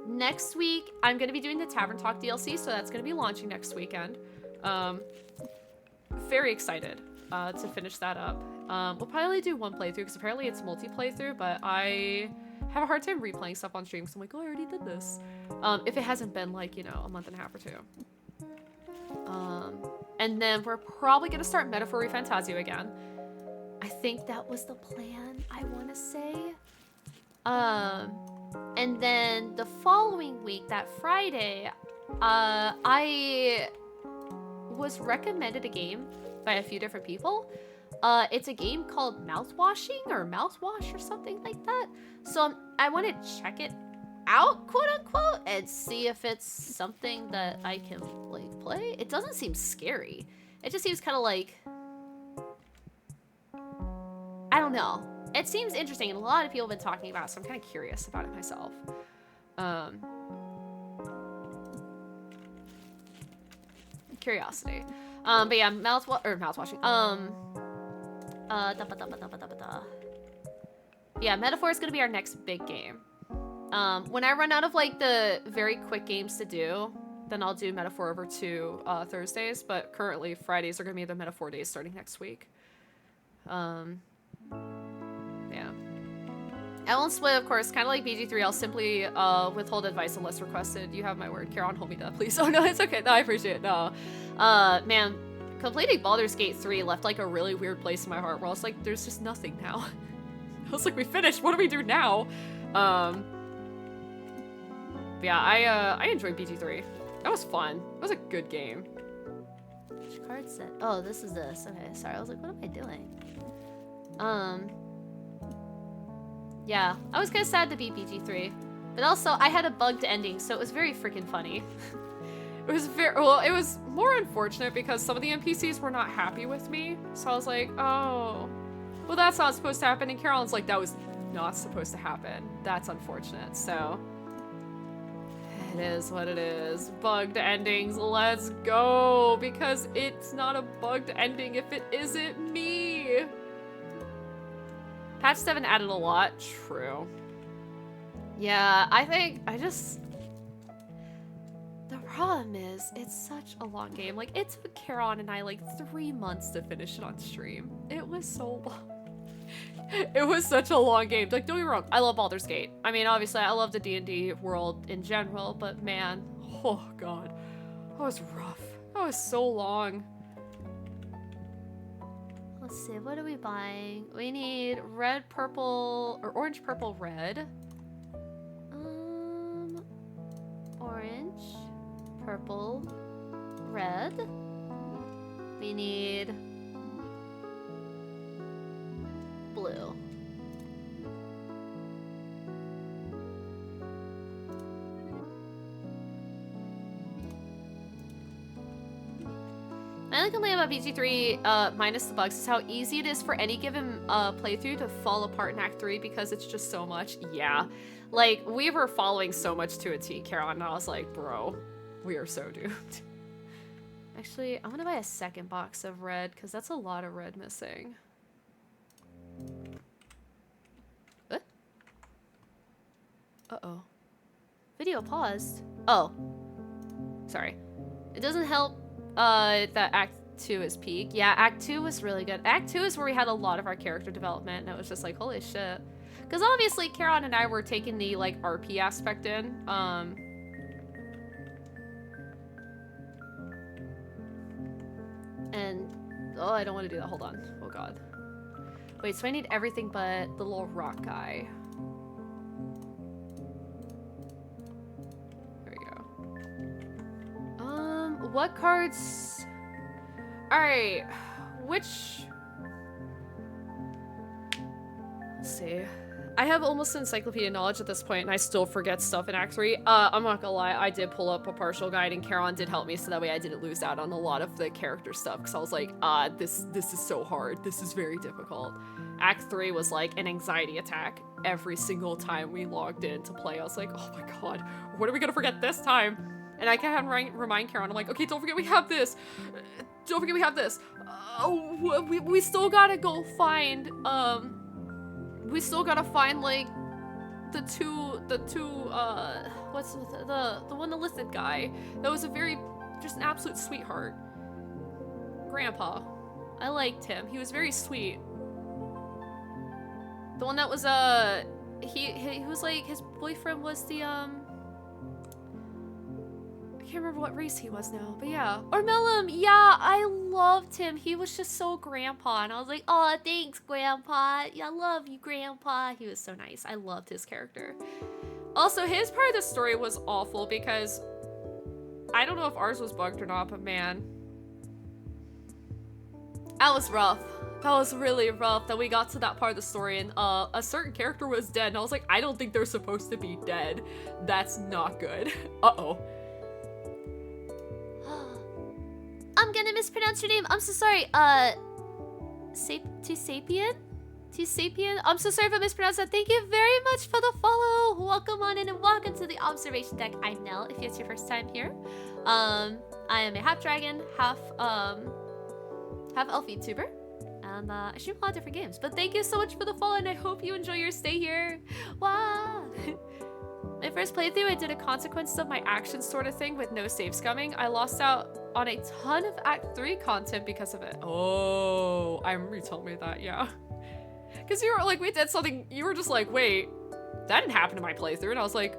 next week, I'm gonna be doing the Tavern Talk DLC, so that's gonna be launching next weekend. Very excited to finish that up. We'll probably do one playthrough because apparently it's multi-playthrough, but I have a hard time replaying stuff on stream because I'm like, oh, I already did this. If it hasn't been like, you know, a month and a half or two. And then we're probably gonna start Metaphor Fantasio again. I think that was the plan, I wanna say. And then the following week, that Friday, I was recommended a game by a few different people. It's a game called Mouthwashing or Mouthwash or something like that. So I want to check it out, quote unquote, and see if it's something that I can like play. It doesn't seem scary. It just seems kind of like, I don't know. It seems interesting, and a lot of people have been talking about it, so I'm kind of curious about it myself. Curiosity. But yeah, mouthwashing. Yeah, Metaphor is gonna be our next big game. When I run out of like the very quick games to do, then I'll do Metaphor over to Thursdays. But currently, Fridays are gonna be the Metaphor days starting next week. Yeah. I won't split, of course. Kind of like BG3, I'll simply withhold advice unless requested. You have my word. Karen, hold me down, please. Oh, no, it's okay. No, I appreciate it. No. Man, completing Baldur's Gate 3 left, like, a really weird place in my heart where I was like, there's just nothing now. I was like, we finished. What do we do now? Yeah, I enjoyed BG3. That was fun. It was a good game. Which card set? Oh, this is this. Okay, sorry. I was like, what am I doing? Yeah, I was kind of sad to beat BG3, but also I had a bugged ending, so it was very freaking funny. It was it was more unfortunate because some of the NPCs were not happy with me, so I was like, oh, well, that's not supposed to happen, and Carolyn's like, that was not supposed to happen. That's unfortunate, so it is what it is. Bugged endings, let's go, because it's not a bugged ending if it isn't me. Patch 7 added a lot. True. Yeah, I think the problem is, it's such a long game. Like, it took Karen and I like 3 months to finish it on stream. It was so long. It was such a long game. Like, don't get me wrong, I love Baldur's Gate. I mean, obviously, I love the D&D world in general, but man, oh god. That was rough. That was so long. Let's see, what are we buying? We need red, purple, or orange, purple, red. Orange, purple, red. We need blue. My only complaint about BG3, minus the bugs, is how easy it is for any given playthrough to fall apart in Act 3 because it's just so much. Yeah. Like, we were following so much to a T, Carol, and I was like, bro, we are so doomed. Actually, I'm gonna buy a second box of red, because that's a lot of red missing. What? Uh-oh. Video paused. Oh. Sorry. It doesn't help that Act 2 is peak. Yeah, Act 2 was really good. Act 2 is where we had a lot of our character development, and it was just like, holy shit. Because obviously, Karen and I were taking the, like, RP aspect in. And, oh, I don't want to do that. Hold on. Oh, God. Wait, so I need everything but the little rock guy. There we go. What cards? Alright. Which... Let's see. I have almost encyclopedia knowledge at this point, and I still forget stuff in Act 3. I'm not gonna lie, I did pull up a partial guide, and Charon did help me, so that way I didn't lose out on a lot of the character stuff, because I was like, this is so hard. This is very difficult. Act 3 was like an anxiety attack every single time we logged in to play. I was like, oh my god, what are we gonna forget this time? And I kept having to remind Charon, I'm like, okay, don't forget we have this. Don't forget we have this. We still gotta go find, we still gotta find, like, the two, what's the one that listed guy that was just an absolute sweetheart. Grandpa. I liked him. He was very sweet. The one that was, he was like, his boyfriend was the, I can't remember what race he was now, but yeah. Ormelum, yeah, I loved him. He was just so grandpa, and I was like, oh, thanks, grandpa. Yeah, I love you, grandpa. He was so nice. I loved his character. Also, his part of the story was awful because I don't know if ours was bugged or not, but man, that was rough. That was really rough that we got to that part of the story and a certain character was dead, and I was like, I don't think they're supposed to be dead. That's not good. Uh-oh. I'm gonna mispronounce your name. I'm so sorry. T-Sapien? T-Sapien? I'm so sorry if I mispronounced that. Thank you very much for the follow. Welcome on in and welcome to the observation deck. I'm Nell, if it's your first time here. I am a half dragon, half elf YouTuber. And I stream a lot of different games. But thank you so much for the follow, and I hope you enjoy your stay here. Wow. My first playthrough, I did a consequences of my actions sort of thing with no save scumming. I lost out on a ton of Act 3 content because of it. Oh, I remember you told me that, yeah. Because you were like, we did something, you were just like, wait, that didn't happen to my playthrough. And I was like,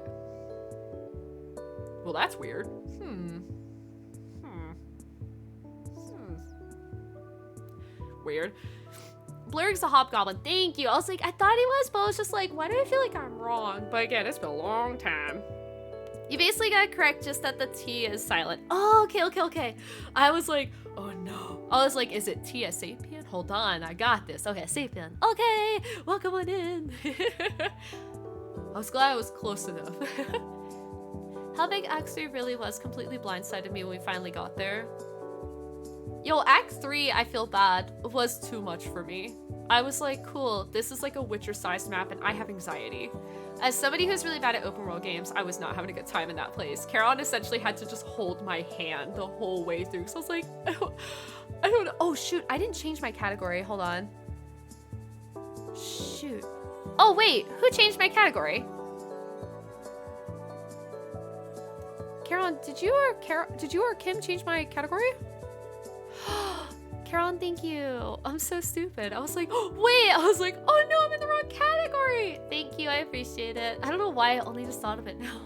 well, that's weird. Weird. Blurring's the hobgoblin. Thank you. I was like, I thought he was, but I was just like, why do I feel like I'm wrong? But again, it's been a long time. You basically got it correct, just that the T is silent. Oh, okay. I was like, oh no. I was like, is it T as sapien? Hold on, I got this. Okay, sapien. Okay, welcome on in. I was glad I was close enough. How big Act 3 really was completely blindsided me when we finally got there. Yo, Act 3, I feel bad, was too much for me. I was like, cool, this is like a Witcher-sized map and I have anxiety. As somebody who's really bad at open world games, I was not having a good time in that place. Charon essentially had to just hold my hand the whole way through. So I was like, I don't know. Oh shoot, I didn't change my category, hold on. Shoot. Oh wait, who changed my category? Charon, did you or Kim change my category? Caroline, thank you. I'm so stupid. I was like, oh, wait. I was like, oh no, I'm in the wrong category. Thank you. I appreciate it. I don't know why I only just thought of it now.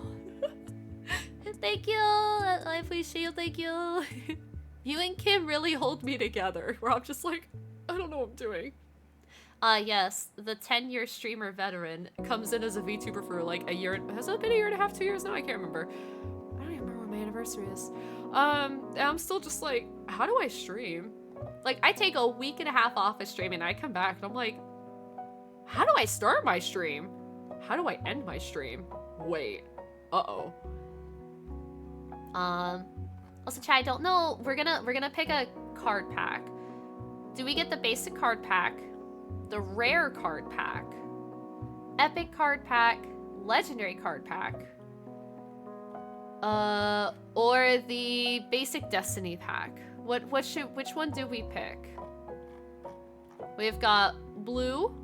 Thank you. I appreciate you. Thank you. You and Kim really hold me together. Where I'm just like, I don't know what I'm doing. Yes, the 10-year streamer veteran comes in as a VTuber for like a year. Has it been a year and a half, 2 years now? I can't remember. I don't even remember when my anniversary is. And I'm still just like, how do I stream? Like, I take a week and a half off of streaming and I come back and I'm like, how do I start my stream? How do I end my stream? Wait. Uh-oh. Also, chat, I don't know. We're gonna pick a card pack. Do we get the basic card pack, the rare card pack, epic card pack, legendary card pack, or the basic destiny pack? Which one do we pick? We've got blue,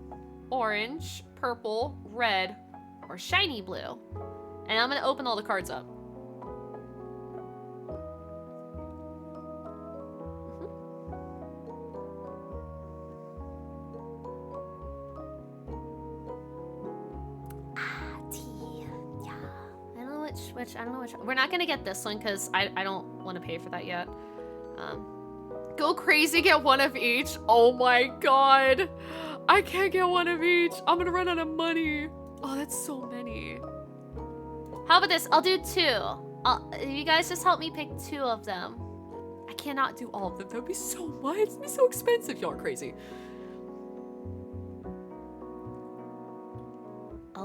orange, purple, red, or shiny blue. And I'm gonna open all the cards up. I don't know which. We're not gonna get this one because I don't want to pay for that yet. Go crazy, get one of each. Oh my god. I can't get one of each. I'm gonna run out of money. Oh, that's so many. How about this? I'll do two. You guys just help me pick two of them. I cannot do all of them. That would be so much. It'd be so expensive. Y'all are crazy.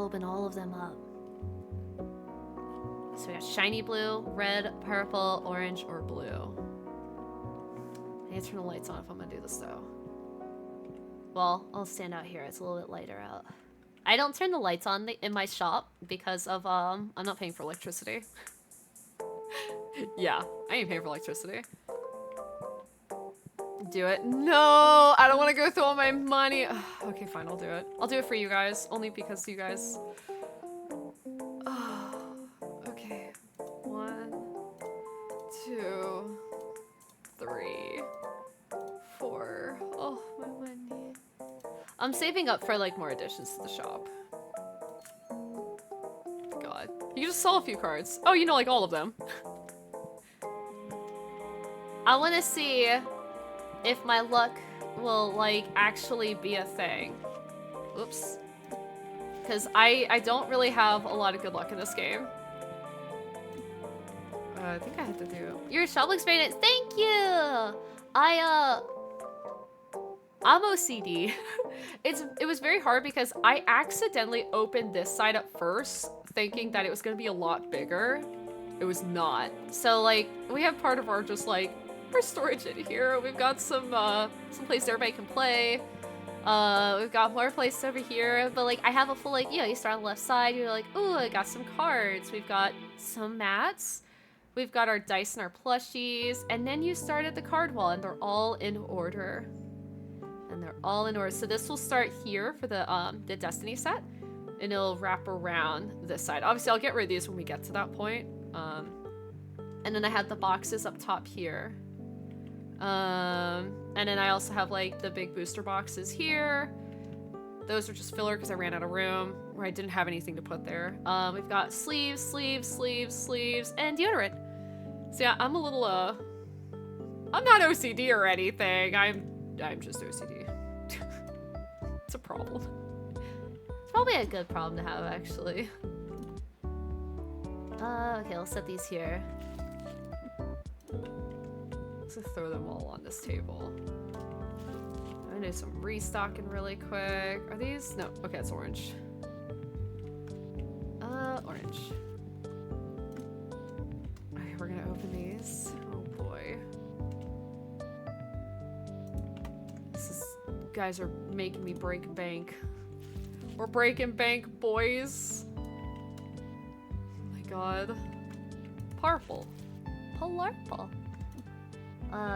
open all of them up. So we got shiny blue, red, purple, orange, or blue. I need to turn the lights on if I'm gonna do this though. Well, I'll stand out here. It's a little bit lighter out. I don't turn the lights on in my shop because of I'm not paying for electricity. Yeah, I ain't paying for electricity. Do it. No, I don't want to go through all my money. Ugh, okay, fine, I'll do it. I'll do it for you guys, only because you guys. Okay. 1, 2, 3, 4. Oh, my money. I'm saving up for like more additions to the shop. God, you just saw a few cards. Oh, you know, like all of them. I want to see if my luck will, like, actually be a thing. Oops. Because I don't really have a lot of good luck in this game. I think I have to do... Your shop looks very nice. Thank you! I'm OCD. It was very hard because I accidentally opened this side up first, thinking that it was going to be a lot bigger. It was not. So, like, we have part of our just, like, our storage in here. We've got some place everybody can play. We've got more place over here. But like I have a full like, you start on the left side, you're like, ooh, I got some cards. We've got some mats. We've got our dice and our plushies. And then you start at the card wall and they're all in order. So this will start here for the Destiny set. And it'll wrap around this side. Obviously I'll get rid of these when we get to that point. And then I have the boxes up top here. And then I also have like the big booster boxes here. Those are just filler because I ran out of room where I didn't have anything to put there. We've got sleeves, and deodorant. So yeah, I'm a little I'm not OCD or anything. I'm just OCD. It's a problem. It's probably a good problem to have actually. Okay, I'll set these here. Let's throw them all on this table. I'm gonna do some restocking really quick. Are these? No. Okay, it's orange. Orange. Okay, we're gonna open these. Oh boy. Guys are making me break bank. We're breaking bank, boys. Oh my god. Purple. Purple.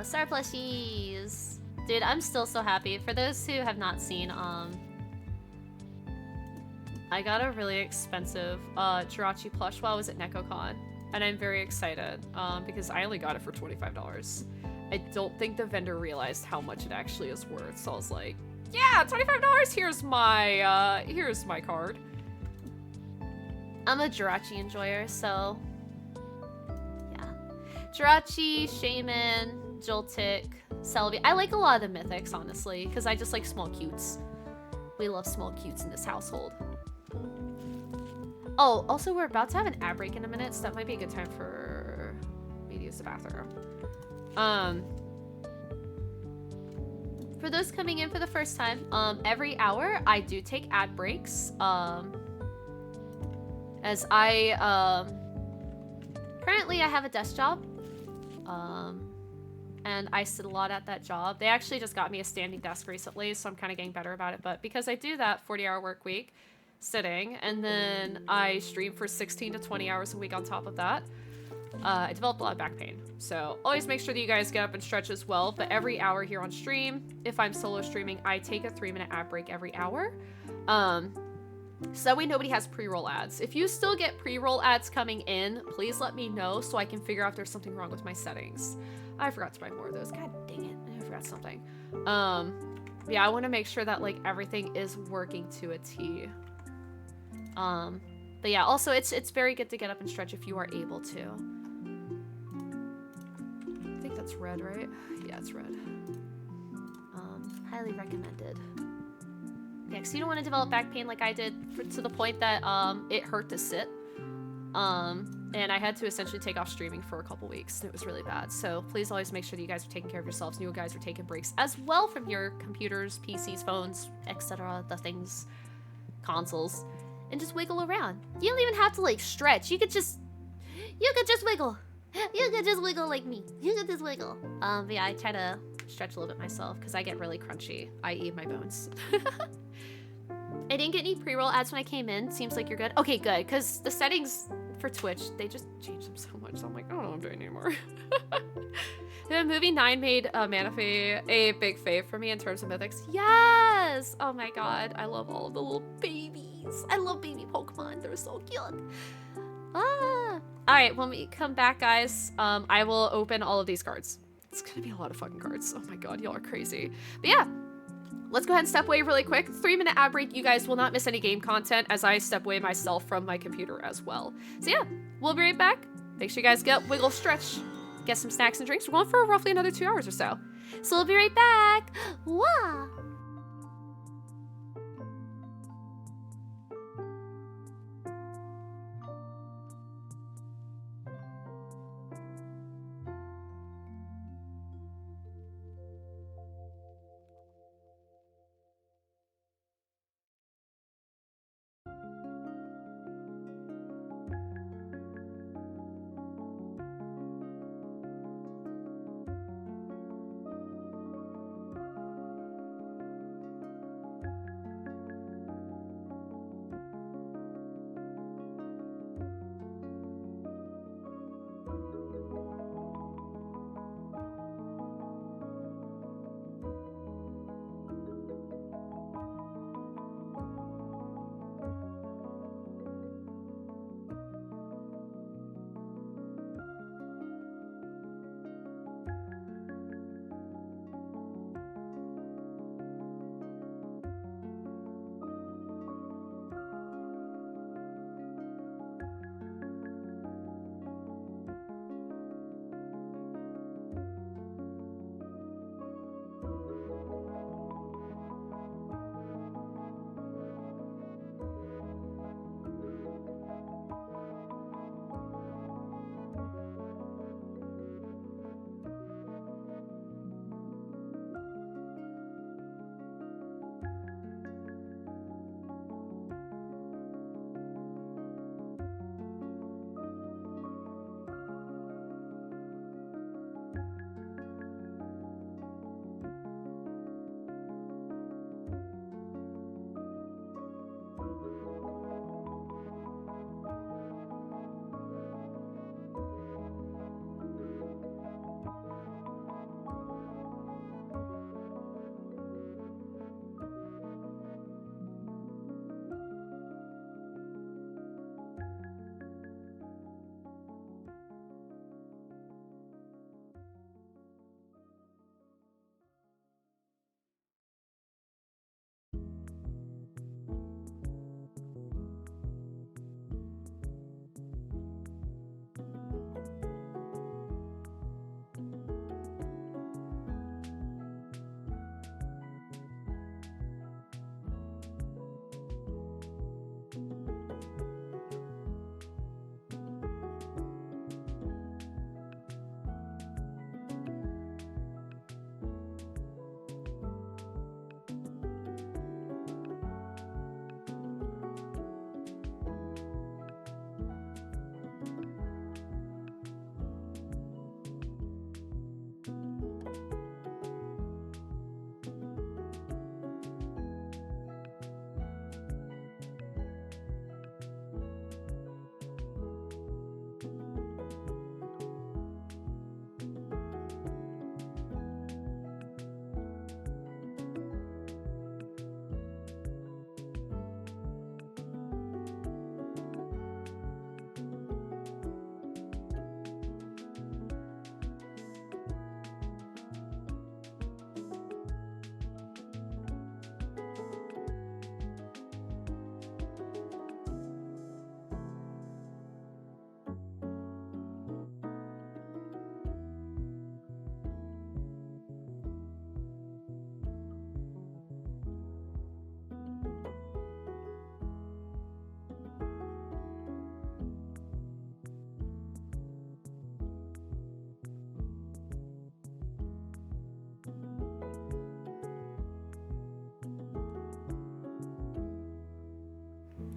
Star plushies. Dude, I'm still so happy. For those who have not seen, I got a really expensive Jirachi plush while I was at NekoCon. And I'm very excited because I only got it for $25. I don't think the vendor realized how much it actually is worth. So I was like, yeah, $25, here's my card. I'm a Jirachi enjoyer, so yeah. Jirachi, Shaman, Joltik, Celebi. I like a lot of the mythics, honestly, because I just like small cutes. We love small cutes in this household. Oh, also we're about to have an ad break in a minute, so that might be a good time for me to use the bathroom. For those coming in for the first time, every hour I do take ad breaks. As I currently I have a desk job. And I sit a lot at that job. They actually just got me a standing desk recently, so I'm kind of getting better about it. But because I do that 40-hour work week sitting, and then I stream for 16 to 20 hours a week on top of that, I developed a lot of back pain. So always make sure that you guys get up and stretch as well. But every hour here on stream, if I'm solo streaming, I take a 3-minute ad break every hour. So that way nobody has pre-roll ads. If you still get pre-roll ads coming in, please let me know so I can figure out if there's something wrong with my settings. I forgot to buy more of those. God dang it. I forgot something. Yeah, I want to make sure that like everything is working to a T. But yeah, also it's very good to get up and stretch if you are able to. I think that's red, right? Yeah, it's red. Highly recommended. Yeah, because you don't want to develop back pain like I did to the point that it hurt to sit. And I had to essentially take off streaming for a couple weeks, and it was really bad. So please always make sure that you guys are taking care of yourselves, and you guys are taking breaks as well from your computers, PCs, phones, etc. The things, consoles. and just wiggle around. You don't even have to like stretch. You could just wiggle. You could just wiggle like me. You could just wiggle. But yeah, I try to stretch a little bit myself because I get really crunchy, i.e. my bones. I didn't get any pre-roll ads when I came in. Seems like you're good. Okay, good, because the settings for Twitch, they just changed them so much. So I'm like, I don't know what I'm doing anymore. The movie 9 made Manaphy a big fave for me in terms of mythics. Yes! Oh my god, I love all of the little babies. I love baby Pokemon. They're so cute. Ah! Alright, when we come back, guys, I will open all of these cards. It's gonna be a lot of fucking cards. Oh my god, y'all are crazy. But yeah, let's go ahead and step away really quick. 3-minute ad break. You guys will not miss any game content as I step away myself from my computer as well. So yeah, we'll be right back. Make sure you guys get wiggle, stretch, get some snacks and drinks. We're going for roughly another 2 hours or so. So we'll be right back. Wah!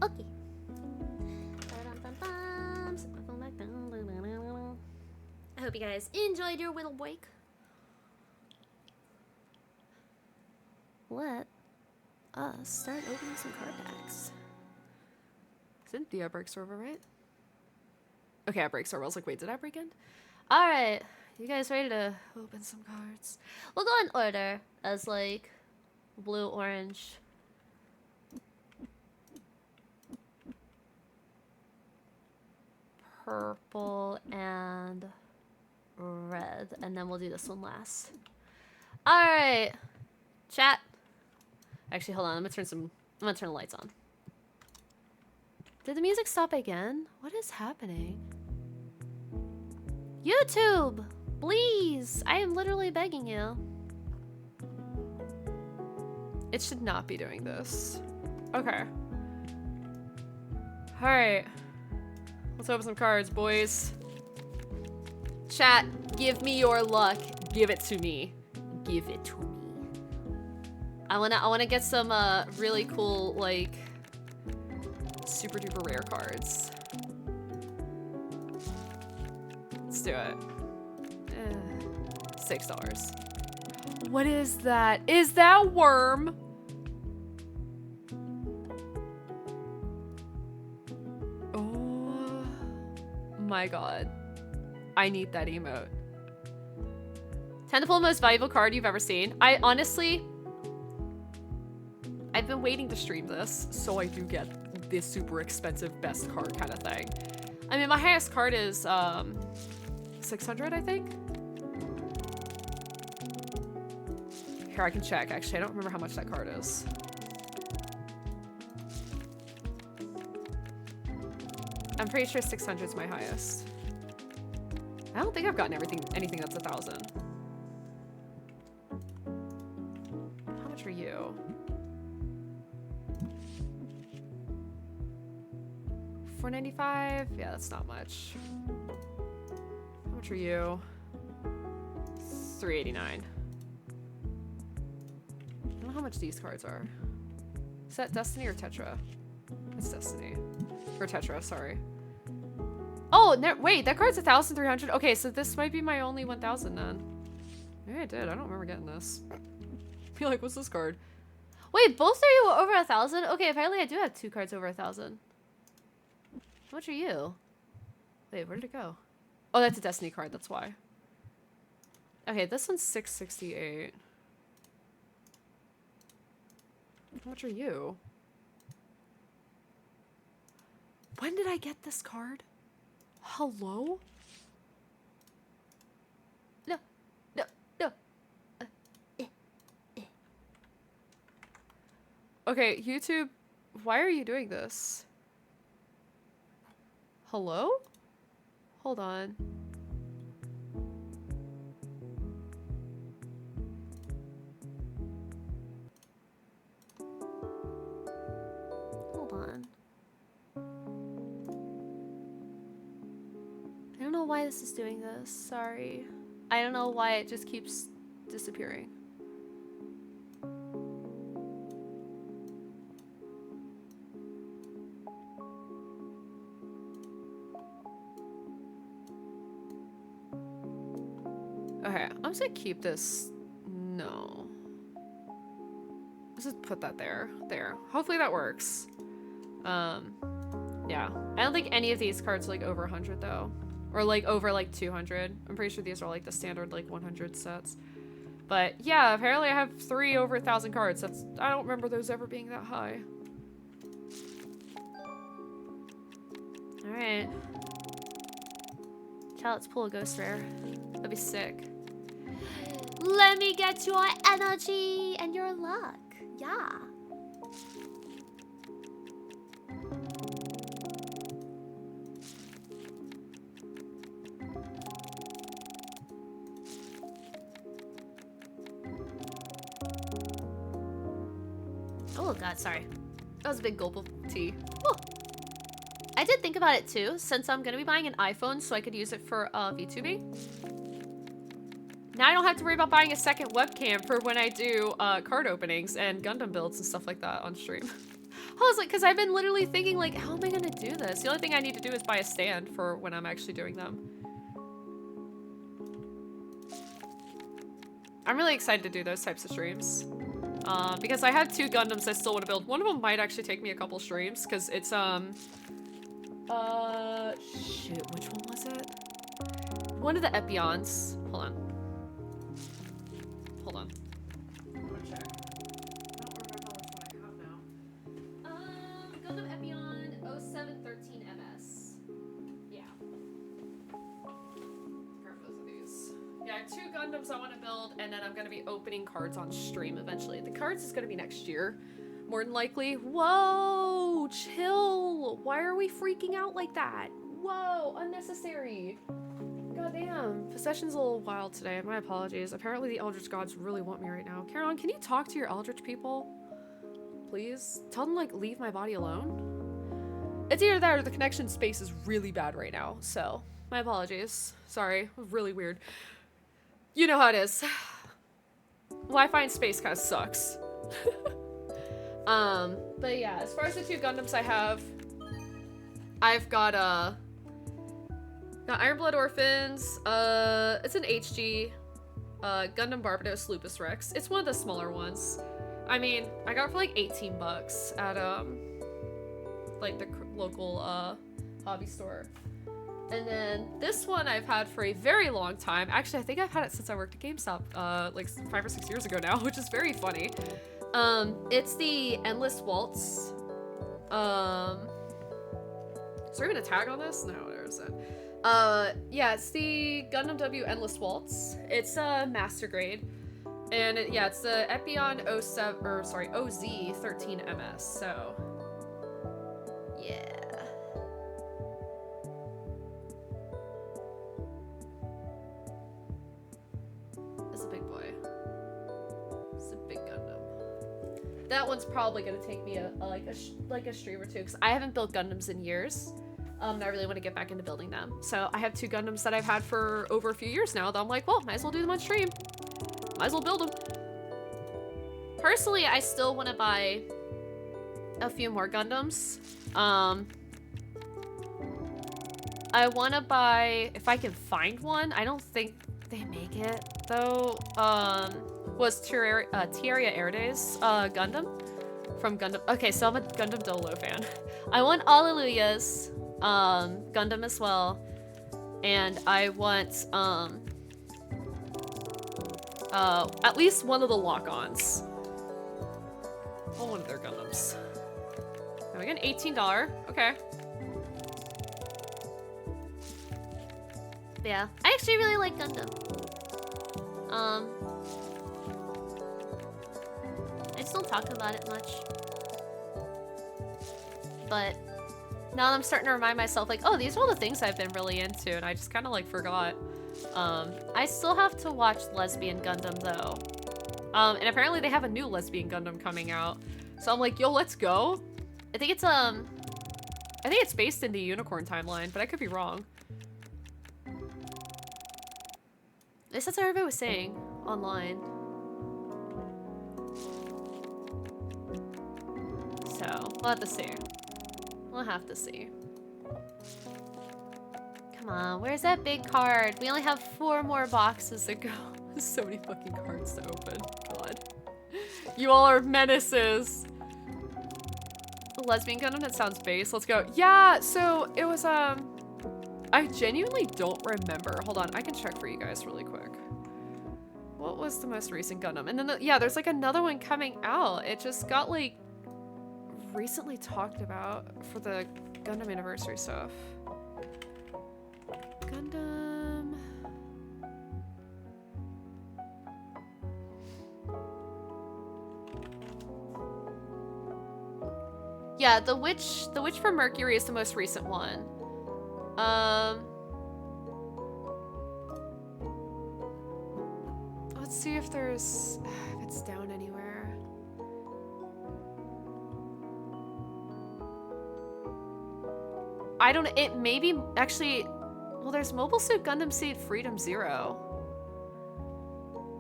Okay. hope you guys enjoyed your little break. Let us start opening some card packs. Cynthia break server, right? Okay, I break server. I was like, wait, did I break in? Alright, you guys ready to open some cards? We'll go in order as like blue, orange, purple, and red. And then we'll do this one last. Alright, chat. Actually, hold on. I'm gonna turn the lights on. Did the music stop again? What is happening? YouTube! Please! I am literally begging you. It should not be doing this. Okay. Alright. Let's open some cards, boys. Chat, give me your luck. Give it to me. Give it to me. I wanna get some really cool, like, super duper rare cards. Let's do it. $6. What is that? Is that worm? Oh my god. I need that emote. 10 to pull most valuable card you've ever seen. I honestly, I've been waiting to stream this, so I do get this super expensive best card kind of thing. I mean, my highest card is 600, I think. Here, I can check. Actually, I don't remember how much that card is. I'm pretty sure 600 is my highest. I don't think I've gotten anything that's 1,000. How much are you? $4.95? Yeah, that's not much. How much are you? $3.89. I don't know how much these cards are. Is that Destiny or Tetra? It's Destiny. Or Tetra, sorry. Oh, no, wait, that card's 1,300. Okay, so this might be my only 1,000 then. Maybe I did. I don't remember getting this. I feel like, what's this card? wait, both of you were over 1,000? Okay, apparently I do have 2 cards over 1,000. How much are you? Wait, where did it go? Oh, that's a Destiny card, that's why. Okay, this one's $6.68. How much are you? When did I get this card? Hello? No, no, no. Okay, YouTube, why are you doing this? Hello? Hold on. Hold on. I don't know why this is doing this. Sorry. I don't know why it just keeps disappearing. Okay, I'm just gonna keep this. No. Let's just put that there. There. Hopefully that works. Yeah. I don't think any of these cards are like over 100 though. Or like over like 200. I'm pretty sure these are like the standard like 100 sets. But yeah, apparently I have 3 over 1,000 cards. I don't remember those ever being that high. Alright. Chat, let's pull a ghost rare. That'd be sick. Let me get your energy and your luck. Yeah. Oh god, sorry. That was a big gulp of tea. Whew. I did think about it too, since I'm gonna be buying an iPhone so I could use it for VTubing. Now I don't have to worry about buying a second webcam for when I do card openings and Gundam builds and stuff like that on stream. I was like, because I've been literally thinking like, how am I gonna do this? The only thing I need to do is buy a stand for when I'm actually doing them. I'm really excited to do those types of streams. Because I have 2 Gundams I still want to build. One of them might actually take me a couple streams, because it's, shit, which one was it? One of the Epions. Hold on. Hold on. I'm gonna check. I don't remember which one I have now. Gundam Epion 0713MS. Yeah. Grab both of these. Yeah, 2 Gundams I want to build, and then I'm going to be opening cards on stream eventually. The cards is going to be next year, more than likely. Whoa, chill. Why are we freaking out like that? Whoa, unnecessary. Goddamn. Possession's a little wild today. My apologies. Apparently the Eldritch Gods really want me right now. Caroline, can you talk to your Eldritch people? Please? Tell them, like, leave my body alone? It's either that or the connection space is really bad right now, so my apologies. Sorry. Really weird. You know how it is. Wi-Fi in space kind of sucks. But yeah, as far as the 2 Gundams I have, I've got Iron Blood Orphans. It's an HG. Gundam Barbados Lupus Rex. It's one of the smaller ones. I mean, I got it for like 18 bucks at like the local hobby store. And then this one I've had for a very long time. Actually, I think I've had it since I worked at GameStop, like 5 or 6 years ago now, which is very funny. It's the Endless Waltz. Is there even a tag on this? No, there isn't. Yeah, it's the Gundam W Endless Waltz. It's a master grade. And yeah, it's the Epion OZ13MS, so yeah. It's a big boy. It's a big Gundam. That one's probably gonna take me a stream or two, because I haven't built Gundams in years. And I really want to get back into building them. So I have 2 Gundams that I've had for over a few years now that I'm like, well, might as well do them on stream. Might as well build them. Personally, I still want to buy a few more Gundams. I want to buy, if I can find one, I don't think they make it though, was Tierra Erde's Gundam from Gundam. Okay, so I'm a Gundam Dolo fan. I want Alleluia's Gundam as well, and I want at least one of the lock-ons. Oh, one of their Gundams. Now we got an $18. Okay. Yeah, I actually really like Gundam. I just don't talk about it much. But now I'm starting to remind myself, like, oh, these are all the things I've been really into, and I just kind of, like, forgot. I still have to watch Lesbian Gundam, though. And apparently they have a new Lesbian Gundam coming out. So I'm like, yo, let's go. I think it's based in the Unicorn timeline, but I could be wrong. At least that's what everybody was saying online. So, we'll have to see. We'll have to see. Come on, where's that big card? We only have 4 more boxes to go. There's so many fucking cards to open. God. You all are menaces. The Lesbian Gundam, that sounds base. Let's go. Yeah, so it was, I genuinely don't remember. Hold on, I can check for you guys really quick. What was the most recent Gundam? And then, yeah, there's like another one coming out. It just got like recently talked about for the Gundam anniversary stuff. Gundam. Yeah, the Witch from Mercury is the most recent one. Let's see if it's down anywhere. I don't, it maybe, actually, well, there's Mobile Suit Gundam Seed Freedom Zero.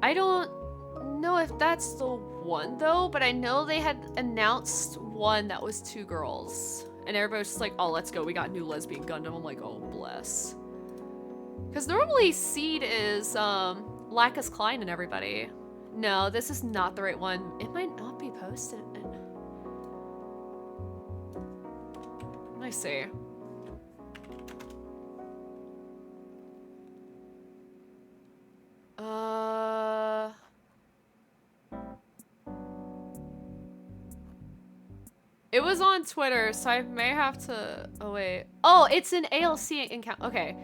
I don't know if that's the one, though, but I know they had announced one that was 2 girls. And everybody was just like, oh, let's go, we got new Lesbian Gundam. I'm like, oh, bless. Because normally Seed is, Lacus Klein and everybody. No, this is not the right one. It might not be posted. Let me see. It was on Twitter, so I may have to. Oh wait. Oh, it's an ALC encounter. Okay.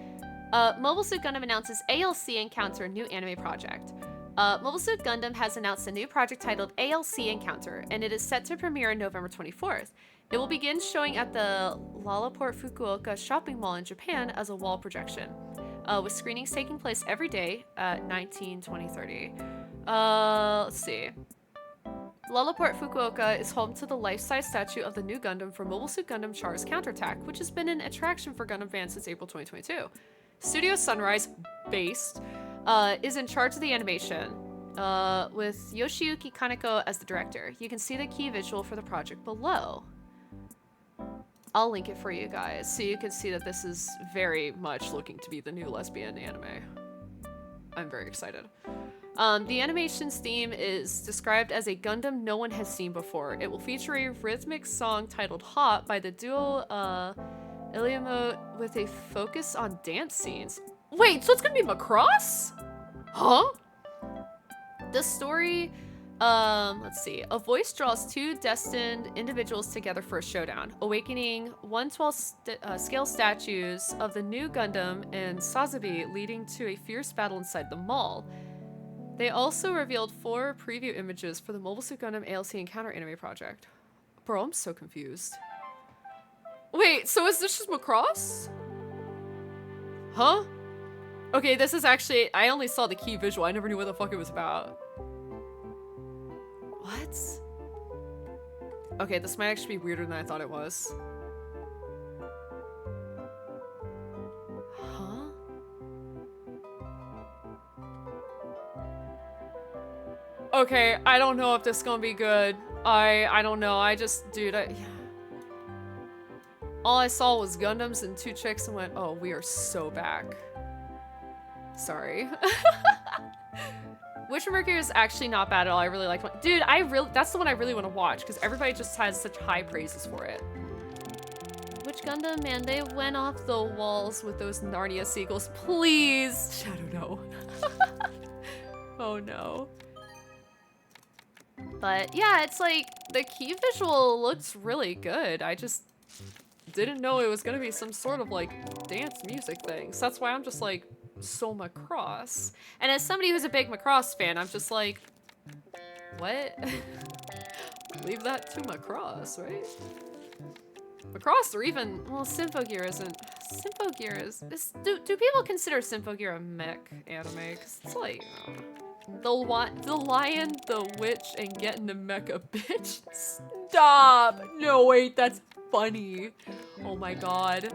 Mobile Suit Gundam announces ALC Encounter new anime project. Mobile Suit Gundam has announced a new project titled ALC Encounter, and it is set to premiere on November 24th. It will begin showing at the Lalaport Fukuoka shopping mall in Japan as a wall projection, with screenings taking place every day at 19, 20, 30. Let's see. Lalaport Fukuoka is home to the life-size statue of the new Gundam from Mobile Suit Gundam Char's Counterattack, which has been an attraction for Gundam fans since April 2022. Studio Sunrise, based, is in charge of the animation, with Yoshiyuki Kaneko as the director. You can see the key visual for the project below. I'll link it for you guys, so you can see that this is very much looking to be the new lesbian anime. I'm very excited. The animation's theme is described as a Gundam no one has seen before. It will feature a rhythmic song titled Hot by the duo Iliamote with a focus on dance scenes. Wait, so it's gonna be Macross? Huh? The story, let's see. A voice draws two destined individuals together for a showdown, awakening 1/12 scale statues of the new Gundam and Sazabi, leading to a fierce battle inside the mall. They also revealed 4 preview images for the Mobile Suit Gundam ALC Encounter anime project. Bro, I'm so confused. Wait, so is this just Macross? Huh? Okay, this is actually, I only saw the key visual. I never knew what the fuck it was about. What? Okay, this might actually be weirder than I thought it was. Huh? Okay, I don't know if this is gonna be good. I don't know. I just, dude, all I saw was Gundams and 2 chicks and went, oh, we are so back. Sorry. Witcher Mercury is actually not bad at all. I really liked one. Dude, that's the one I really want to watch because everybody just has such high praises for it. Which Gundam, man, they went off the walls with those Narnia sequels. Please! Shadow, no. Oh no. But yeah, it's like, the key visual looks really good. I just didn't know it was gonna be some sort of like dance music thing. So that's why I'm just like, so Macross. And as somebody who's a big Macross fan, I'm just like, what? Leave that to Macross, right? Macross or even, well, Symphogear isn't. Symphogear is, do people consider Symphogear a mech anime? Cause it's like, the lion, the witch, and getting the mecha bitch. Stop! No, wait, that's funny. Oh my god.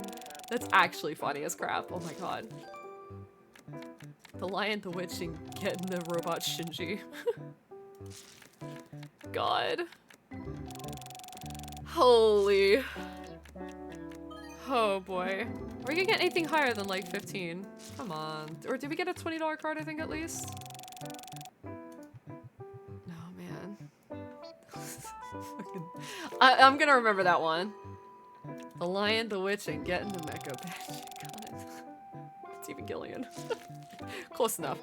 That's actually funny as crap. Oh my god. The lion, the witch, and getting the robot Shinji. God. Holy. Oh boy. Are we gonna get anything higher than like 15? Come on. Or did we get a $20 card, I think, at least? Oh man. I'm gonna remember that one. The lion, the witch, and getting the mecha bitch. God. It's even Gillian. Close enough.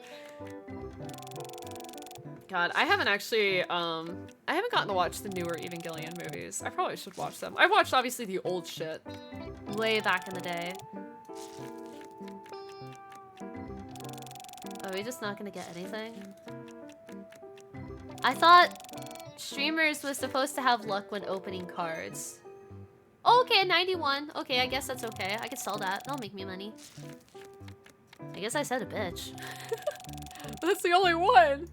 God, I haven't actually, I haven't gotten to watch the newer Evangelion movies. I probably should watch them. I've watched, obviously, the old shit. Way back in the day. Are we just not gonna get anything? I thought streamers was supposed to have luck when opening cards. Oh, okay, 91. Okay, I guess that's okay. I can sell that. That'll make me money. I guess I said a bitch. That's the only one.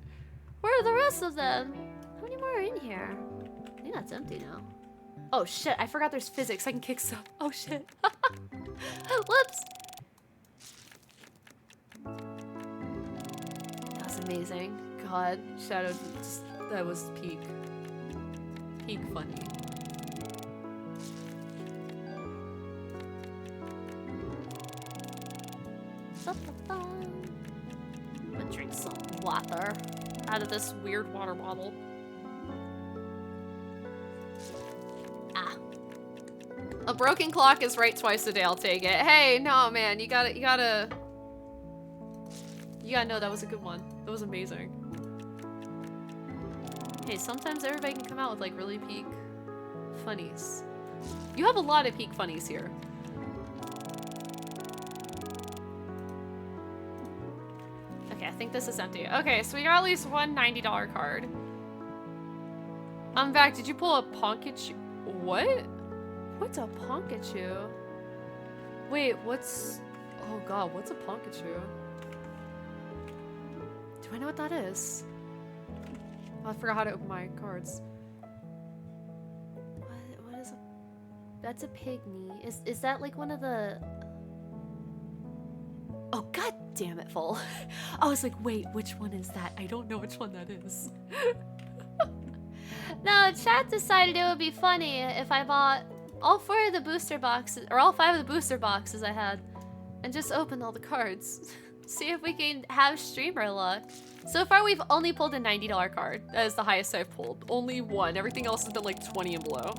Where are the rest of them? How many more are in here? I think that's empty now. Oh shit, I forgot there's physics. I can kick stuff. Oh shit. Whoops. That was amazing. God, Shadow, just, that was peak. Peak funny. I'm gonna drink some water out of this weird water bottle. Ah. A broken clock is right twice a day, I'll take it. Hey, no, man, you gotta know that was a good one. That was amazing. Hey, sometimes everybody can come out with like really peak funnies. You have a lot of peak funnies here. Okay, I think this is empty. Okay, so we got at least one $90 card. I'm back. Did you pull a Ponkachu? What? What's a Ponkachu? Wait, what's... Oh god, what's a Ponkachu? Do I know what that is? Oh, I forgot how to open my cards. What is a... That's a pygmy. Is that like one of the... Oh, god damn it, Full. I was like, wait, which one is that? I don't know which one that is. No, chat decided it would be funny if I bought all 4 of the booster boxes, or all 5 of the booster boxes I had, and just opened all the cards. See if we can have streamer luck. So far, we've only pulled a $90 card. That is the highest I've pulled. Only one. Everything else has been like 20 and below.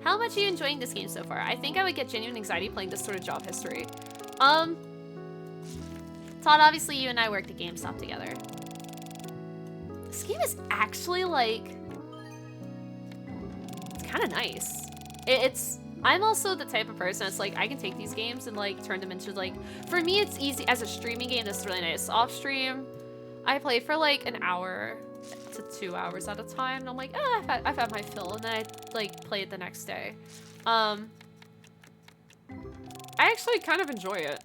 How much are you enjoying this game so far? I think I would get genuine anxiety playing this sort of job history. Todd, obviously you and I worked at GameStop together. This game is actually like... It's kind of nice. I'm also the type of person that's like, I can take these games and like turn them into like... For me, it's easy. As a streaming game, this is really nice. Off stream, I play for like an hour to 2 hours at a time. And I'm like, I've had my fill. And then I like play it the next day. I actually kind of enjoy it.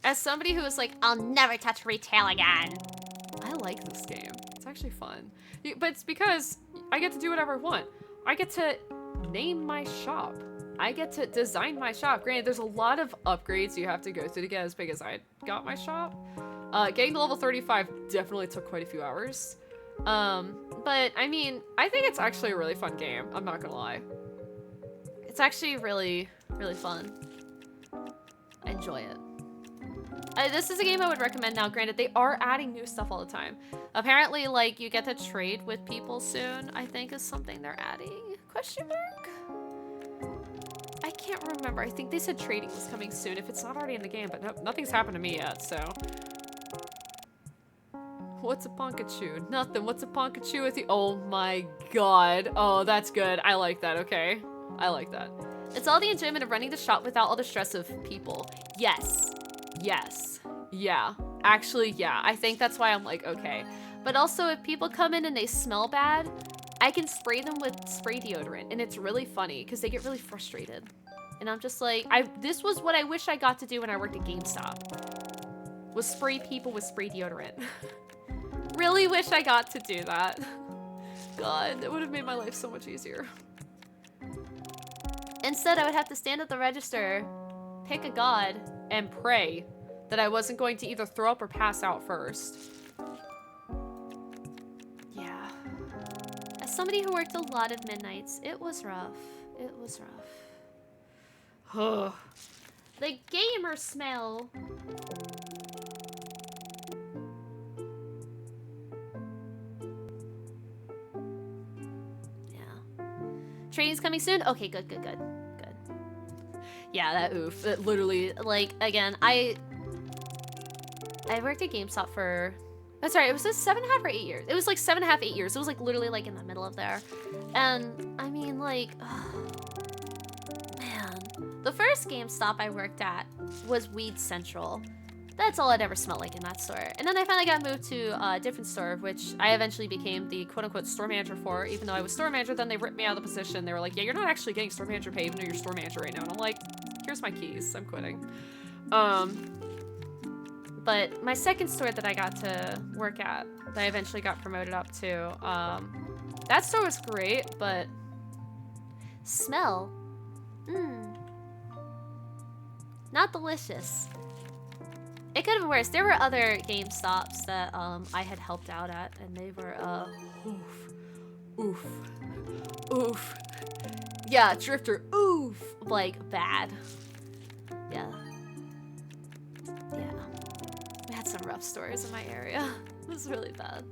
As somebody who is like, I'll never touch retail again. I like this game. It's actually fun. But it's because I get to do whatever I want. I get to name my shop. I get to design my shop. Granted, there's a lot of upgrades you have to go through to get as big as I got my shop. Getting to level 35 definitely took quite a few hours. But I mean, I think it's actually a really fun game. I'm not gonna lie. It's actually really, really fun. I enjoy it. This is a game I would recommend now. Granted, they are adding new stuff all the time. Apparently, like, you get to trade with people soon, I think is something they're adding. Question mark? I can't remember. I think they said trading was coming soon, if it's not already in the game, but no, nothing's happened to me yet, so. What's a Ponkachu? Nothing. What's a Ponkachu with you? Oh my god. Oh, that's good. I like that, okay. I like that. It's all the enjoyment of running the shop without all the stress of people. Yes. Yes. Yeah. Actually, yeah. I think that's why I'm like, okay. But also, if people come in and they smell bad, I can spray them with spray deodorant. And it's really funny, because they get really frustrated. And I'm just like, this was what I wish I got to do when I worked at GameStop. Was spray people with spray deodorant. Really wish I got to do that. God, it would have made my life so much easier. Instead, I would have to stand at the register, pick a god, and pray that I wasn't going to either throw up or pass out first. Yeah. As somebody who worked a lot of midnights, it was rough. It was rough. The gamer smell. Yeah. Training's coming soon? Okay, good, good, good. Yeah, that oof. It literally, like, again, I worked at GameStop for... That's right, it was 7.5 or 8 years. It was like 7.5, 8 years. It was like literally like in the middle of there. And I mean, like, man. The first GameStop I worked at was Weed Central. That's all I'd ever smelled like in that store. And then I finally got moved to a different store, which I eventually became the quote-unquote store manager for. Even though I was store manager, then they ripped me out of the position. They were like, yeah, you're not actually getting store manager pay, even though you're store manager right now. And I'm like, here's my keys. I'm quitting. But my second store that I got to work at, that I eventually got promoted up to, that store was great, but smell, not delicious. It could have been worse. There were other GameStops that I had helped out at, and they were oof. Yeah, Drifter, oof, like bad. Yeah. We had some rough stores in my area. It was really bad.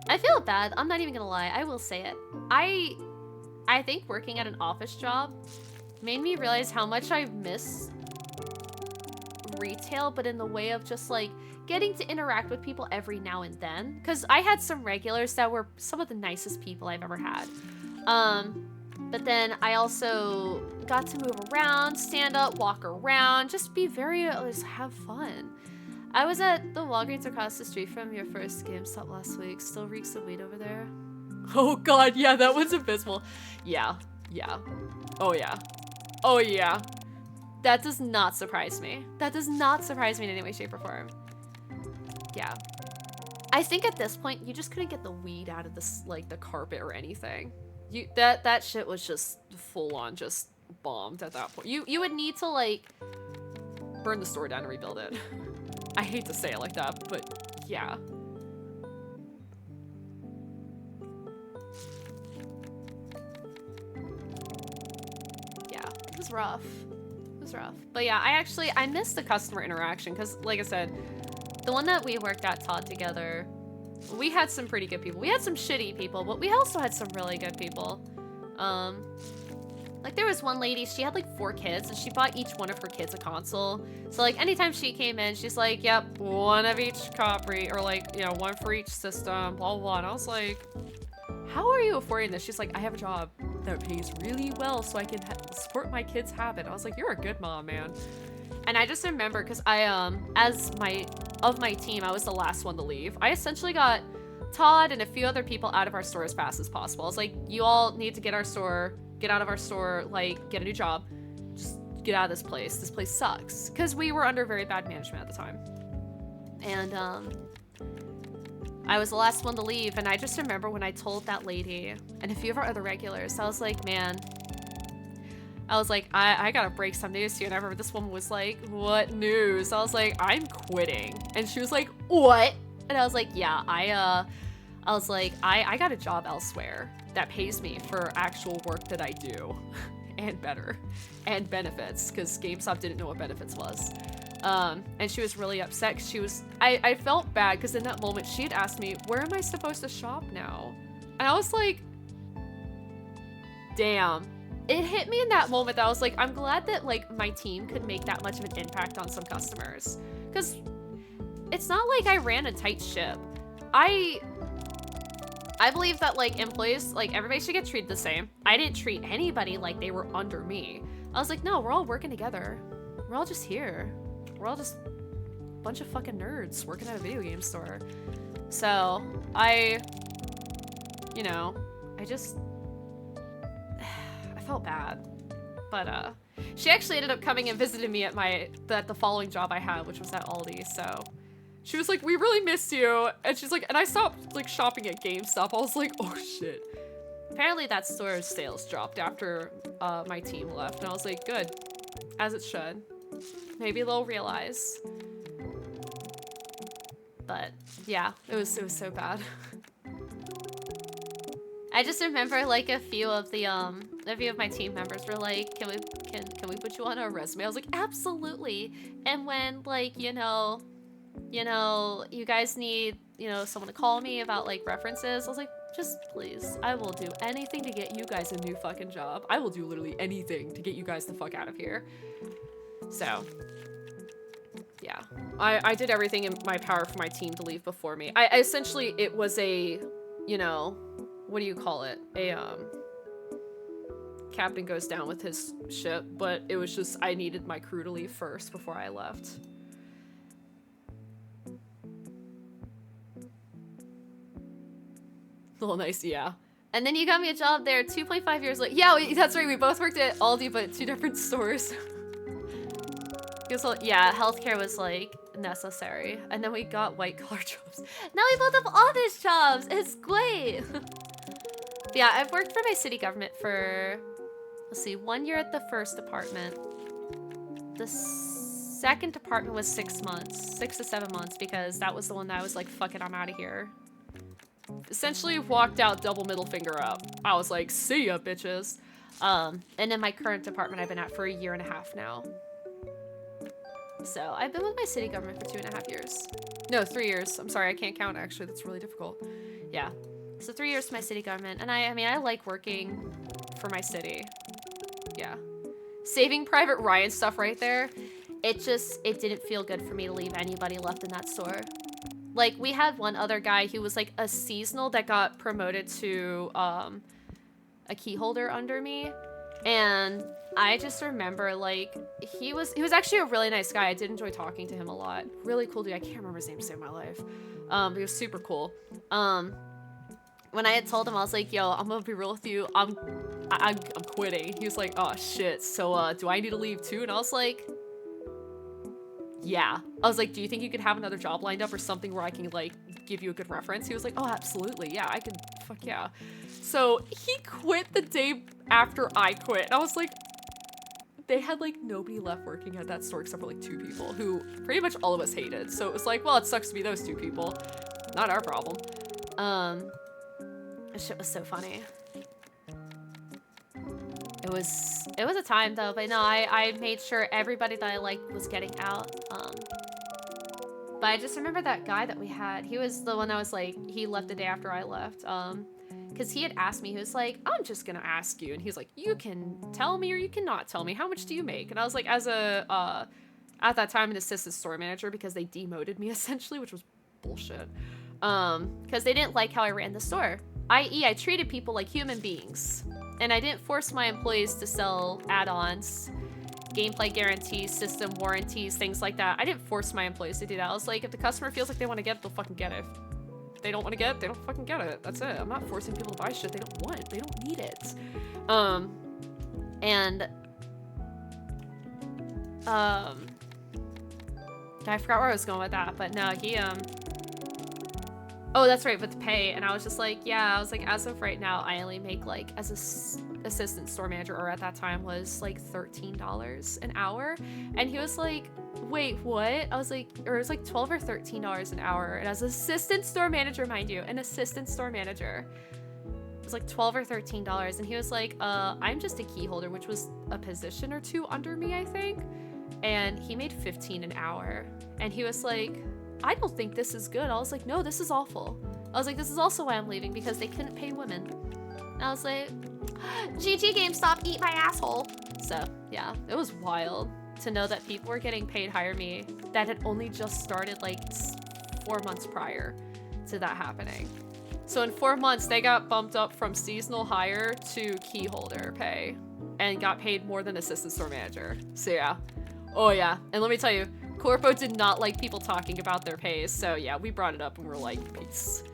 I feel bad. I'm not even gonna lie. I will say it. I think working at an office job made me realize how much I miss retail, but in the way of just like getting to interact with people every now and then. Because I had some regulars that were some of the nicest people I've ever had. But then I also got to move around, stand up, walk around, just be very, just have fun. I was at the Walgreens across the street from your first GameStop last week. Still reeks of weed over there. Oh god, yeah, that was abysmal. Yeah. Oh yeah. Oh yeah. That does not surprise me. That does not surprise me in any way, shape, or form. Yeah. I think at this point, you just couldn't get the weed out of this, like, the carpet or anything. That shit was just full on just bombed at that point. You would need to, like, burn the store down and rebuild it. I hate to say it like that, but yeah. Yeah, it was rough. It was rough. But yeah, I missed the customer interaction because, like I said, the one that we worked at Todd together, we had some pretty good people. We had some shitty people, but we also had some really good people. Like there was one lady, she had like 4 kids and she bought each one of her kids a console. So like anytime she came in, she's like, yep, one of each copy, or like, you know, one for each system, blah, blah, blah. And I was like, how are you affording this? She's like, I have a job that pays really well so I can support my kids' habit. I was like, you're a good mom, man. And I just remember, because of my team, I was the last one to leave. I essentially got Todd and a few other people out of our store as fast as possible. I was like, you all need to get out of our store, like, get a new job. Just get out of this place. This place sucks. Because we were under very bad management at the time. And, I was the last one to leave, and I just remember when I told that lady and a few of our other regulars, I was like, man, I gotta break some news to you. And I remember this woman was like, what news? I was like, I'm quitting. And she was like, what? And I was like, yeah, I got a job elsewhere that pays me for actual work that I do and better and benefits, because GameStop didn't know what benefits was. And she was really upset because I felt bad because in that moment she had asked me, where am I supposed to shop now? And I was like, damn. It hit me in that moment that I was like, I'm glad that like my team could make that much of an impact on some customers. Because it's not like I ran a tight ship. I believe that like employees, like everybody should get treated the same. I didn't treat anybody like they were under me. I was like, no, we're all working together. We're all just here. We're all just a bunch of fucking nerds working at a video game store. So I felt bad. But she actually ended up coming and visiting me at the following job I had, which was at Aldi. So she was like, we really missed you. And she's like, and I stopped like shopping at GameStop. I was like, oh shit. Apparently that store's sales dropped after my team left. And I was like, good, as it should. Maybe they'll realize. But yeah, it was so bad. I just remember like a few of my team members were like, can we put you on our resume? I was like, absolutely. And when like, you know, you guys need, someone to call me about like references, I was like, just please, I will do anything to get you guys a new fucking job. I will do literally anything to get you guys the fuck out of here. So yeah, I did everything in my power for my team to leave before me. I essentially, it was a, what do you call it? Captain goes down with his ship, but it was just, I needed my crew to leave first before I left. Oh, nice, yeah. And then you got me a job there 2.5 years later. Yeah, that's right, we both worked at Aldi, but at 2 different stores. Yeah, healthcare was like necessary. And then we got white collar jobs. Now we both have office jobs. It's great. Yeah, I've worked for my city government for, let's see, 1 year at the first department. The second department was 6 months, 6 to 7 months, because that was the one that I was like, fuck it, I'm out of here. Essentially walked out double middle finger up. I was like, see ya, bitches. And then my current department I've been at for 1.5 years now. So I've been with my city government for 2.5 years. No, 3 years. I'm sorry, I can't count actually. That's really difficult. Yeah. So 3 years to my city government. And I mean, I like working for my city. Yeah. Saving Private Ryan stuff right there. It didn't feel good for me to leave anybody left in that store. Like, we had one other guy who was like a seasonal that got promoted to a key holder under me. And I just remember, like, he was actually a really nice guy. I did enjoy talking to him a lot. Really cool dude. I can't remember his name to save my life. He was super cool. When I had told him, I was like, yo, I'm gonna be real with you. I'm quitting. He was like, oh shit. So, do I need to leave too? And I was like, yeah. I was like, do you think you could have another job lined up or something where I can, like, give you a good reference? He was like, oh, absolutely. Yeah, I can. Fuck yeah. So he quit the day after I quit. And I was like, they had, like, nobody left working at that store except for, like, 2 people who pretty much all of us hated. So it was like, well, it sucks to be those 2 people. Not our problem. This shit was so funny. It was a time though, but no, I made sure everybody that I liked was getting out. But I just remember that guy that we had. He was the one that was like, he left the day after I left. Because he had asked me, he was like, I'm just gonna ask you. And he's like, you can tell me or you cannot tell me. How much do you make? And I was like, as a, at that time, an assistant store manager because they demoted me essentially, which was bullshit. Because they didn't like how I ran the store. I.e., I treated people like human beings. And I didn't force my employees to sell add-ons, gameplay guarantees, system warranties, things like that. I didn't force my employees to do that. I was like, if the customer feels like they want to get it, they'll fucking get it. If they don't want to get it, they don't fucking get it. That's it. I'm not forcing people to buy shit they don't want. They don't need it. I forgot where I was going with that, but no, he, oh, that's right, with the pay. And I was just like, yeah, I was like, as of right now, I only make, like, as a assistant store manager, or at that time was like $13 an hour. And he was like, wait, what? I was like, or it was like $12 or $13 an hour. And as assistant store manager, mind you, an assistant store manager, it was like $12 or $13. And he was like, I'm just a key holder, which was a position or 2 under me, I think. And he made $15 an hour. And he was like, I don't think this is good. I was like, no, this is awful. I was like, this is also why I'm leaving, because they couldn't pay women. And I was like, GG GameStop, eat my asshole. So yeah, it was wild to know that people were getting paid higher me that had only just started like 4 months prior to that happening. So in 4 months, they got bumped up from seasonal hire to key holder pay and got paid more than assistant store manager. So yeah. Oh yeah. And let me tell you, Corpo did not like people talking about their pays, so yeah, we brought it up and we're like, peace.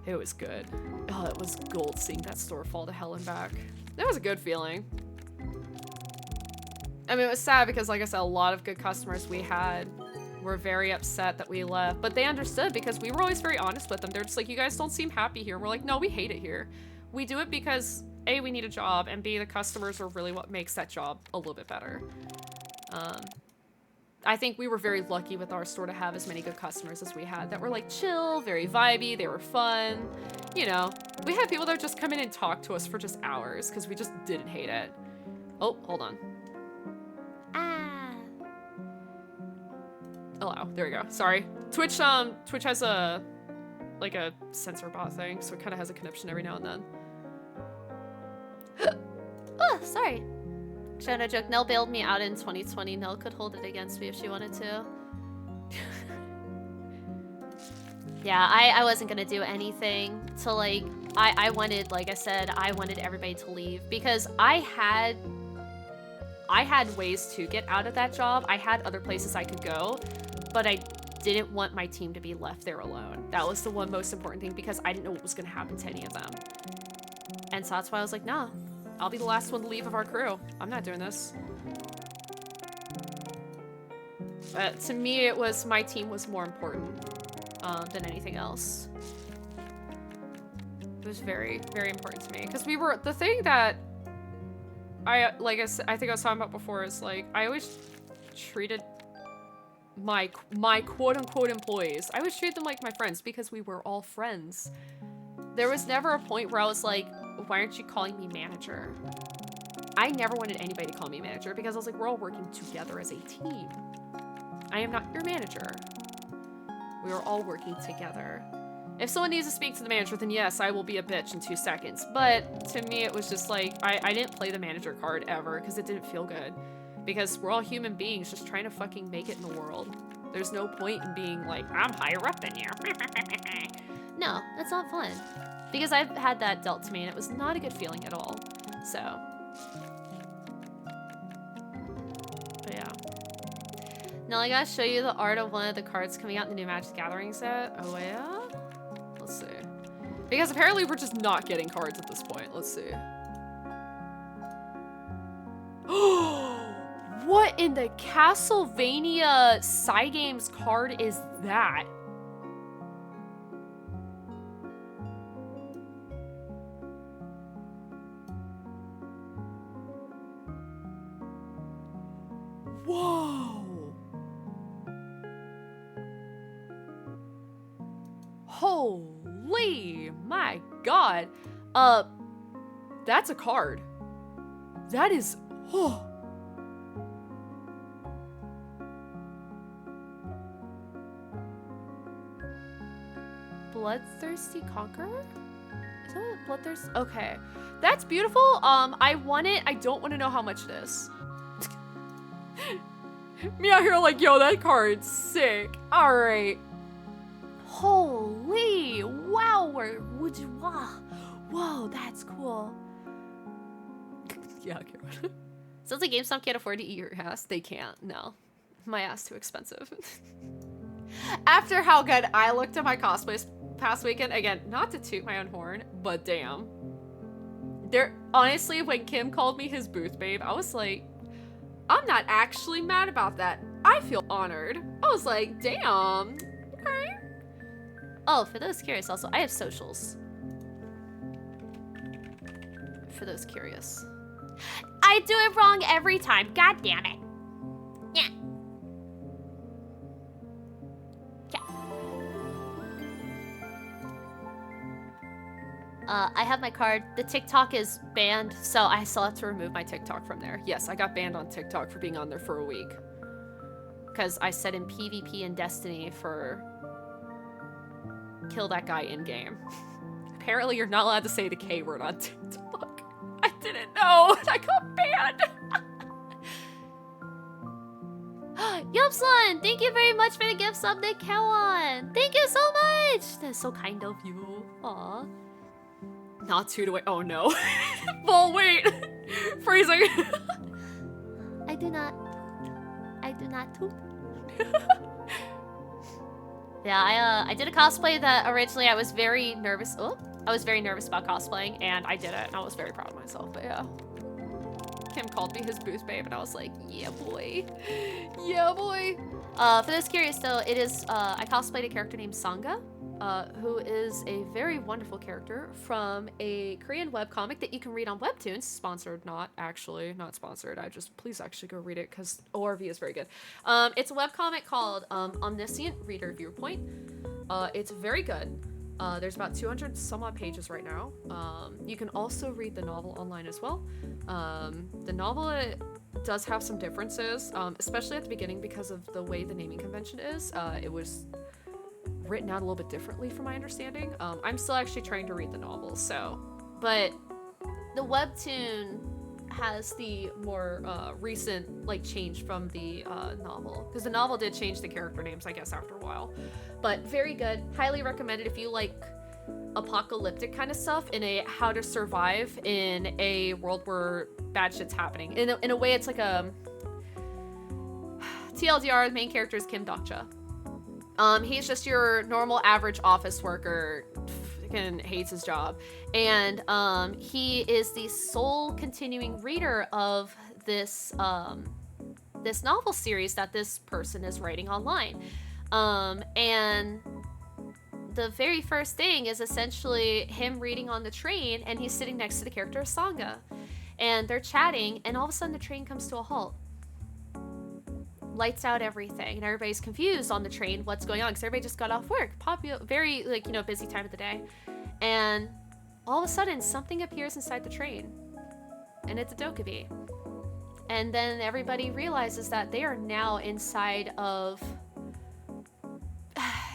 It was good. Oh, it was gold seeing that store fall to hell and back. That was a good feeling. I mean, it was sad because, like I said, a lot of good customers we had were very upset that we left, but they understood because we were always very honest with them. They're just like, you guys don't seem happy here. And we're like, no, we hate it here. We do it because A, we need a job, and B, the customers are really what makes that job a little bit better. I think we were very lucky with our store to have as many good customers as we had that were like chill, very vibey, they were fun. You know, we had people that would just come in and talk to us for just hours because we just didn't hate it. Oh, hold on. Allow, there we go. Sorry. Twitch has a, like a censor bot thing, so it kind of has a conniption every now and then. Oh, sorry. Actually, no joke. Nell bailed me out in 2020. Nell could hold it against me if she wanted to. Yeah, I wasn't gonna do anything to like, I wanted, like I said, I wanted everybody to leave because I had ways to get out of that job. I had other places I could go, but I didn't want my team to be left there alone. That was the one most important thing because I didn't know what was gonna happen to any of them. And so that's why I was like, nah. I'll be the last one to leave of our crew. I'm not doing this. But to me, it was my team was more important than anything else. It was very, very important to me because we were the thing that I think I was talking about before is like I always treated my quote unquote employees. I always treated them like my friends because we were all friends. There was never a point where I was like, why aren't you calling me manager? I never wanted anybody to call me manager because I was like, we're all working together as a team. I am not your manager. We are all working together. If someone needs to speak to the manager, then yes, I will be a bitch in 2 seconds. But to me, it was just like, I didn't play the manager card ever because it didn't feel good. Because we're all human beings just trying to fucking make it in the world. There's no point in being like, I'm higher up than you. No, that's not fun. Because I've had that dealt to me and it was not a good feeling at all. So. But yeah. Now I gotta show you the art of one of the cards coming out in the new Magic the Gathering set. Oh yeah? Let's see. Because apparently we're just not getting cards at this point. Let's see. What in the Castlevania Cygames card is that? Whoa. Holy my god. That's a card. That is, oh. Bloodthirsty Conqueror? Is that what Bloodthirst? Okay. That's beautiful. I want it. I don't want to know how much it is. Me out here like, yo, that card's sick. All right. Holy wow, would you wow. Whoa, that's cool. Yeah, okay. Sounds like GameStop can't afford to eat your ass. They can't. No. My ass too expensive. After how good I looked at my cosplays past weekend, again, not to toot my own horn, but damn. Honestly, when Kim called me his booth babe, I was like, I'm not actually mad about that. I feel honored. I was like, damn. Okay. Oh, for those curious also, I have socials. For those curious. I do it wrong every time. God damn it. Yeah. I have my card. The TikTok is banned, so I still have to remove my TikTok from there. Yes, I got banned on TikTok for being on there for a week. Because I said in PvP and Destiny for kill that guy in-game. Apparently you're not allowed to say the K word on TikTok. I didn't know. I got banned. Yupson, thank you very much for the gift sub, Nick Cowan. Thank you so much. That's so kind of you. Aw. Not toot away. Oh no. Well, wait. Freezing. I do not toot. Yeah, I did a cosplay that originally I was very nervous. Oh, I was very nervous about cosplaying, and I did it, and I was very proud of myself. But yeah, Kim called me his booth babe, and I was like, yeah, boy, yeah, boy. For those curious, though, it is I cosplayed a character named Sangha, who is a very wonderful character from a Korean webcomic that you can read on Webtoons. Sponsored, not sponsored. Please actually go read it because ORV is very good. It's a webcomic called Omniscient Reader Viewpoint. It's very good. There's about 200 some odd pages right now. You can also read the novel online as well. The novel does have some differences, especially at the beginning because of the way the naming convention is. It was written out a little bit differently from my understanding. I'm still actually trying to read the novel, so. But the webtoon has the more recent change from the novel, because the novel did change the character names, I guess, after a while. But very good, highly recommended if you like apocalyptic kind of stuff in a how to survive in a world where bad shit's happening. In a way, it's like a TLDR. The main character is Kim Dokcha. He's just your normal average office worker, fucking hates his job, and he is the sole continuing reader of this this novel series that this person is writing online. And the very first thing is essentially him reading on the train, and he's sitting next to the character of Sangha, and they're chatting, and all of a sudden the train comes to a halt. Lights out everything, and everybody's confused on the train what's going on because everybody just got off work. Very busy time of the day, and all of a sudden something appears inside the train, and it's a Dokkaebi. And then everybody realizes that they are now inside of...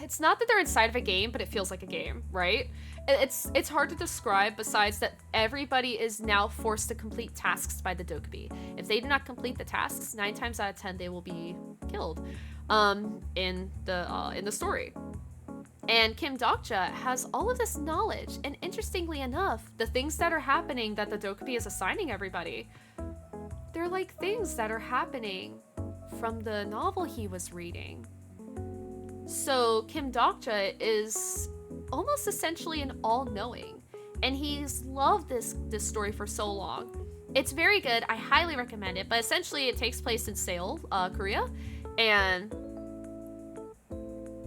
It's not that they're inside of a game, but it feels like a game, right? It's hard to describe, besides that everybody is now forced to complete tasks by the Dokkaebi. If they do not complete the tasks, 9 times out of 10 they will be killed in the story. And Kim Dokja has all of this knowledge, and interestingly enough, the things that are happening that the Dokkaebi is assigning everybody, they're like things that are happening from the novel he was reading. So Kim Dokja is almost essentially an all-knowing, and he's loved this story for so long. It's very good. I highly recommend it, but essentially it takes place in Seoul, Korea, and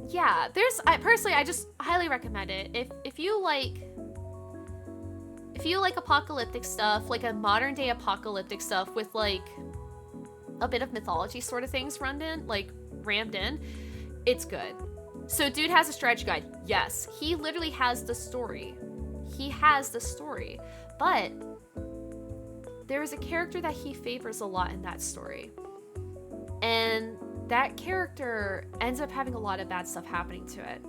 yeah, I just highly recommend it. If you like apocalyptic stuff, like a modern day apocalyptic stuff with like a bit of mythology sort of things rammed in, it's good. So dude has a strategy guide. Yes, he literally has the story. He has the story. But there is a character that he favors a lot in that story. And that character ends up having a lot of bad stuff happening to it.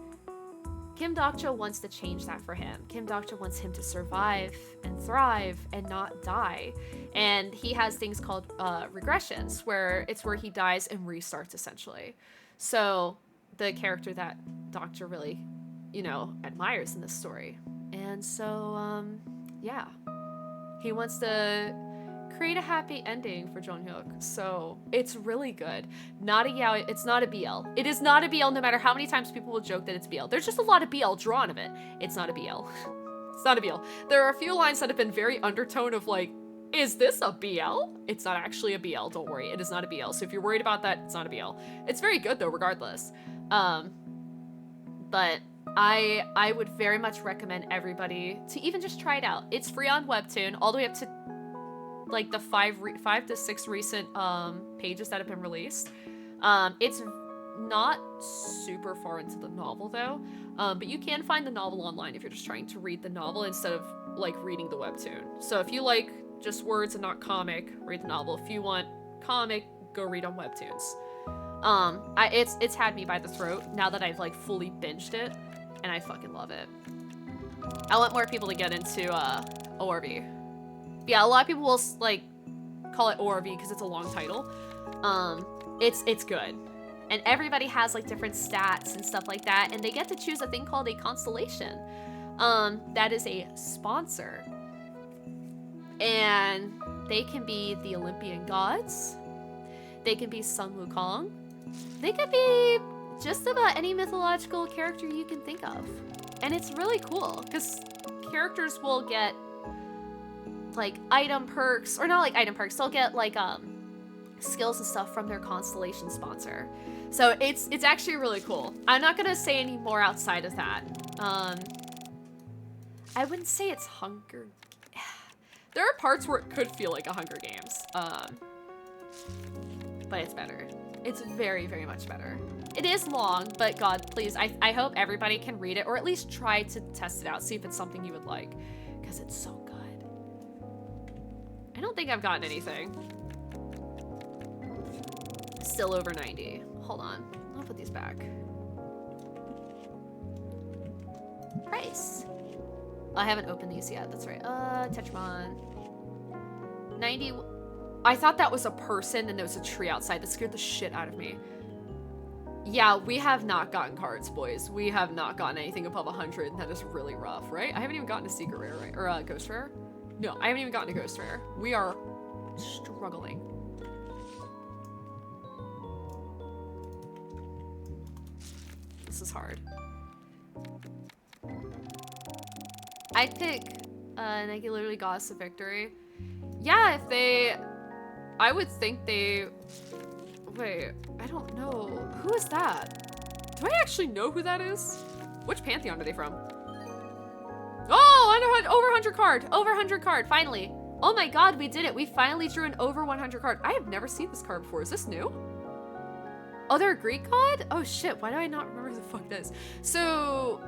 Kim Dokja wants to change that for him. Kim Dokja wants him to survive and thrive and not die. And he has things called regressions, where he dies and restarts, essentially. So the character that Dokja really, admires in this story. And so, yeah. He wants to create a happy ending for Jonghyuk. So it's really good. Not a yaoi, it's not a BL. It is not a BL, no matter how many times people will joke that it's BL. There's just a lot of BL drawn of it. It's not a BL. It's not a BL. There are a few lines that have been very undertone of like, is this a BL? It's not actually a BL, don't worry. It is not a BL. So if you're worried about that, it's not a BL. It's very good though, regardless. But I would very much recommend everybody to even just try it out. It's free on Webtoon, all the way up to like the 5 to 6 recent pages that have been released. It's not super far into the novel though, but you can find the novel online if you're just trying to read the novel instead of like reading the Webtoon. So if you like just words and not comic, read the novel. If you want comic, go read on Webtoons. It's had me by the throat now that I've like fully binged it, and I fucking love it. I want more people to get into ORV. Yeah, a lot of people will like call it ORV because it's a long title. It's good, and everybody has like different stats and stuff like that, and they get to choose a thing called a constellation. That is a sponsor, and they can be the Olympian gods. They can be Sun Wukong. They could be just about any mythological character you can think of. And it's really cool because characters will get like item perks, or not like item perks, they'll get like skills and stuff from their constellation sponsor. So it's actually really cool. I'm not gonna say any more outside of that. I wouldn't say it's Hunger. There are parts where it could feel like a Hunger Games. But it's better. It's very, very much better. It is long, but God, please, I hope everybody can read it, or at least try to test it out, see if it's something you would like, because it's so good. I don't think I've gotten anything. Still over 90. Hold on, I'll put these back. Price. I haven't opened these yet, that's right. Tetramon. 90. I thought that was a person and there was a tree outside. That scared the shit out of me. Yeah, we have not gotten cards, boys. We have not gotten anything above 100, and that is really rough, right? I haven't even gotten a secret rare, right? Or a ghost rare? No, I haven't even gotten a ghost rare. We are struggling. This is hard. I'd pick Nike literally got us a victory. Yeah, if they... I would think they... Wait, I don't know. Who is that? Do I actually know who that is? Which Pantheon are they from? Oh, over 100 card. Over 100 card, finally. Oh my god, we did it. We finally drew an over 100 card. I have never seen this card before. Is this new? Oh, they're a Greek god? Oh shit, why do I not remember who the fuck that is? So...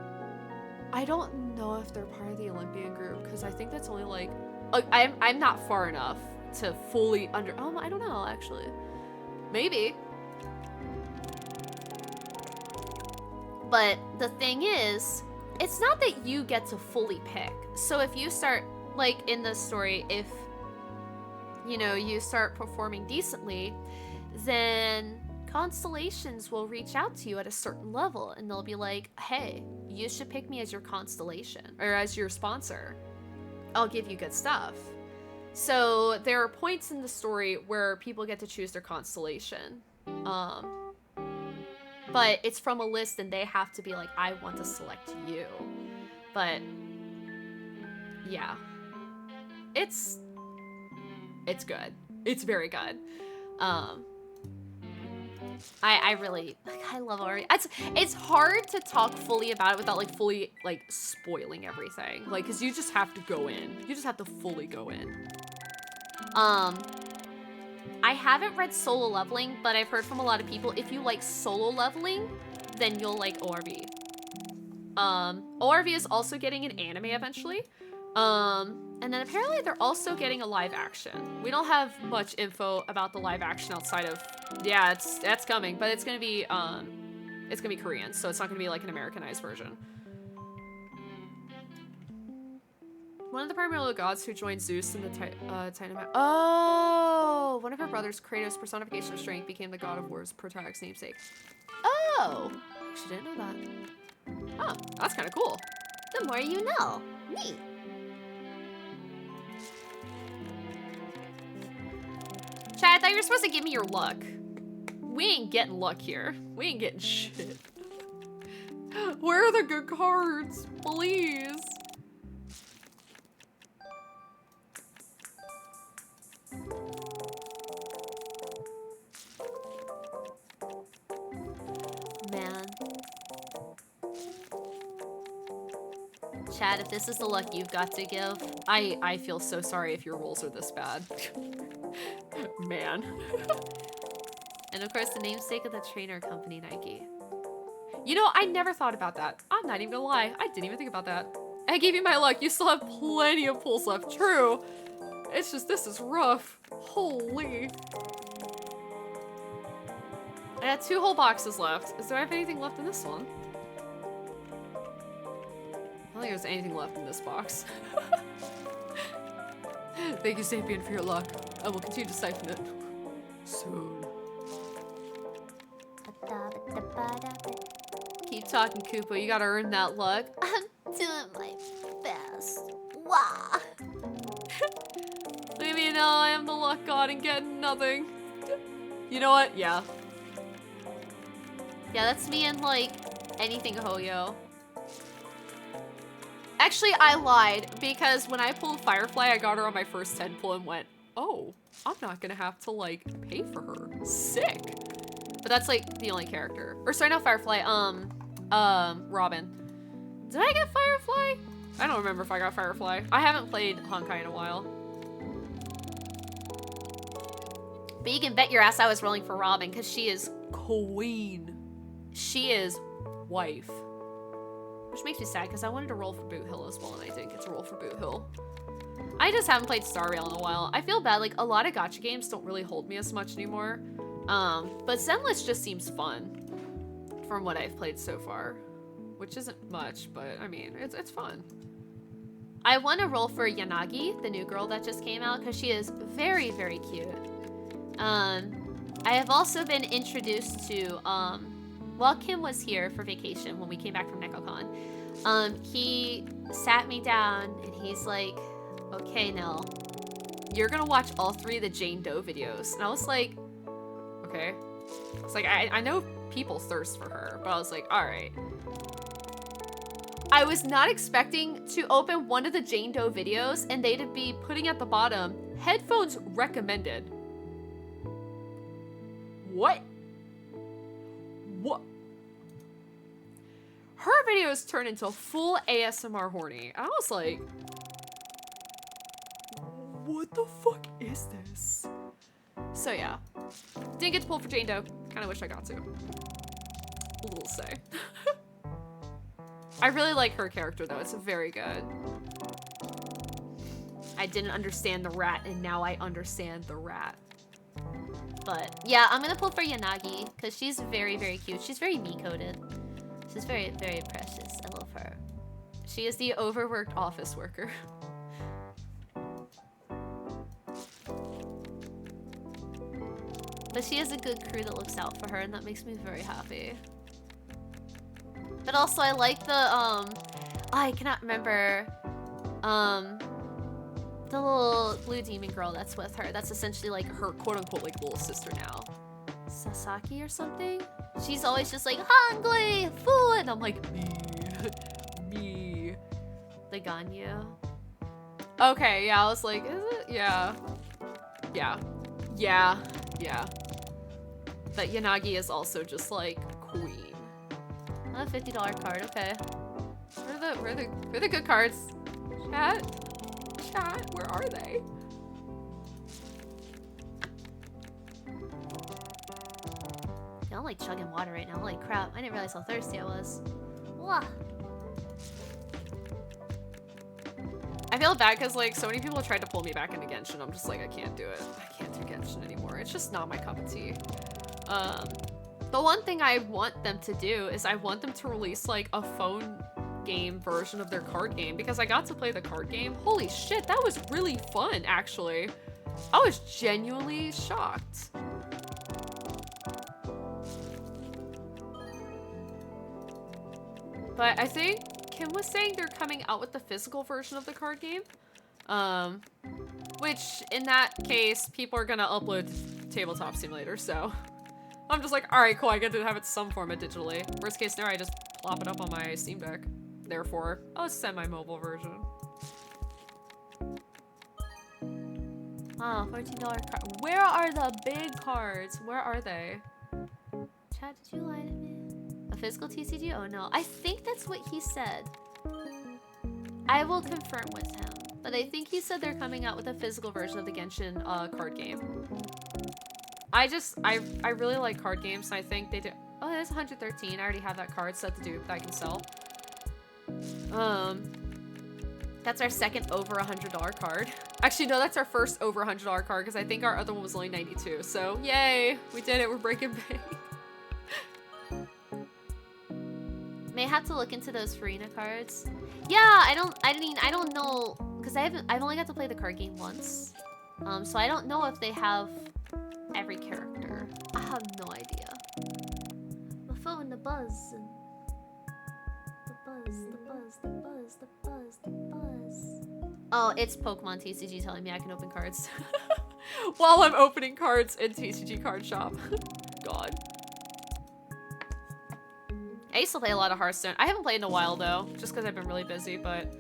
I don't know if they're part of the Olympian group, because I think that's only like I'm not far enough to fully I don't know, actually. Maybe. But the thing is, it's not that you get to fully pick. So if you start, like in the story, if, you know, you start performing decently, then constellations will reach out to you at a certain level and they'll be like, hey, you should pick me as your constellation or as your sponsor. I'll give you good stuff. So there are points in the story where people get to choose their constellation. But it's from a list and they have to be like, I want to select you. But yeah, it's good. It's very good. I really, like, I love Ori. It's hard to talk fully about it without like fully like spoiling everything. Like, cause you just have to go in. You just have to fully go in. I haven't read Solo Leveling, but I've heard from a lot of people, if you like Solo Leveling, then you'll like ORV. ORV is also getting an anime eventually. And then apparently they're also getting a live action. We don't have much info about the live action outside of, yeah, that's coming, but it's gonna be Korean, so it's not gonna be like an Americanized version. One of the primordial gods who joined Zeus in the Titan. Oh, one of her brothers, Kratos' personification of strength, became the god of war's protagonist's namesake. Oh, actually didn't know that. Oh, that's kind of cool. The more you know. Neat. Chad, I thought you were supposed to give me your luck. We ain't getting luck here. We ain't getting shit. Where are the good cards? Please. Man. Chad, if this is the luck you've got to give. I feel so sorry if your rolls are this bad. Man. And of course, the namesake of the trainer company, Nike. You know, I never thought about that. I'm not even gonna lie. I didn't even think about that. I gave you my luck. You still have plenty of pulls left. True. It's just, this is rough. Holy. I got 2 whole boxes left. Is there anything left in this one? I don't think there's anything left in this box. Thank you, Sapien, for your luck. I will continue to siphon it soon. Keep talking, Koopa. You gotta earn that luck. I'm doing my best. Wah! Leave me now. I am the luck god and get nothing. You know what? Yeah. Yeah, that's me and like anything Hoyo. Actually, I lied because when I pulled Firefly, I got her on my first 10 pull and went, oh, I'm not gonna have to like pay for her. Sick. But that's like the only character. Or sorry, not Firefly, Robin. Did I get Firefly? I don't remember if I got Firefly. I haven't played Honkai in a while. But you can bet your ass I was rolling for Robin because she is Queen. She is wife. which makes me sad because I wanted to roll for Boot Hill as well, and I didn't get to roll for Boot Hill. I just haven't played Star Rail in a while. I feel bad, like a lot of gacha games don't really hold me as much anymore. But Zenless just seems fun from what I've played so far, which isn't much, but I mean, it's fun. I want to roll for Yanagi, the new girl that just came out, because she is very, very cute. I have also been introduced to, while Kim was here for vacation when we came back from NekoCon, he sat me down and he's like, okay, Nell, you're gonna watch all 3 of the Jane Doe videos. And I was like, okay. It's like, I know people thirst for her, but I was like, all right. I was not expecting to open one of the Jane Doe videos and they'd be putting at the bottom, headphones recommended. What? What? Her videos turn into full ASMR horny. I was like, what the fuck is this? So yeah, didn't get to pull for Jane Doe. Kind of wish I got to. We'll say. I really like her character though. It's very good. I didn't understand the rat, and now I understand the rat. But yeah, I'm gonna pull for Yanagi, because she's very, very cute. She's very me-coded. She's very, very precious. I love her. She is the overworked office worker. But she has a good crew that looks out for her, and that makes me very happy. But also, I like the, I cannot remember, the little blue demon girl that's with her. That's essentially like her quote-unquote like little sister now. Sasaki or something? She's always just like, hungry, food! And I'm like, me, me. The Ganyu. Okay, yeah, I was like, is it? Yeah. Yeah. Yeah. Yeah. But Yanagi is also just like queen. A $50 card, okay. Where are the good cards? Chat? Chat, where are they? Yeah, I'm like chugging water right now. Holy crap, I didn't realize how thirsty I was. Wah. I feel bad because like so many people tried to pull me back into Genshin. I'm just like, I can't do it. I can't do Genshin anymore. It's just not my cup of tea. The one thing I want them to do is I want them to release like a phone game version of their card game, because I got to play the card game. Holy shit, that was really fun, actually. I was genuinely shocked. But I think Kim was saying they're coming out with the physical version of the card game. Which, in that case, people are gonna upload Tabletop Simulator, so... I'm just like, alright, cool, I get to have it some form of digitally. Worst case scenario, I just plop it up on my Steam Deck. Therefore, I'll send my mobile version. Oh, $14 card. Where are the big cards? Where are they? Chad, did you lie to me? A physical TCG? Oh no. I think that's what he said. I will confirm with him. But I think he said they're coming out with a physical version of the Genshin card game. I really like card games, and I think they do. Oh, there's 113. I already have that card set to do that I can sell. That's our second over $100 card. Actually, no, that's our first over $100 card, because I think our other one was only 92. So, yay! We did it. We're breaking bank. May have to look into those Farina cards. Yeah, I don't know, because I've only got to play the card game once. So I don't know if they have every character. I have no idea. My phone, the buzz, and the buzz. Oh, it's Pokemon TCG telling me I can open cards. While I'm opening cards in TCG card shop. God. I used to play a lot of Hearthstone. I haven't played in a while though, just because I've been really busy, but...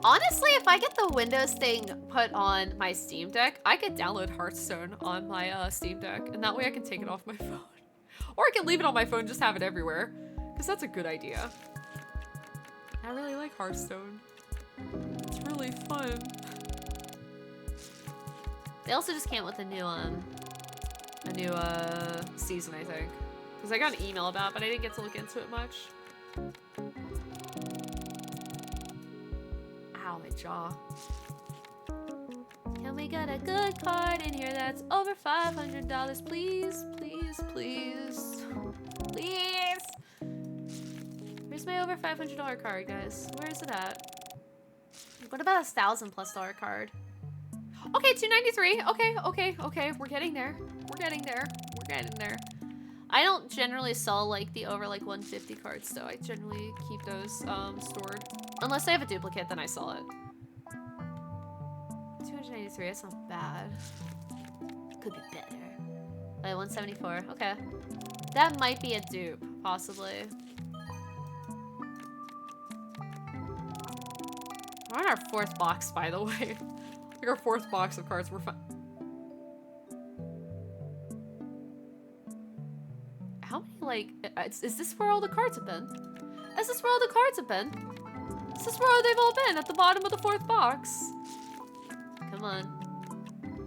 Honestly, if I get the Windows thing put on my Steam Deck, I could download Hearthstone on my Steam Deck, and that way I can take it off my phone. Or I can leave it on my phone, just have it everywhere. Because that's a good idea. I really like Hearthstone. It's really fun. They also just came with a new season, I think. Because I got an email about it, but I didn't get to look into it much. Ow, my jaw. Can we get a good card in here that's over $500, please? Please, please. Please! Where's my over $500 card, guys? Where is it at? What about a $1,000+ card? Okay, $293. Okay. We're getting there. We're getting there. I don't generally sell like the over like 150 cards, though. I generally keep those stored. Unless I have a duplicate, then I sell it. 293, that's not bad. Could be better. Wait, 174, okay. That might be a dupe, possibly. We're on our 4th box, by the way. Like our 4th box of cards, we're fine. How many, like, is this where all the cards have been? Is this where all the cards have been? Is this where they've all been? At the bottom of the 4th box? Come on.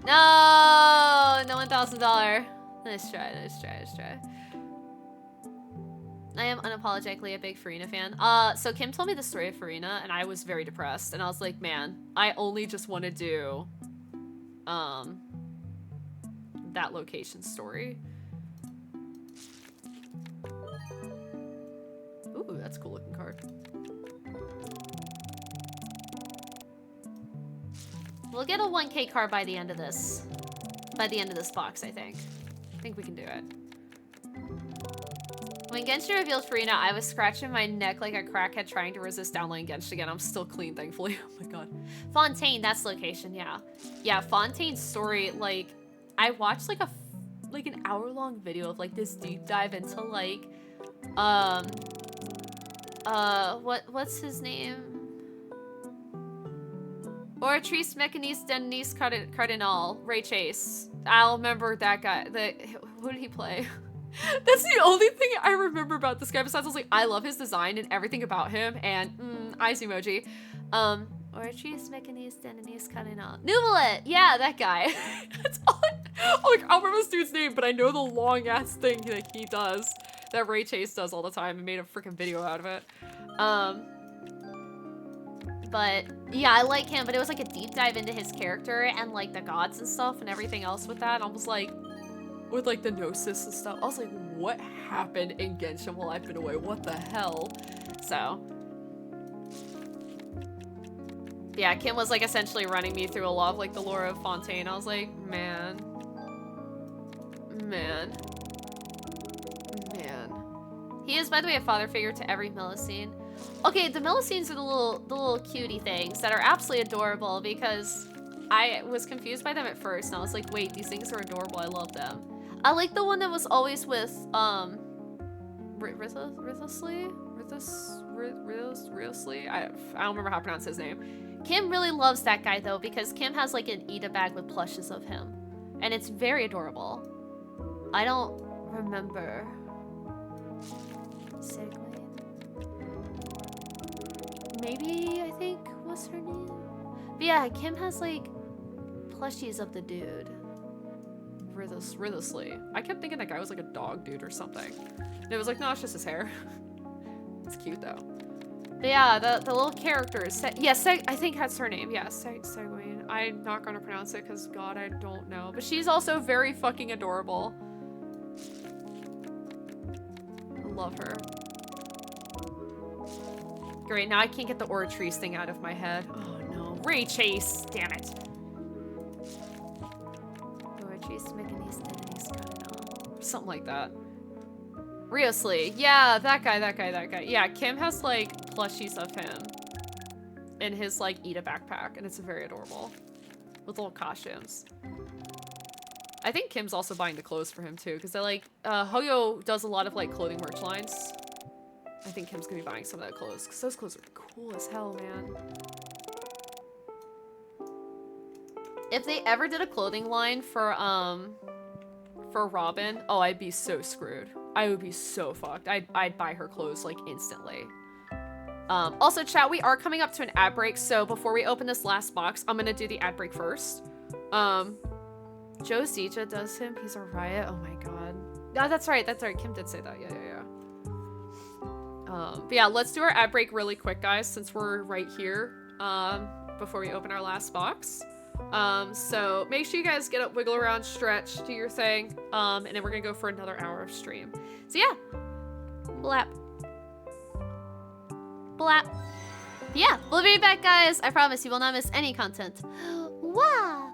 No $1,000. Nice try. I am unapologetically a big Farina fan. So Kim told me the story of Farina, and I was very depressed. And I was like, man, I only just want to do, that location story. Ooh, that's a cool looking card. We'll get a 1K card by the end of this. By the end of this box, I think. I think we can do it. When Genshin revealed Farina, I was scratching my neck like a crackhead trying to resist downloading Genshin again. I'm still clean, thankfully. Oh my god. Fontaine, that's location, yeah. Yeah, Fontaine's story, like, I watched like an hour-long video of like this deep dive into like, what's his name? Oratrice Mechanis Denise Cardinal, Ray Chase. I'll remember that guy. Who did he play? That's the only thing I remember about this guy. Besides, I was like, I love his design and everything about him. And eyes emoji. Oratrice Mechanis Denise Cardinal. Nuvalet! Yeah, that guy. That's all. Like, I'll remember this dude's name, but I know the long ass thing that he does. That Ray Chase does all the time and made a freaking video out of it. But yeah, I like him, but it was like a deep dive into his character and like the gods and stuff and everything else with that. I was like, with like the Gnosis and stuff. I was like, what happened in Genshin while I've been away? What the hell? So. Yeah, Kim was like essentially running me through a lot of like the lore of Fontaine. I was like, man. He is, by the way, a father figure to every Millicene. Okay, the Millicines are the little cutie things that are absolutely adorable because I was confused by them at first and I was like, wait, these things are adorable, I love them. I like the one that was always with, Rithlessly? I don't remember how to pronounce his name. Kim really loves that guy though because Kim has like an Ida bag with plushes of him. And it's very adorable. I don't remember. Maybe, I think, was her name? But yeah, Kim has, like, plushies of the dude. Rithlessly. I kept thinking that guy was, like, a dog dude or something. And it was like, no, it's just his hair. It's cute, though. But yeah, the little characters. I think that's her name. Yeah, Seguin. I'm not gonna pronounce it because, God, I don't know. But she's also very fucking adorable. I love her. Great, now I can't get the Oratrice thing out of my head. Oh no. Ray Chase, damn it. Oratrice, Mechanis, Denise, Cardinal. Something like that. Riosley. Yeah, that guy. Yeah, Kim has like plushies of him in his like Ida backpack, and it's very adorable. With little costumes. I think Kim's also buying the clothes for him too, because they're like, Hoyo does a lot of like clothing merch lines. I think Kim's gonna be buying some of that clothes, because those clothes are cool as hell, man. If they ever did a clothing line for Robin, oh, I'd be so screwed. I would be so fucked. I'd buy her clothes, like, instantly. Also, chat, we are coming up to an ad break, so before we open this last box, I'm gonna do the ad break first. Joe Zija does him. He's a riot. Oh my god. Oh, that's right. Kim did say that. Yeah. But yeah, let's do our ad break really quick, guys, since we're right here before we open our last box. So make sure you guys get up, wiggle around, stretch, do your thing, and then we're gonna go for another hour of stream. So yeah, blap. Yeah, we'll be back, guys. I promise you will not miss any content. Wow.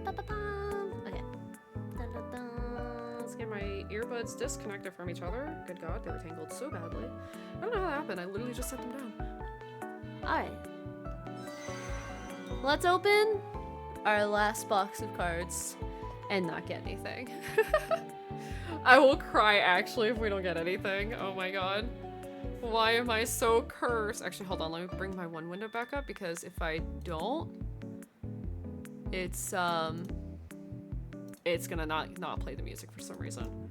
Okay. Let's get my earbuds disconnected from each other. Good God, they were tangled so badly. I don't know how that happened. I literally just set them down. Alright. Let's open our last box of cards and not get anything. I will cry actually if we don't get anything. Oh my God. Why am I so cursed? Actually, hold on. Let me bring my one window back up because if I don't, it's gonna not play the music for some reason.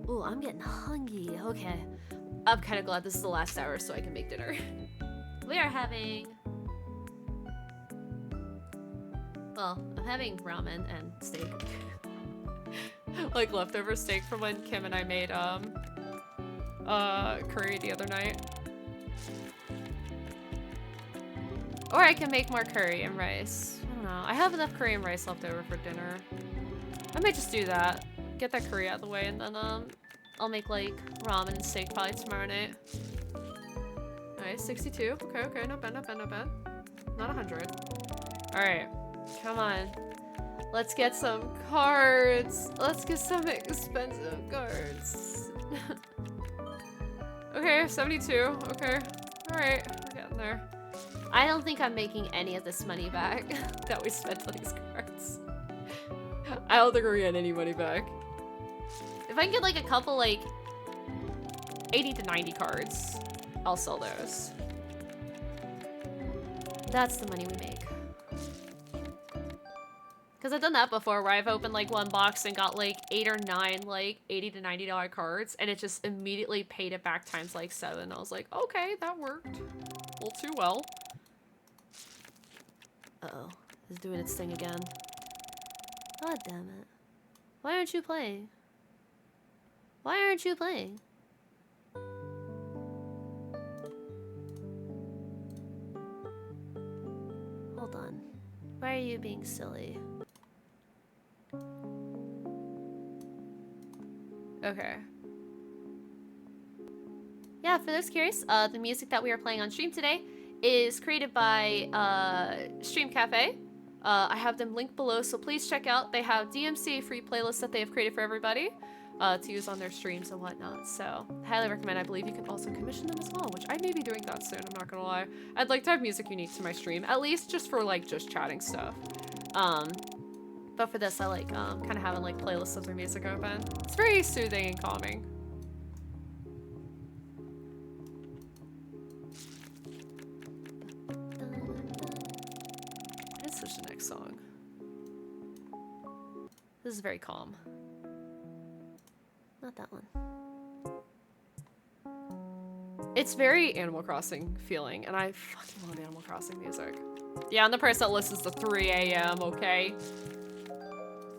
Ooh, I'm getting hungry. Okay. I'm kind of glad this is the last hour so I can make dinner. We are having... Well, I'm having ramen and steak. Like leftover steak from when Kim and I made curry the other night. Or I can make more curry and rice. I don't know. I have enough curry and rice left over for dinner. I might just do that. Get that curry out of the way and then I'll make like ramen and steak probably tomorrow night. Nice, 62. Okay, okay, not bad, not bad, not bad. Not 100. Alright, come on. Let's get some cards. Let's get some expensive cards. Okay, 72. Okay. Alright, we're getting there. I don't think I'm making any of this money back that we spent on these cards. I don't think we're getting any money back. If I can get like a couple like 80 to 90 cards, I'll sell those. That's the money we make. Because I've done that before where I've opened like one box and got like 8 or 9 like $80 to $90 cards and it just immediately paid it back times like 7. I was like, okay, that worked. Well, too well. Uh-oh. It's doing its thing again. God damn it. Why aren't you playing? Why aren't you playing? Hold on. Why are you being silly? Okay. Yeah, for those curious, the music that we are playing on stream today is created by Stream Cafe. I have them linked below, so please check out. They have DMCA free playlists that they have created for everybody to use on their streams and whatnot. So, highly recommend. I believe you can also commission them as well, which I may be doing that soon, I'm not gonna lie. I'd like to have music unique to my stream, at least just for like just chatting stuff. But for this, I like kind of having like playlists of their music open. It's very soothing and calming. Let's switch to the next song. This is very calm. Not that one. It's very Animal Crossing feeling, and I fucking love Animal Crossing music. Yeah, I'm the person that listens to 3 a.m., okay?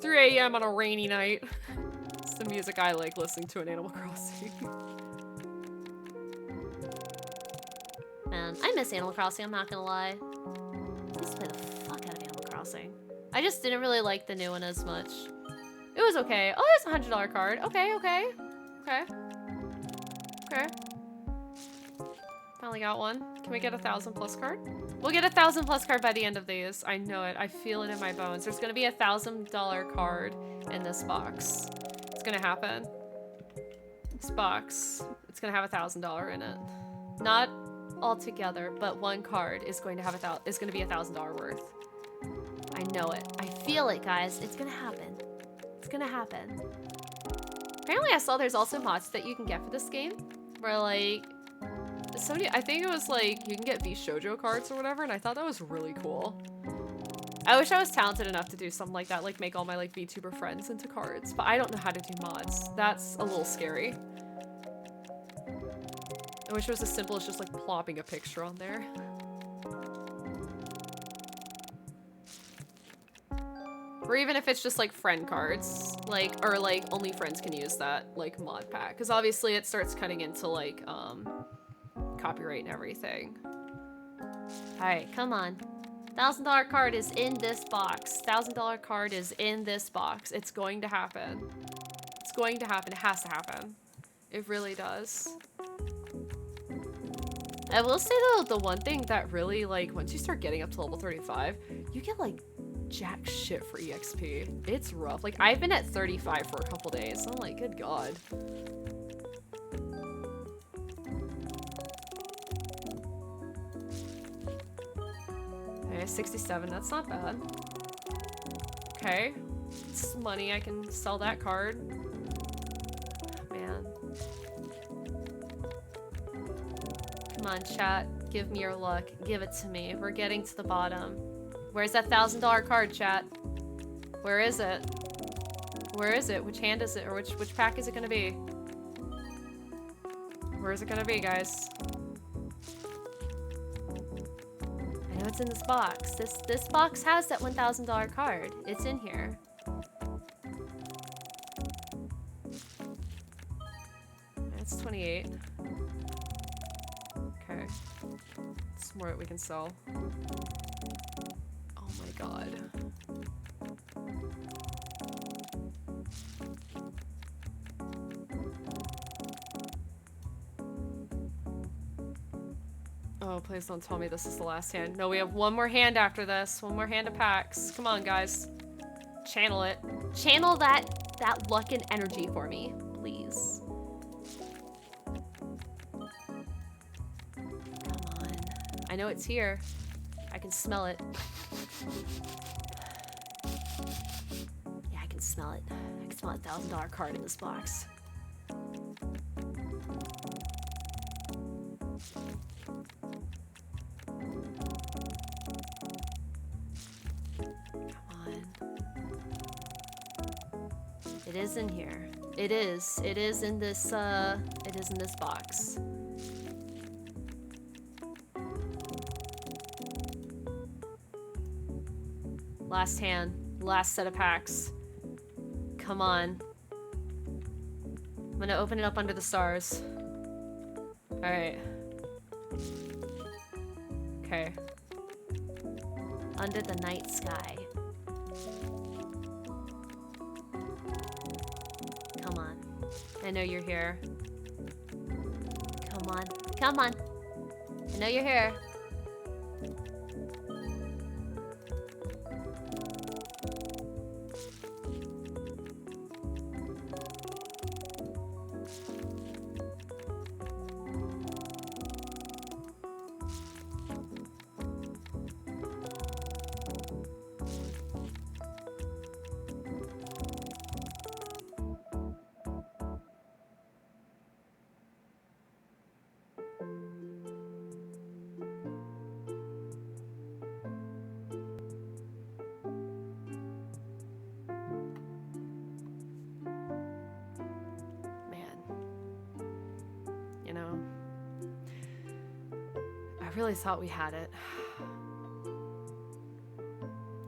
3 a.m. on a rainy night. It's the music I like listening to in Animal Crossing. Man, I miss Animal Crossing, I'm not gonna lie. I used to play the fuck out of Animal Crossing. I just didn't really like the new one as much. It was okay. Oh, there's a $100 card. Okay, okay. Okay. Okay. Finally got one. Can we get a 1,000+ card? We'll get a 1,000+ card by the end of these. I know it. I feel it in my bones. There's gonna be a $1,000 card in this box. It's gonna happen. This box, it's gonna have $1,000 in it. Not all together, but one card is going to have is gonna be $1,000 worth. I know it. I feel it, guys. It's gonna happen. It's gonna happen. Apparently I saw there's also mods that you can get for this game where like I think it was like you can get V Shoujo cards or whatever, and I thought that was really cool. I wish I was talented enough to do something like that, like make all my like VTuber friends into cards, but I don't know how to do mods. That's a little scary. I wish it was as simple as just like plopping a picture on there. Or even if it's just like friend cards, like, or like only friends can use that like mod pack. Because obviously it starts cutting into like copyright and everything. Alright, come on. $1,000 card is in this box. $1,000 card is in this box. It's going to happen. It's going to happen. It has to happen. It really does. I will say though, the one thing that really like, once you start getting up to level 35, you get like jack shit for EXP. It's rough. Like, I've been at 35 for a couple days. I'm like, good god. Okay, 67. That's not bad. Okay. It's money. I can sell that card. Man. Come on, chat. Give me your luck. Give it to me. We're getting to the bottom. Where's that $1,000 card, chat? Where is it? Where is it? Which hand is it? Or which pack is it gonna be? Where is it gonna be, guys? I know it's in this box. This box has that $1,000 card. It's in here. That's 28. Okay. It's more that we can sell. Oh my god. Oh, please don't tell me this is the last hand. No, we have one more hand after this. One more hand of packs. Come on, guys. Channel it. Channel that luck and energy for me, please. Come on. I know it's here. I can smell it. Yeah, I can smell it. I can smell a $1,000 card in this box. It is in here. It is. It is in this, it is in this box. Last hand. Last set of packs. Come on. I'm gonna open it up under the stars. Alright. Okay. Under the night sky. Come on. I know you're here. Come on. Come on. I know you're here. I really thought we had it.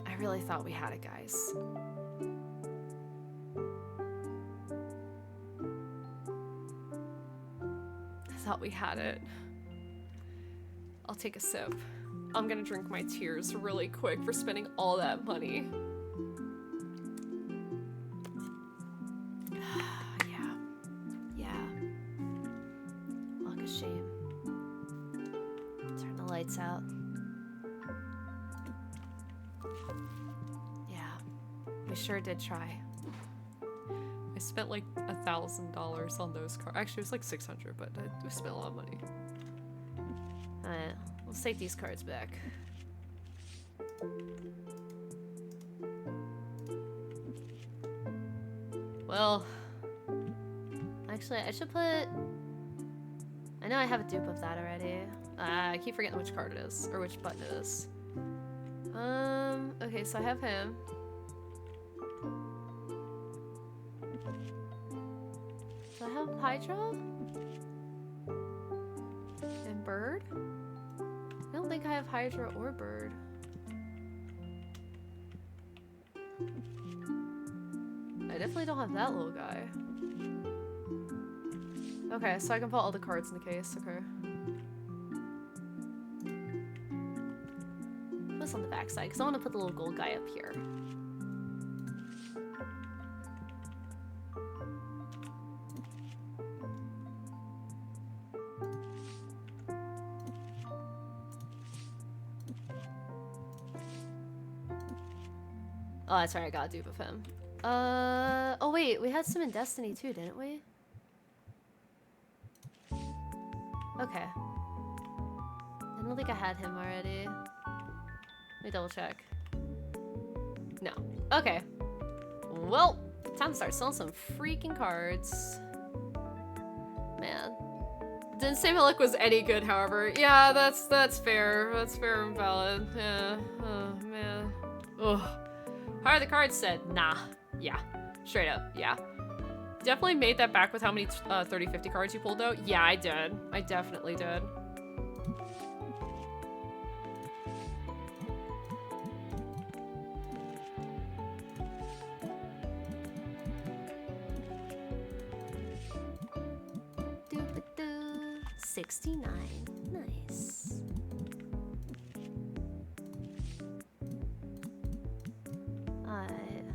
I really thought we had it, guys. I thought we had it. I'll take a sip. I'm gonna drink my tears really quick for spending all that money. Out. Yeah, we sure did try. I spent like $1,000 on those cards. Actually, it was like 600, but I spent a lot of money. Alright, let's take these cards back. Well, actually, I should put... I know I have a dupe of that already. I keep forgetting which card it is, or which button it is. Okay, so I have him. Do I have Hydra? And Bird? I don't think I have Hydra or Bird. I definitely don't have that little guy. Okay, so I can put all the cards in the case, okay. On the back side because I want to put the little gold guy up here. Oh, that's right. I got a dupe of him. Oh wait, we had some in Destiny too, didn't we? Okay. I don't think I had him already. Let me double check. No. Okay. Well, time to start selling some freaking cards. Man. Didn't say my luck was any good, however. Yeah, that's fair. That's fair and valid. Yeah. Oh, man. Ugh. How are the cards said? Nah. Yeah. Straight up. Yeah. Definitely made that back with how many 30-50 cards you pulled out. Yeah, I did. I definitely did. Doo-ba-doo. 69. Nice. Alright.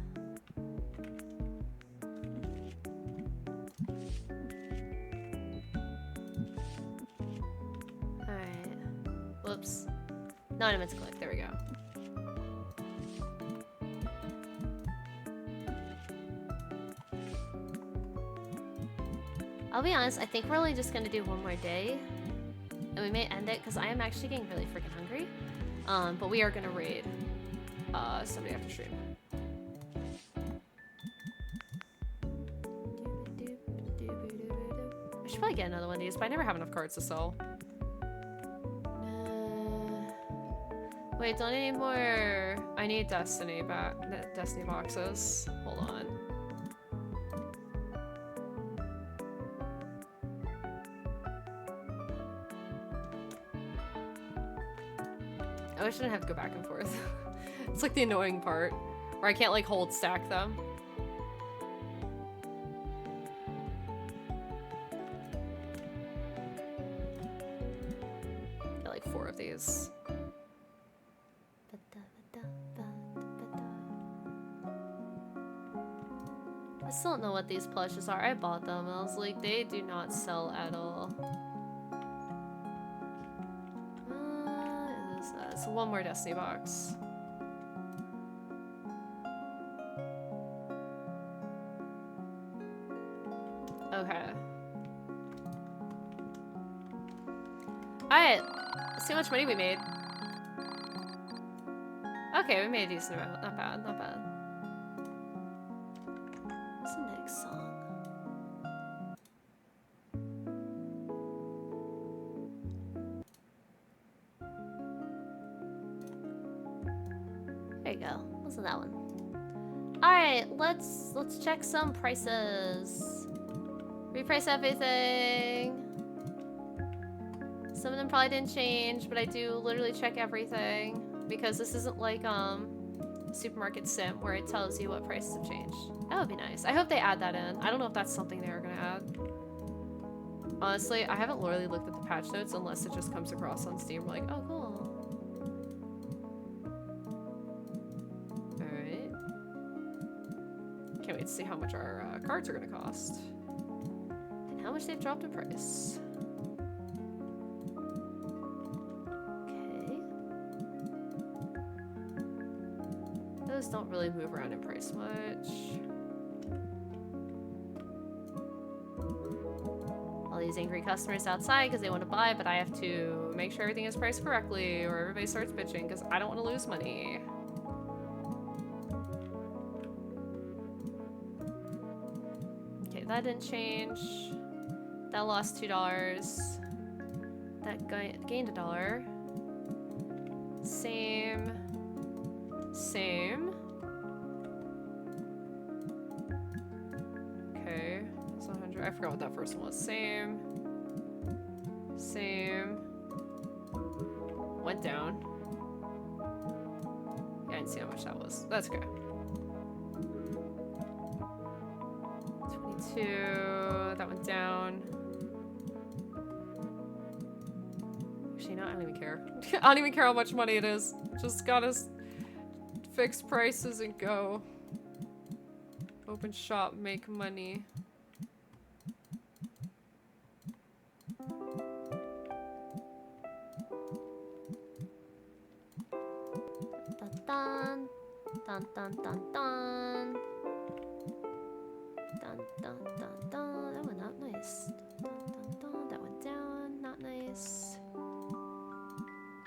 Alright. Whoops. Not I meant to click. There we go. I'll be honest, I think we're only just gonna do one more day. And we may end it because I am actually getting really freaking hungry. But we are gonna raid somebody after stream. I should probably get another one of these, but I never have enough cards to sell. Wait, don't need any more. I need Destiny back. Destiny boxes. Hold on. Oh, I shouldn't have to go back and forth. It's like the annoying part where I can't like hold stack them. Got like 4 of these. I still don't know what these plushes are. I bought them and I was like, they do not sell at all. So one more Destiny box. Okay. Alright. Let's see how much money we made. Okay, we made a decent amount. Not bad, not bad. What's the next song? There you go. Wasn't that one? All right, let's check some prices. Reprice everything. Some of them probably didn't change, but I do literally check everything because this isn't like supermarket sim where it tells you what prices have changed. That would be nice. I hope they add that in. I don't know if that's something they're gonna add. Honestly, I haven't really looked at the patch notes unless it just comes across on Steam. We're like, oh cool. Can't wait to see how much our cards are gonna cost. And how much they've dropped in price. Okay. Those don't really move around in price much. All these angry customers outside because they want to buy, but I have to make sure everything is priced correctly or everybody starts bitching because I don't want to lose money. That didn't change. That lost $2. That gained $1. Same. Same. Okay. That's 100. I forgot what that first one was. Same. Same. Went down. Yeah, I didn't see how much that was. That's okay. 22, that went down. Actually, no, I don't even care. I don't even care how much money it is. Just gotta fix prices and go. Open shop, make money. Dun, dun, Dun dun dun dun. Dun dun dun dun. That went up nice. Dun dun dun. That went down. Not nice.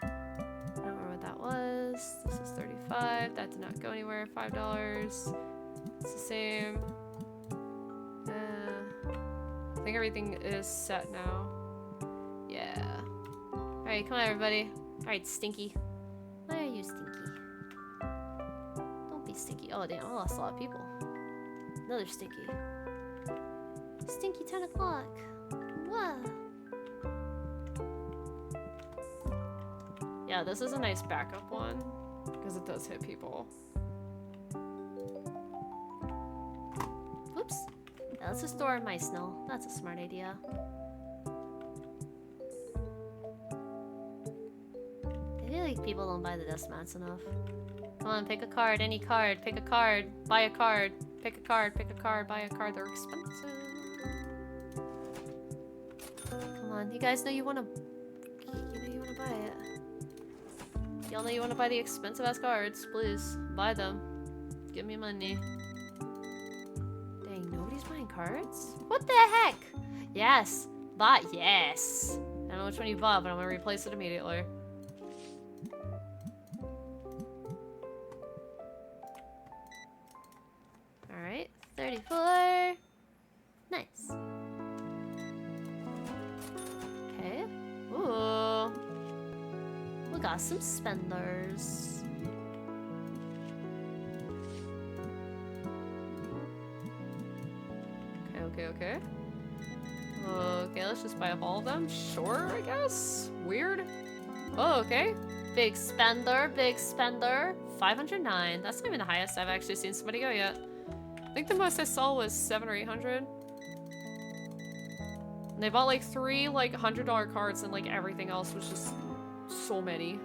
I don't remember what that was. This is 35. That did not go anywhere. $5. It's the same. I think everything is set now. Yeah. Alright, come on everybody. Alright, Stinky. Why are you Stinky? Don't be Stinky. Oh damn, I lost a lot of people. Another Stinky. Stinky 10 o'clock. Whoa. Yeah, this is a nice backup one. Because it does hit people. Oops. Yeah, let's just store mice now. That's a smart idea. I feel like people don't buy the death mats enough. Come on, pick a card, any card, pick a card, buy a card, pick a card, pick a card, buy a card, they're expensive. Come on, you guys know you wanna buy it. Y'all know you wanna buy the expensive ass cards, please, buy them. Give me money. Dang, nobody's buying cards? What the heck? Yes, bought, yes. I don't know which one you bought, but I'm gonna replace it immediately. Alright, 34. Nice. Okay. Ooh. We got some spenders. Okay. Okay, let's just buy up all of them. Sure, I guess. Weird. Oh, okay. Big spender, big spender. 509. That's not even the highest I've actually seen somebody go yet. I think the most I saw was 700 or 800. And they bought like 3 like $100 cards and like everything else was just so many.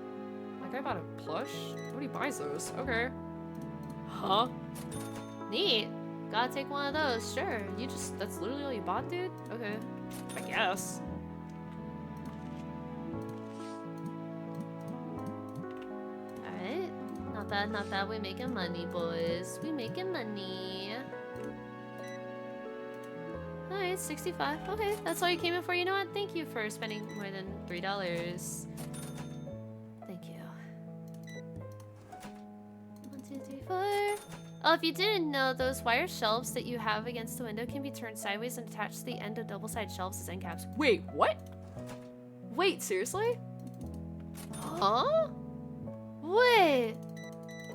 Like I bought a plush. Nobody buys those. Okay. Huh? Neat. Gotta take one of those. Sure. You just, that's literally all you bought, dude? Okay. I guess. Alright. Not bad, not bad. We making money, boys. We making money. Alright, 65. Okay, that's all you came in for. You know what? Thank you for spending more than $3. Thank you. 1, 2, 3, 4. Oh, if you didn't know, those wire shelves that you have against the window can be turned sideways and attached to the end of double-sided shelves as end caps. Wait, what? Wait, seriously? Huh? Wait.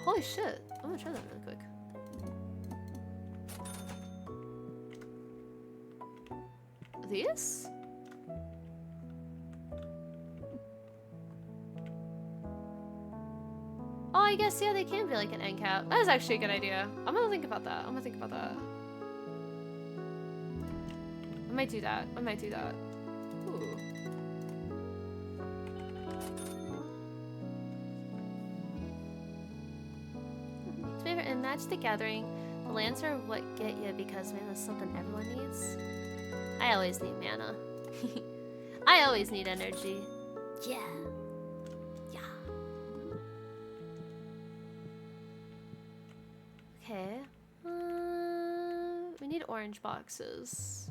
Holy shit. I'm gonna try that really quick. These? Oh, I guess, yeah, they can be like an end cap. That is actually a good idea. I'm gonna think about that. I might do that. Ooh. Favorite in Magic the Gathering, the lands are what get you because mana is something everyone needs. I always need mana. I always need energy. Yeah. Okay. We need orange boxes.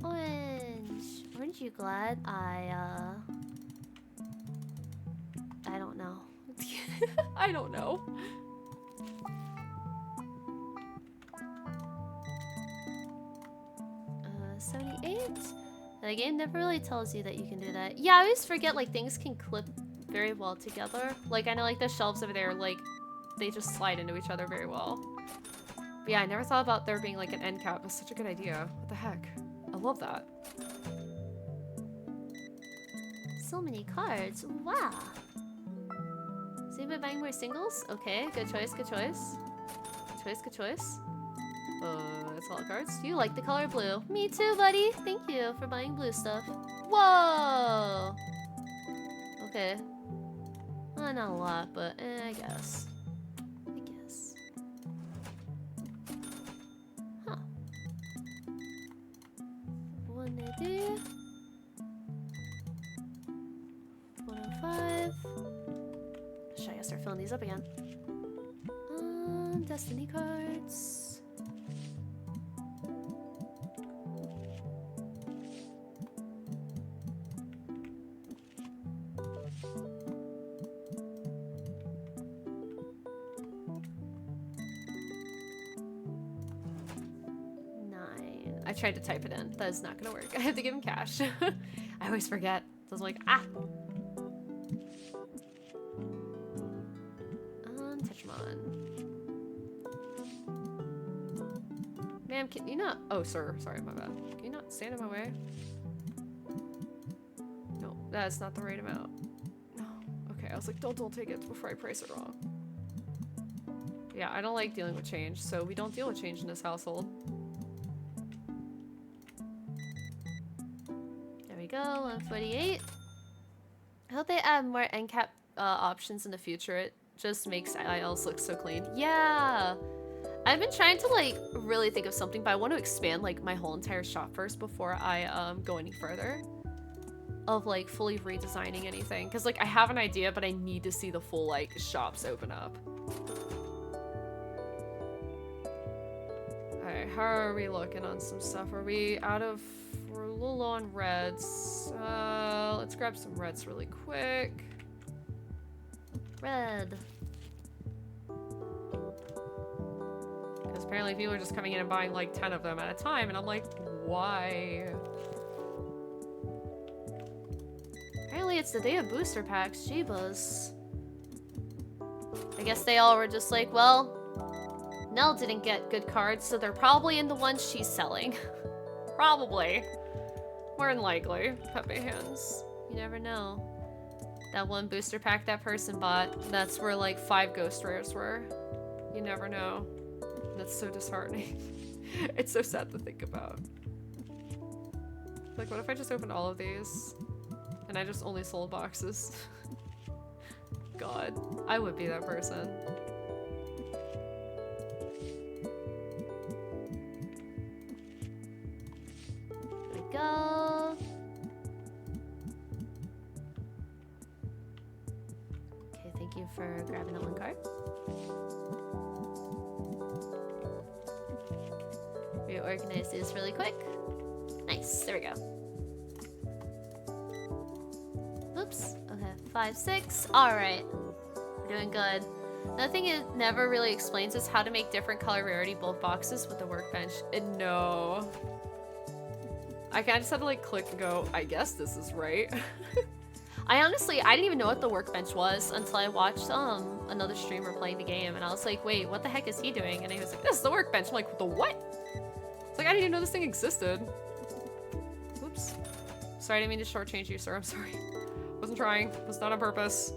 Orange. Aren't you glad I don't know. I don't know. 78? The game never really tells you that you can do that. Yeah, I always forget like things can clip very well together. Like I know like the shelves over there, like they just slide into each other very well. But yeah, I never thought about there being like an end cap. It's such a good idea. What the heck? I love that. So many cards. Wow. So you've been buying more singles? Okay, good choice, good choice. Good choice. That's all the cards. You like the color blue. Me too, buddy. Thank you for buying blue stuff. Whoa! Okay. Well, not a lot, but I guess. Huh. 180. 105. Should I start filling these up again? Destiny cards. I tried to type it in. That is not gonna work. I have to give him cash. I always forget. So I was like, ah. Tetramon. Ma'am, can you not? Oh, sir. Sorry, my bad. Can you not stand in my way? No, that's not the right amount. No. Okay, I was like, don't take it before I price it wrong. Yeah, I don't like dealing with change, so we don't deal with change in this household. Go 148. I hope they add more end cap options in the future. It just makes ILs look so clean. Yeah, I've been trying to like really think of something, but I want to expand like my whole entire shop first before I go any further of like fully redesigning anything, because like I have an idea, but I need to see the full like shops open up. All right, how are we looking on some stuff? Are we out of? We're a little low on reds. Let's grab some reds really quick. Red. Because apparently people are just coming in and buying like 10 of them at a time, and I'm like, why? Apparently it's the day of booster packs. Jeebus. I guess they all were just like, well, Nell didn't get good cards, so they're probably in the ones she's selling. Probably. More than likely. Pepe hands. You never know. That one booster pack that person bought, that's where like 5 ghost rares were. You never know. That's so disheartening. It's so sad to think about. Like, what if I just opened all of these and I just only sold boxes? God, I would be that person. Go. Okay, thank you for grabbing that one card. Reorganize these really quick. Nice, there we go. Oops, okay, 5, 6. All right, we're doing good. Another thing it never really explains is how to make different color rarity bulk boxes with the workbench. No. I kind of just had to like click and go, I guess this is right. I didn't even know what the workbench was until I watched another streamer playing the game, and I was like, wait, what the heck is he doing? And he was like, this is the workbench. I'm like, the what? It's like, I didn't even know this thing existed. Oops. Sorry, I didn't mean to shortchange you, sir. I'm sorry. Wasn't trying. Was not on purpose.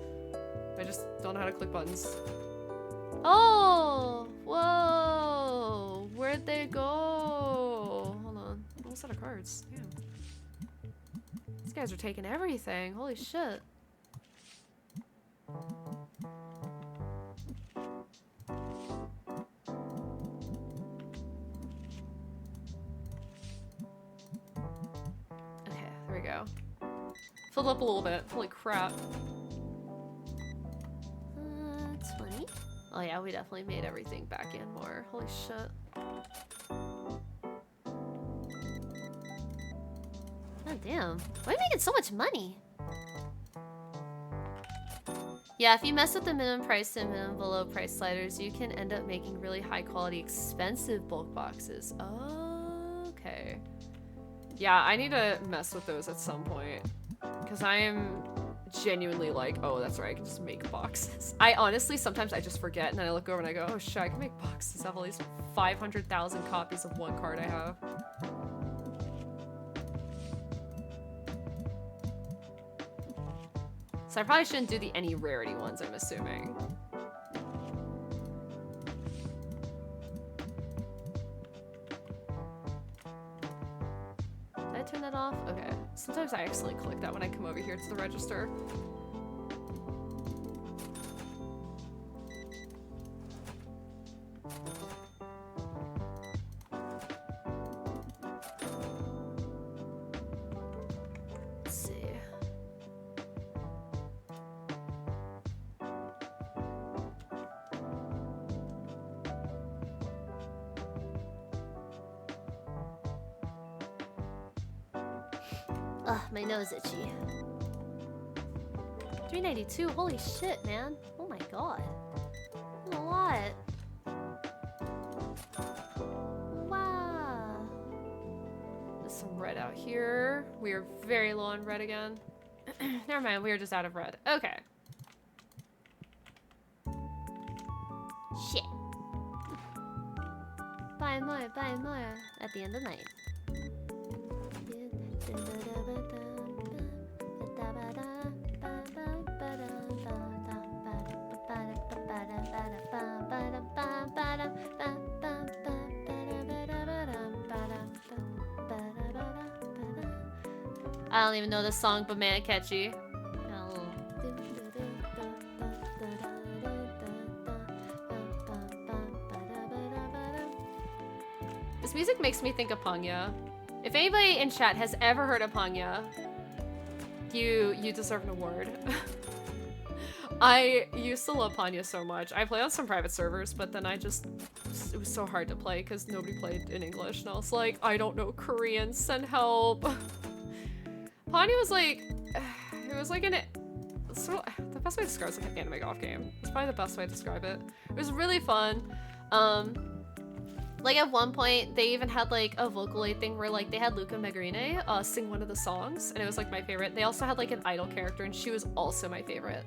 I just don't know how to click buttons. Oh! Whoa! Where'd they go? Hold on. Whole set of cards. Damn. These guys are taking everything. Holy shit. Okay, there we go. Filled up a little bit. Holy crap. 20. Oh yeah, we definitely made everything back in more. Holy shit. God damn. Why are you making so much money? Yeah, if you mess with the minimum price and minimum below price sliders, you can end up making really high quality, expensive bulk boxes. Okay. Yeah, I need to mess with those at some point. Because I am genuinely like, oh, that's right, I can just make boxes. I honestly, sometimes I just forget, and then I look over and I go, oh shit, I can make boxes. I have all these 500,000 copies of one card I have. So I probably shouldn't do the any rarity ones, I'm assuming. Did I turn that off? Okay. Sometimes I accidentally click that when I come over here to the register. Let's see. Ugh, my nose itchy. 392, holy shit, man. Oh my god. That's a lot. Wow. There's some red out here. We are very low on red again. Never mind, we are just out of red. Okay. Shit. Buy more, buy more. At the end of the night. I don't even know this song, but man, catchy. This music makes me think of Panya. If anybody in chat has ever heard of Panya, you deserve an award. I used to love Panya so much. I played on some private servers, but then it was so hard to play because nobody played in English, and I was like, I don't know Korean, send help. Panya was like, it was like the best way to describe it is like an anime golf game. It's probably the best way to describe it. It was really fun. Like at one point, they even had like a Vocaloid thing where like they had Luca Megurine sing one of the songs, and it was like my favorite. They also had like an idol character, and she was also my favorite.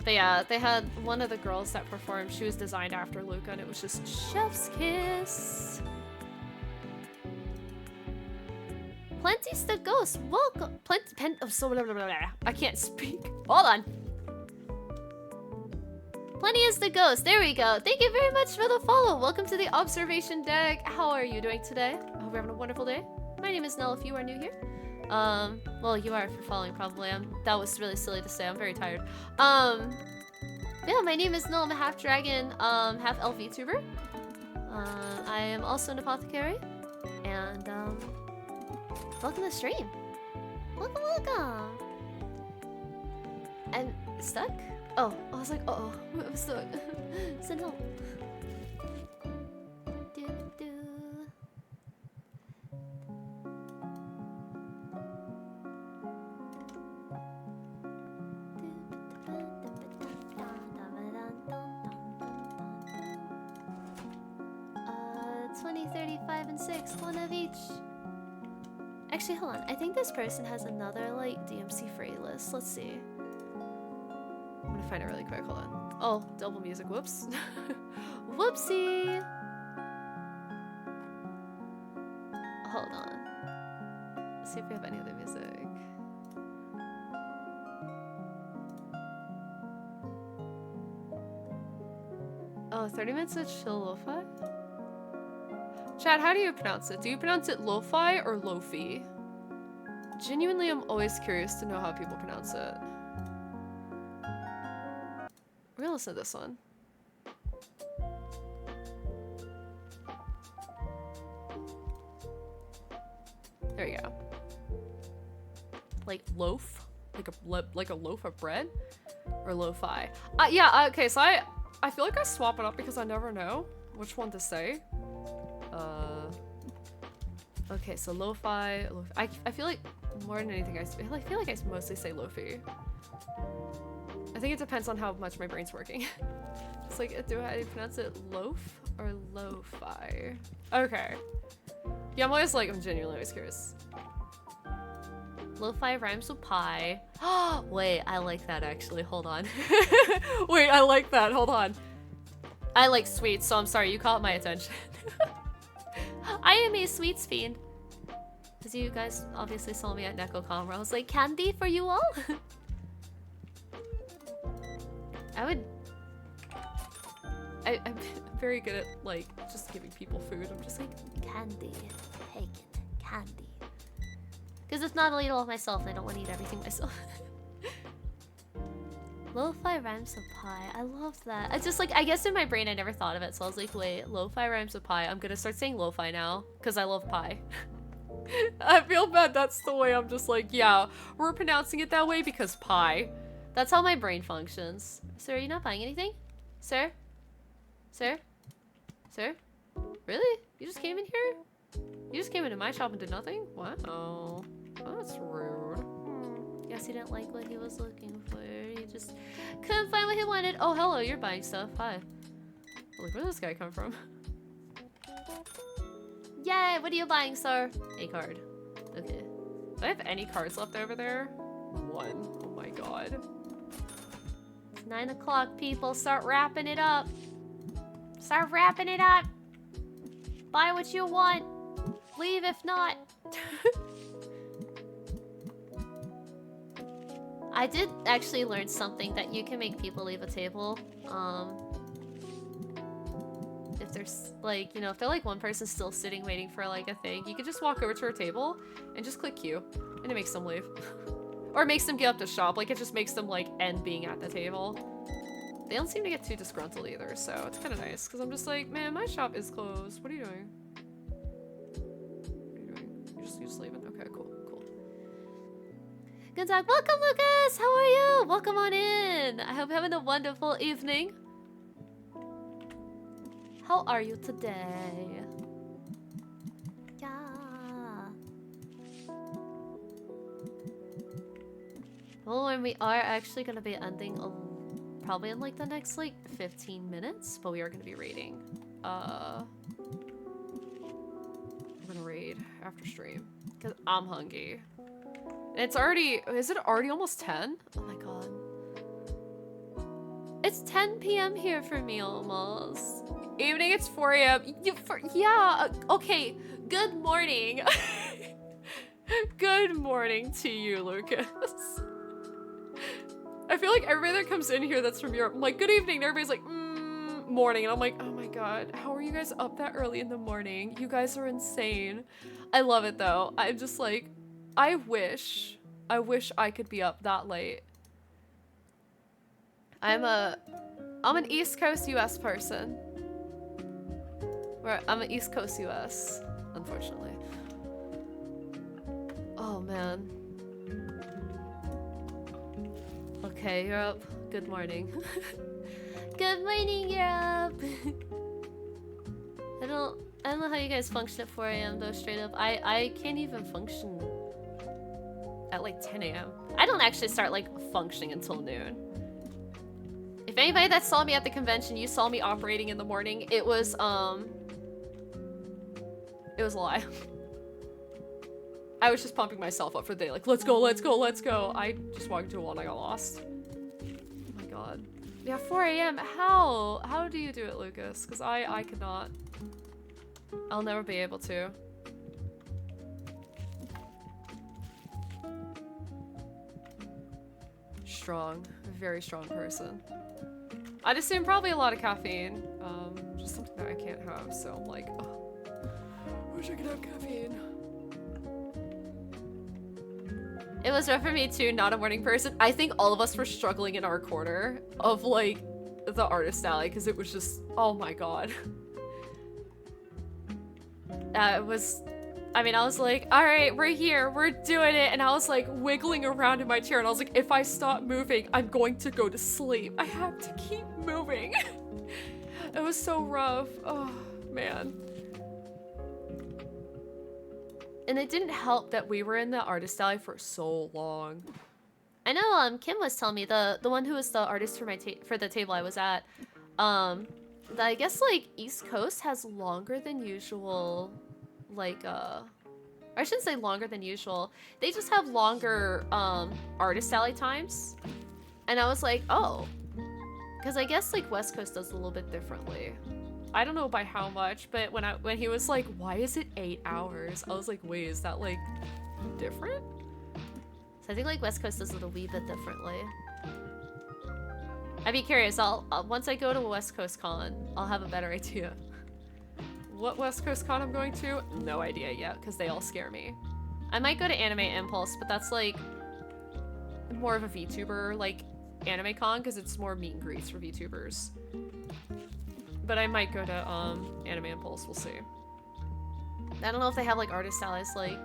But yeah, they had one of the girls that performed, she was designed after Luca, and it was just chef's kiss. Plenty's the ghost. Welcome. I can't speak. Hold on. Plenty is the ghost. There we go. Thank you very much for the follow. Welcome to the observation deck. How are you doing today? I hope you're having a wonderful day. My name is Nell if you are new here. Well, you are for following probably. That was really silly to say. I'm very tired. Yeah, my name is Nell. I'm a half dragon, half elf VTuber. I am also an apothecary. And, welcome to the stream. Welcome, welcome. I'm stuck? Oh, I was like, uh-oh, I'm stuck. Send help. Uh, 20, 35, and 6, one of each. Actually, hold on. I think this person has another, like, DMC free list. Let's see. I'm gonna find it really quick, hold on. Oh, double music, whoops. Whoopsie! Hold on. Let's see if we have any other music. Oh, 30 minutes of chill lo-fi? Chad, how do you pronounce it? Do you pronounce it lo-fi or lo-fi? Genuinely, I'm always curious to know how people pronounce it. We're gonna listen to this one. There you go. Like loaf? Like a loaf of bread? Or lo-fi? Yeah, okay, so I feel like I swap it up because I never know which one to say. Okay, so lo-fi. I feel like more than anything, I feel like I mostly say lo-fi. I think it depends on how much my brain's working. It's like, do I pronounce it loaf or lo-fi? Okay. Yeah, I'm genuinely always curious. Lo-fi rhymes with pie. Wait, I like that actually. Hold on. Wait, I like that. Hold on. I like sweets, so I'm sorry. You caught my attention. I am a sweets fiend. Because you guys obviously saw me at NecoCon where I was like, candy for you all? I'm very good at, like, just giving people food. I'm just like, candy. Take it. Candy. Because if not, I'll eat it all myself and I don't want to eat everything myself. Lo-fi rhymes with pie. I love that. It's just like, I guess in my brain I never thought of it, so I was like, wait, lo-fi rhymes with pie. I'm gonna start saying lo-fi now, because I love pie. I feel bad that's the way I'm just like, yeah, we're pronouncing it that way because pie. That's how my brain functions. Sir, are you not buying anything? Sir? Sir? Sir? Really? You just came in here? You just came into my shop and did nothing? Wow. Oh, that's rude. Guess he didn't like what he was looking for. He just couldn't find what he wanted. Oh, hello, you're buying stuff. Hi. Like, where did this guy come from? Yay, what are you buying, sir? A card. Okay. Do I have any cards left over there? 1. Oh my god. It's 9 o'clock, people. Start wrapping it up. Start wrapping it up. Buy what you want. Leave if not. I did actually learn something that you can make people leave a table. If there's like, you know, if they're like one person still sitting waiting for like a thing, you could just walk over to her table and just click Q and it makes them leave. Or it makes them get up to shop. Like it just makes them like end being at the table. They don't seem to get too disgruntled either, so it's kind of nice because I'm just like, man, my shop is closed. What are you doing? What are you doing? You're just leaving? Okay, cool. Good talk. Welcome, Lucas. How are you? Welcome on in. I hope you're having a wonderful evening. How are you today? Yeah. Well, and we are actually going to be ending probably in like the next like 15 minutes, but we are going to be raiding. We're going to raid after stream because I'm hungry. And it's already, is it already almost 10? Oh my god. It's 10 p.m. here for me almost. Evening, it's 4 a.m. Yeah, okay. Good morning. Good morning to you, Lucas. I feel like everybody that comes in here that's from Europe, I'm like, good evening. And everybody's like, morning. And I'm like, oh my god, how are you guys up that early in the morning? You guys are insane. I love it though. I'm just like, I wish I could be up that late. I'm an East Coast US person. I'm an East Coast US, unfortunately. Oh man. Okay, Europe. Good morning. Good morning, Europe. I don't know how you guys function at 4 a.m. though, straight up. I can't even function at like 10 a.m. I don't actually start like functioning until noon. If anybody that saw me at the convention, you saw me operating in the morning, it was a lie. I was just pumping myself up for the day, like, let's go, let's go, let's go. I just walked into a wall and I got lost. Oh my god. Yeah, 4 a.m. How do you do it, Lucas? Because I could not. I'll never be able to. Strong, very strong person. I'd assume probably a lot of caffeine. Just something that I can't have, so I'm like, oh, I wish I could have caffeine. It was rough for me too, not a morning person. I think all of us were struggling in our corner of like the artist alley because it was just, oh my god. I was like, all right, we're here, we're doing it. And I was like wiggling around in my chair and I was like, if I stop moving, I'm going to go to sleep. I have to keep moving. It was so rough. Oh, man. And it didn't help that we were in the artist alley for so long. I know Kim was telling me, the one who was the artist for the table I was at, that I guess like East Coast has longer than usual, like I shouldn't say longer than usual. They just have longer artist alley times. And I was like, oh, because I guess like West Coast does a little bit differently. I don't know by how much, but when he was like, why is it 8 hours? I was like, wait, is that like different? So I think like West Coast does it a wee bit differently. I'd be curious. I'll once I go to West Coast Con, I'll have a better idea. What West Coast Con I'm going to? No idea yet, because they all scare me. I might go to Anime Impulse, but that's like more of a VTuber like anime con, because it's more meet and greets for VTubers. But I might go to Anime Impulse, we'll see. I don't know if they have like artist allies like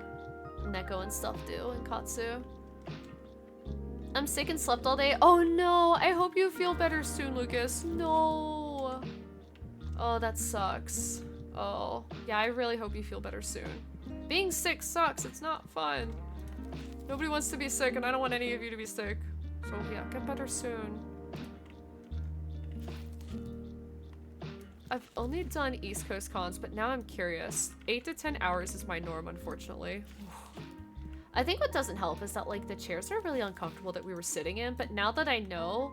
Neko and stuff do in Katsu. I'm sick and slept all day. Oh no, I hope you feel better soon, Lucas. No. Oh, that sucks. Oh, yeah, I really hope you feel better soon. Being sick sucks, it's not fun. Nobody wants to be sick, and I don't want any of you to be sick. So yeah, get better soon. I've only done East Coast cons, but now I'm curious. 8 to 10 hours is my norm, unfortunately. I think what doesn't help is that, like, the chairs are really uncomfortable that we were sitting in, but now that I know,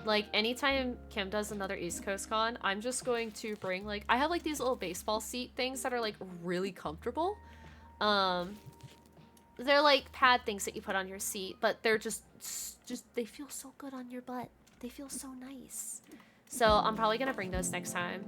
like, anytime Kim does another East Coast con, I'm just going to bring, like, I have, like, these little baseball seat things that are, like, really comfortable. They're, like, pad things that you put on your seat, but they're just, they feel so good on your butt. They feel so nice. So I'm probably gonna bring those next time.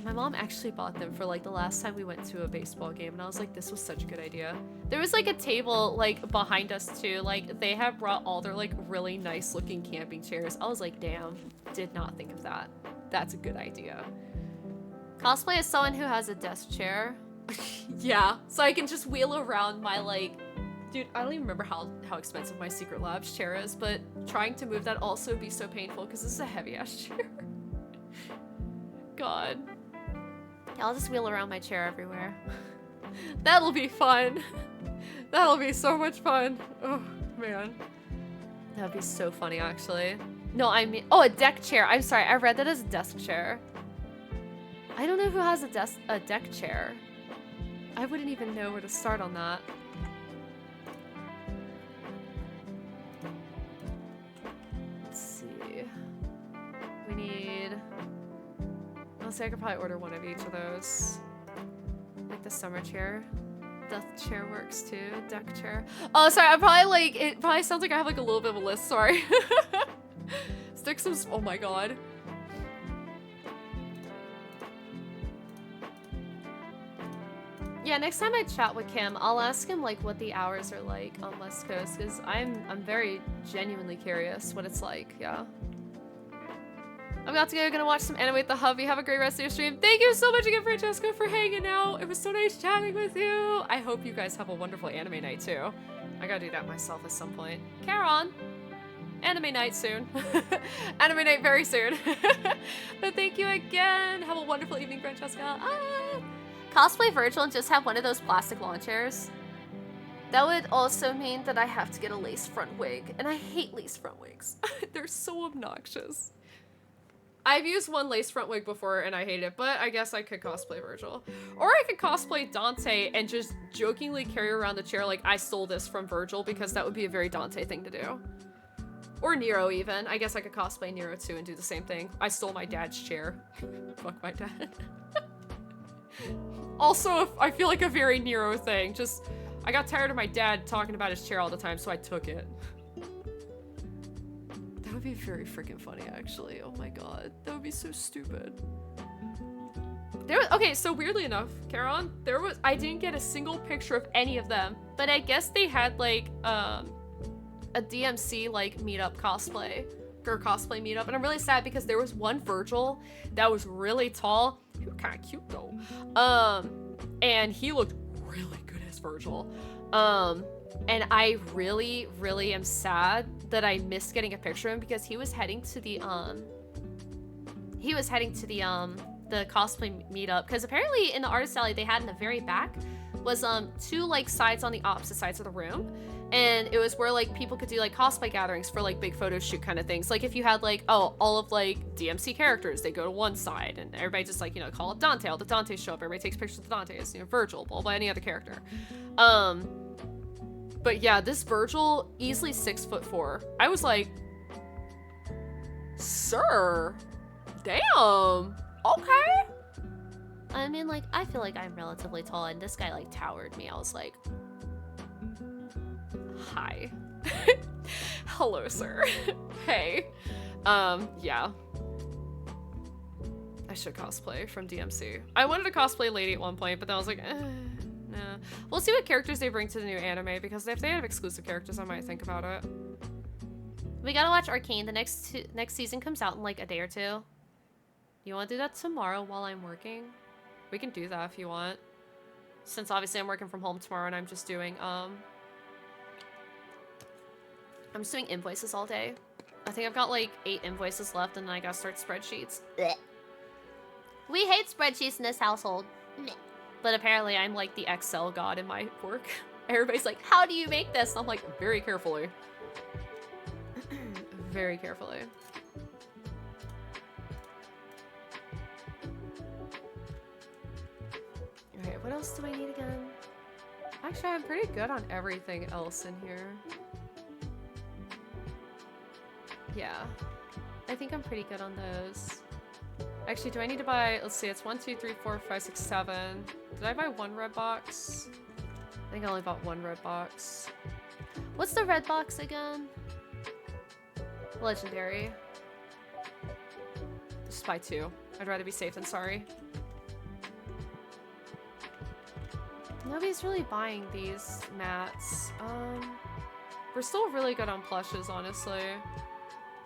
My mom actually bought them for like the last time we went to a baseball game, and I was like, this was such a good idea. There was like a table like behind us too. Like they have brought all their like really nice looking camping chairs. I was like, damn, did not think of that. That's a good idea. Cosplay as someone who has a desk chair. Yeah, so I can just wheel around my like, dude, I don't even remember how expensive my Secret Labs chair is, but trying to move that also would be so painful because this is a heavy-ass chair. God. Yeah, I'll just wheel around my chair everywhere. That'll be fun. That'll be so much fun. Oh, man. That'd be so funny, actually. No, I mean, oh, a deck chair. I'm sorry, I read that as a desk chair. I don't know who has a deck chair. I wouldn't even know where to start on that. We need... I'll say I could probably order one of each of those. Like the summer chair. Death chair works too. Deck chair. Oh, sorry, I'm probably like... It probably sounds like I have like a little bit of a list, sorry. Stick some... Oh my god. Yeah, next time I chat with Kim, I'll ask him like what the hours are like on West Coast, because I'm very genuinely curious what it's like, yeah. I'm about to go, gonna watch some anime with the hubby. Have a great rest of your stream. Thank you so much again, Francesca, for hanging out. It was so nice chatting with you. I hope you guys have a wonderful anime night too. I gotta do that myself at some point. Karen, anime night soon. Anime night very soon. But thank you again. Have a wonderful evening, Francesca. Ah. Cosplay Virgil and just have one of those plastic lawn chairs. That would also mean that I have to get a lace front wig, and I hate lace front wigs. They're so obnoxious. I've used one lace front wig before and I hate it, but I guess I could cosplay Virgil. Or I could cosplay Dante and just jokingly carry around the chair like I stole this from Virgil, because that would be a very Dante thing to do. Or Nero even. I guess I could cosplay Nero too and do the same thing. I stole my dad's chair. Fuck my dad. Also, I feel like a very Nero thing. Just, I got tired of my dad talking about his chair all the time, so I took it. That would be very freaking funny, actually. Oh my god. That would be so stupid. Okay, so weirdly enough, Karen, I didn't get a single picture of any of them, but I guess they had, like, a DMC, like, meetup cosplay. Or cosplay meetup, and I'm really sad because there was one Virgil that was really tall. He was kind of cute though. And he looked really good as Virgil. And I really, really am sad that I missed getting a picture of him, because he was heading to the cosplay meetup, because apparently in the artist alley they had in the very back was two like sides on the opposite sides of the room. And it was where, like, people could do, like, cosplay gatherings for, like, big photo shoot kind of things. Like, if you had, like, oh, all of, like, DMC characters, they go to one side, and everybody just, like, you know, call it Dante. All the Dantes show up. Everybody takes pictures of the Dantes, you know, Virgil, blah, blah, any other character. But, yeah, this Virgil, easily 6'4". I was like, sir, damn, okay. I mean, like, I feel like I'm relatively tall, and this guy, like, towered me. I was like... Hi. Hello, sir. Hey. Yeah. I should cosplay from DMC. I wanted to cosplay Lady at one point, but then I was like, nah. We'll see what characters they bring to the new anime, because if they have exclusive characters, I might think about it. We gotta watch Arcane. The next season comes out in like a day or two. You wanna do that tomorrow while I'm working? We can do that if you want. Since obviously I'm working from home tomorrow and I'm just doing, I'm just doing invoices all day. I think I've got like 8 invoices left, and then I gotta start spreadsheets. Blech. We hate spreadsheets in this household. Blech. But apparently I'm like the Excel god in my work. Everybody's like, how do you make this? And I'm like, very carefully. Very carefully. Alright, what else do I need again? Actually, I'm pretty good on everything else in here. Yeah. I think I'm pretty good on those. Actually, do I need to buy... Let's see, it's 1, 2, 3, 4, 5, 6, 7. Did I buy one red box? I think I only bought one red box. What's the red box again? Legendary. Just buy 2. I'd rather be safe than sorry. Nobody's really buying these mats. We're still really good on plushes, honestly.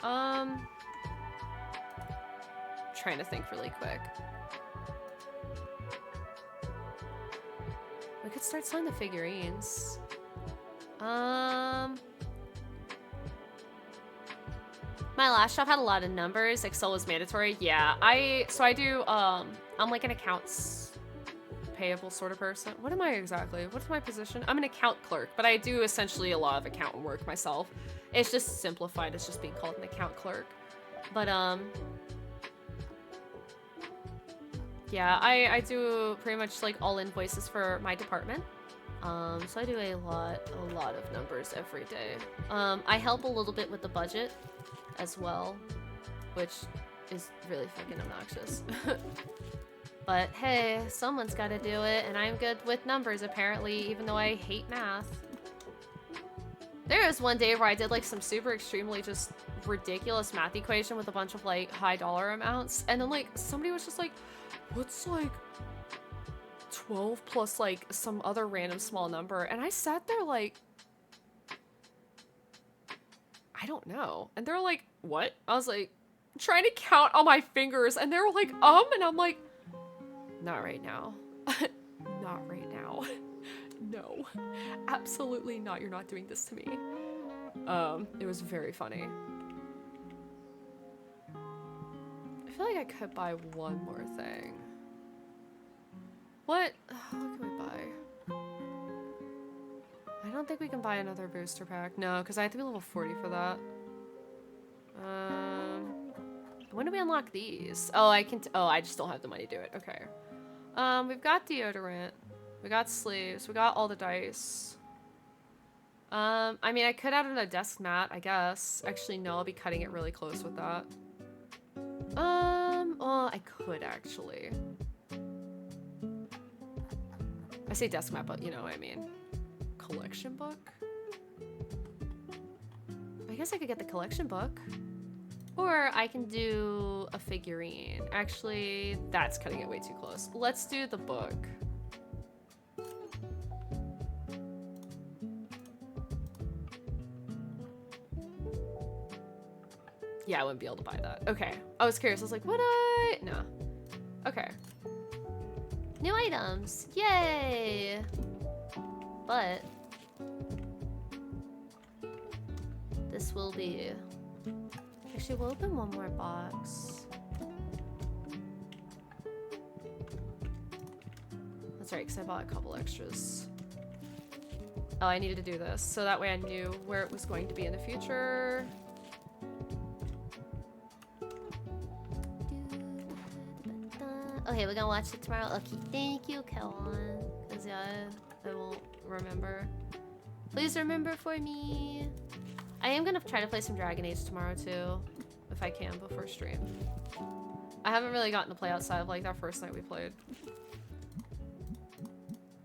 Trying to think really quick. We could start selling the figurines. My last shop had a lot of numbers. Excel was mandatory. Yeah, so I do, I'm like an accounts payable sort of person. What am I exactly? What's my position? I'm an account clerk, but I do essentially a lot of accountant work myself. It's just simplified as just being called an account clerk. But, yeah, I do pretty much like all invoices for my department. So I do a lot of numbers every day. I help a little bit with the budget as well, which is really fucking obnoxious. But hey, someone's gotta do it, and I'm good with numbers apparently, even though I hate math. There was one day where I did like some super extremely just ridiculous math equation with a bunch of like high dollar amounts, and then like somebody was just like, what's like 12 plus like some other random small number? And I sat there like, I don't know. And they're like, what? I was like, trying to count on my fingers, and they were like, and I'm like, not right now. Not right now. No, absolutely not. You're not doing this to me. It was very funny. I feel like I could buy one more thing. What can we buy? I don't think we can buy another booster pack. No, because I have to be level 40 for that. When do we unlock these? Oh, I just don't have the money to do it. Okay. We've got deodorant. We got sleeves. We got all the dice. I mean, I could add in a desk mat, I guess. Actually, no, I'll be cutting it really close with that. Oh, I could actually. I say desk mat, but you know what I mean. Collection book? I guess I could get the collection book. Or I can do a figurine. Actually, that's cutting it way too close. Let's do the book. Yeah, I wouldn't be able to buy that. Okay. I was curious. I was like, would I? No. Okay. New items. Yay! But this will be... Actually, we'll open one more box. That's right, because I bought a couple extras. Oh, I needed to do this, so that way I knew where it was going to be in the future. Okay, we're gonna watch it tomorrow. Okay, thank you, Kelwan. Because, yeah, I won't remember. Please remember for me. I am gonna try to play some Dragon Age tomorrow, too. If I can, before stream. I haven't really gotten to play outside of, like, that first night we played.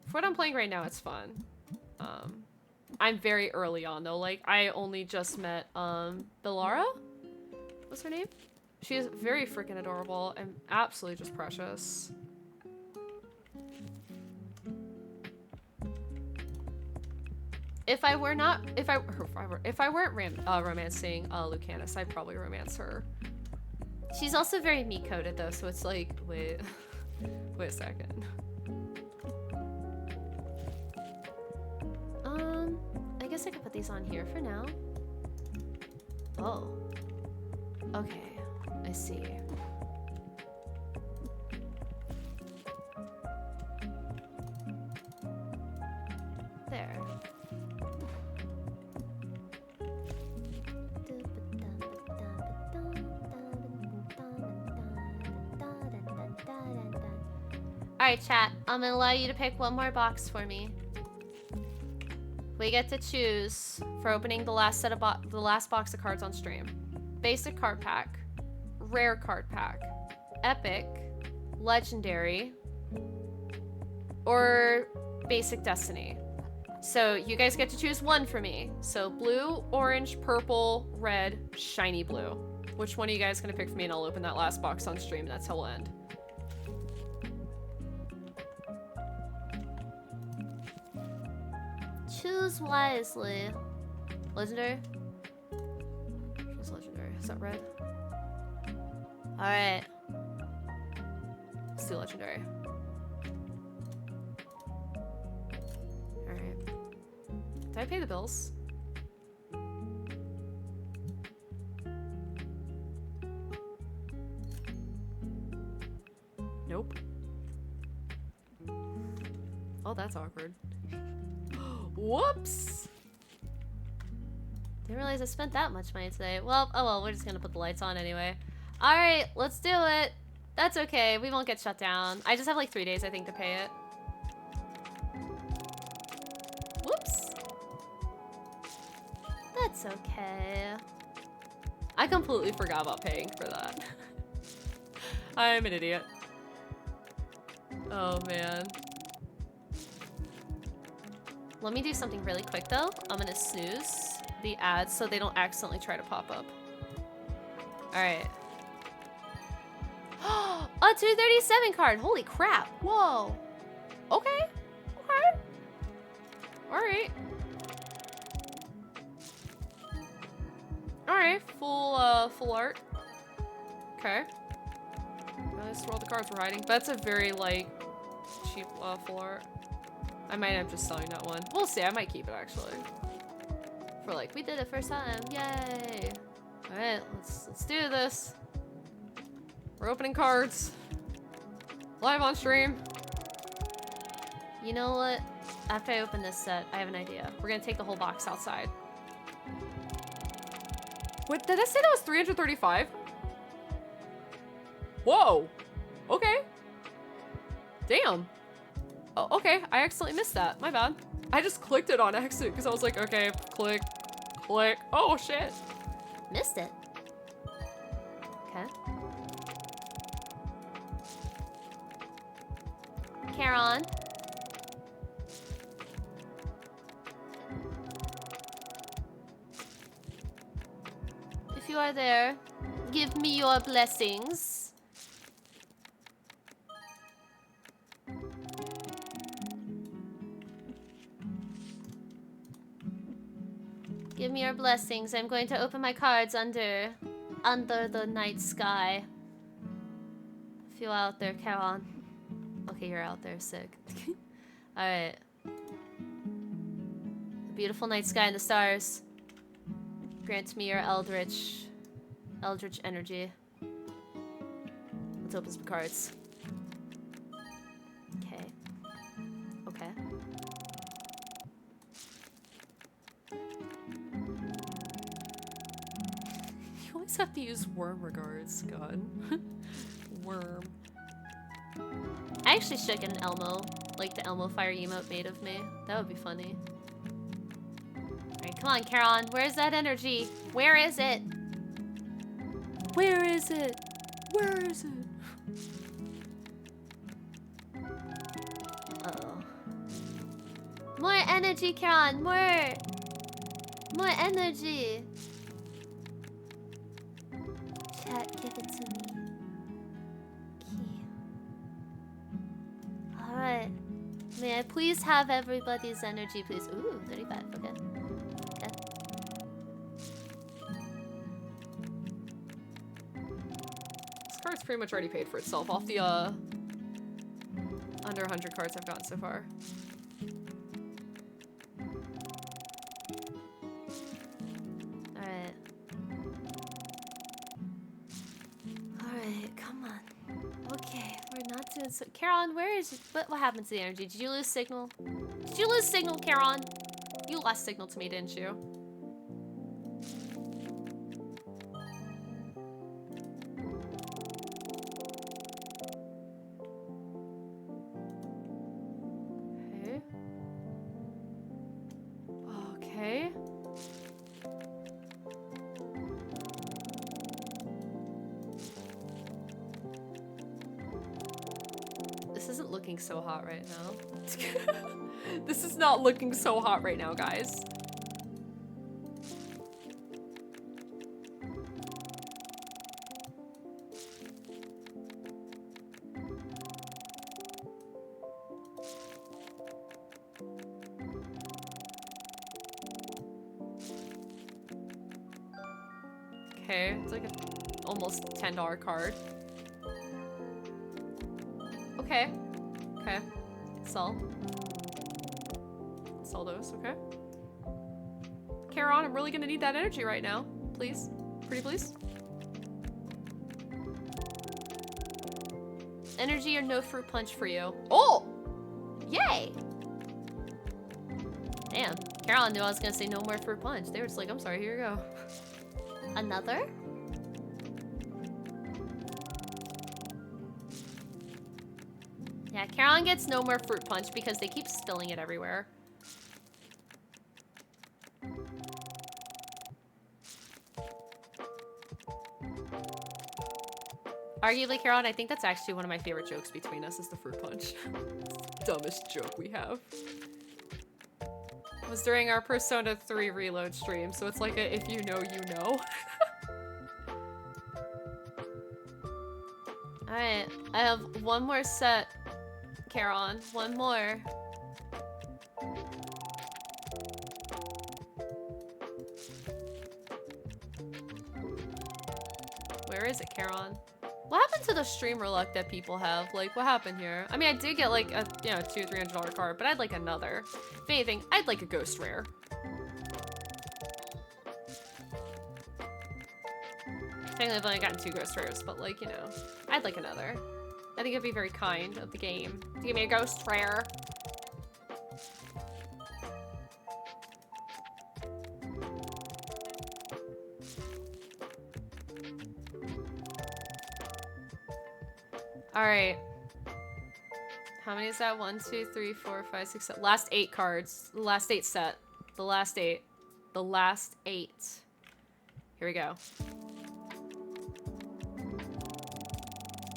For what I'm playing right now, it's fun. I'm very early on, though. Like, I only just met, Belara? What's her name? She is very freaking adorable and absolutely just precious. If I weren't romancing Lucanus, I'd probably romance her. She's also very meat-coated though, so it's like, wait a second. I guess I could put these on here for now. Oh. Okay. I see. There. Alright, chat. I'm gonna allow you to pick one more box for me. We get to choose for opening the last box of cards on stream. Basic card pack, rare card pack, epic, legendary, or basic destiny. So you guys get to choose one for me. So blue, orange, purple, red, shiny blue. Which one are you guys gonna pick for me, and I'll open that last box on stream, and that's how we'll end. Choose wisely. Legendary? Choose legendary. Is that red? Alright. Let's do legendary. Alright. Did I pay the bills? Nope. Oh, that's awkward. Whoops! Didn't realize I spent that much money today. Well, oh well, we're just gonna put the lights on anyway. Alright, let's do it. That's okay, we won't get shut down. I just have like 3 days, I think, to pay it. Whoops. That's okay. I completely forgot about paying for that. I'm an idiot. Oh man. Let me do something really quick though. I'm gonna snooze the ads so they don't accidentally try to pop up. Alright. A 237 card! Holy crap! Whoa! Okay. Okay. Alright. Alright, full art. Okay. Let's throw all the cards we're hiding. That's a very, like, cheap, full art. I might end up just selling that one. We'll see, I might keep it, actually. For, like, we did it first time. Yay! Alright, let's do this. We're opening cards. Live on stream. You know what? After I open this set, I have an idea. We're gonna take the whole box outside. Wait, did I say that was 335? Whoa! Okay. Damn. Oh, okay. I accidentally missed that. My bad. I just clicked it on accident because I was like, okay, click, click. Oh, shit. Missed it. Okay. Charon. If you are there, give me your blessings. Give me your blessings. I'm going to open my cards under the night sky. If you're out there, Charon. Okay, you're out there, sick. Alright. Beautiful night sky and the stars. Grant me your eldritch energy. Let's open some cards. Okay. Okay. You always have to use worm regards, God. Worm. I actually should get an Elmo, like the Elmo fire emote made of me. That would be funny. Alright, come on, Charon. Where's that energy? Where is it? Where is it? Where is it? Uh-oh. More energy, Charon. More energy. Chat, give it to me. Key. Alright. May I please have everybody's energy, please? Ooh, 35. Okay. Okay. This card's pretty much already paid for itself off the, under 100 cards I've gotten so far. Alright. Alright, come on. Okay, we're not doing so. Charon, where is what happened to the energy? Did you lose signal? Did you lose signal, Charon? You lost signal to me, didn't you? isn't looking so hot right now. This is not looking so hot right now, guys. Okay, it's like a almost $10 card. Okay. Okay. Sell. Sell those, okay. Charon, I'm really gonna need that energy right now. Please. Pretty please. Energy or no fruit punch for you. Oh! Yay! Damn. Charon knew I was gonna say no more fruit punch. They were just like, I'm sorry, here you go. Another? Yeah, Caroline gets no more fruit punch because they keep spilling it everywhere. Arguably, Caroline, I think that's actually one of my favorite jokes between us is the fruit punch. Dumbest joke we have. It was during our Persona 3 reload stream, so it's like a if you know, you know. Alright, I have one more set, Charon. One more. Where is it, Charon? What happened to the streamer luck that people have? Like, what happened here? I mean, I did get like a, you know, $200 or $300 card, but I'd like another. If anything, I'd like a ghost rare. Technically, I've only gotten 2 ghost rares, but like, you know, I'd like another. I think it'd be very kind of the game to give me a ghost rare. All right. How many is that? 1, 2, 3, 4, 5, 6, 7. Last 8 cards. The last 8 set. The last 8. The last 8. Here we go.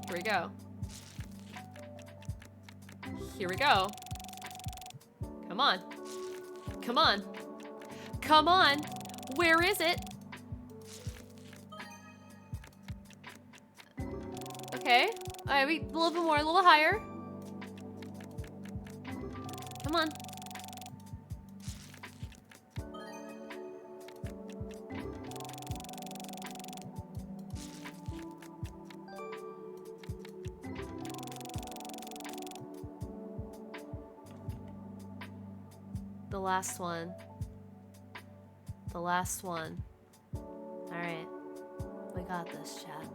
Here we go. Here we go. Come on. Come on. Come on. Where is it? Okay. Alright, a little bit more, a little higher. Come on. The last one. The last one. Alright. We got this, chat.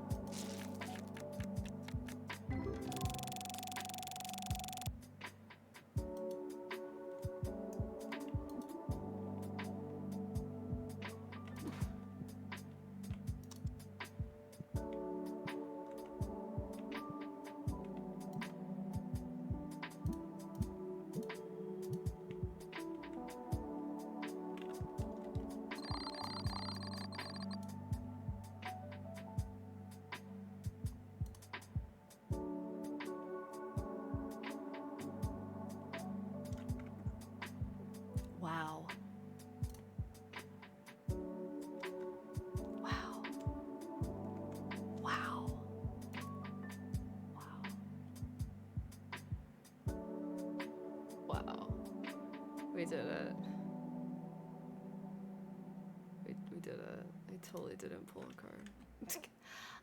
Wow. Wow. Wow. Wow. Wow. We did it. We did it. I totally didn't pull a card.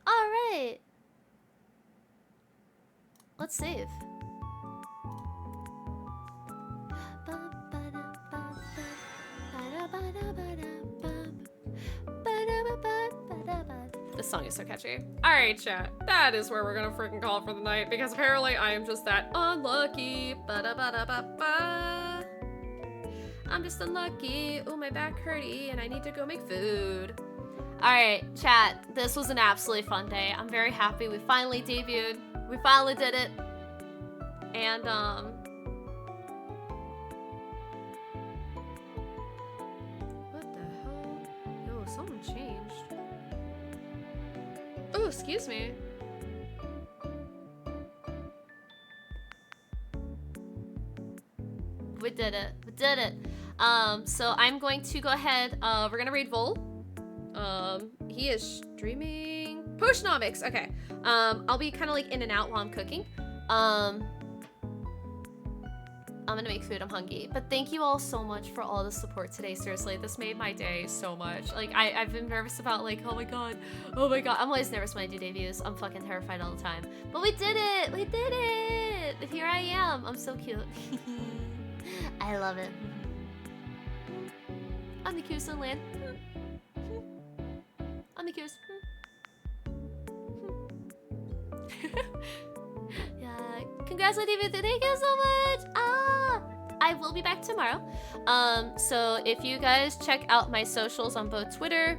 Alright. Let's save. This song is so catchy. Alright, chat. That is where we're gonna freaking call it for the night because apparently I am just that unlucky. Ba-da-ba-da-ba-ba. I'm just unlucky. Ooh, my back hurty and I need to go make food. Alright, chat. This was an absolutely fun day. I'm very happy we finally debuted. We finally did it. And, what the hell? Yo, something changed. Oh, excuse me. We did it. We did it. So I'm going to go ahead. We're gonna raid Vol. He is streaming Potionomics. Okay. I'll be kind of like in and out while I'm cooking. I'm gonna make food. I'm hungry. But thank you all so much for all the support today. Seriously, this made my day so much. Like, I've been nervous about, like, oh my god. I'm always nervous when I do debuts. I'm fucking terrified all the time. But we did it! We did it! Here I am. I'm so cute. I love it. I'm the cutest in the land. I'm the cutest. Yeah, congrats on debut. Thank you so much. I will be back tomorrow. So if you guys check out my socials on both Twitter,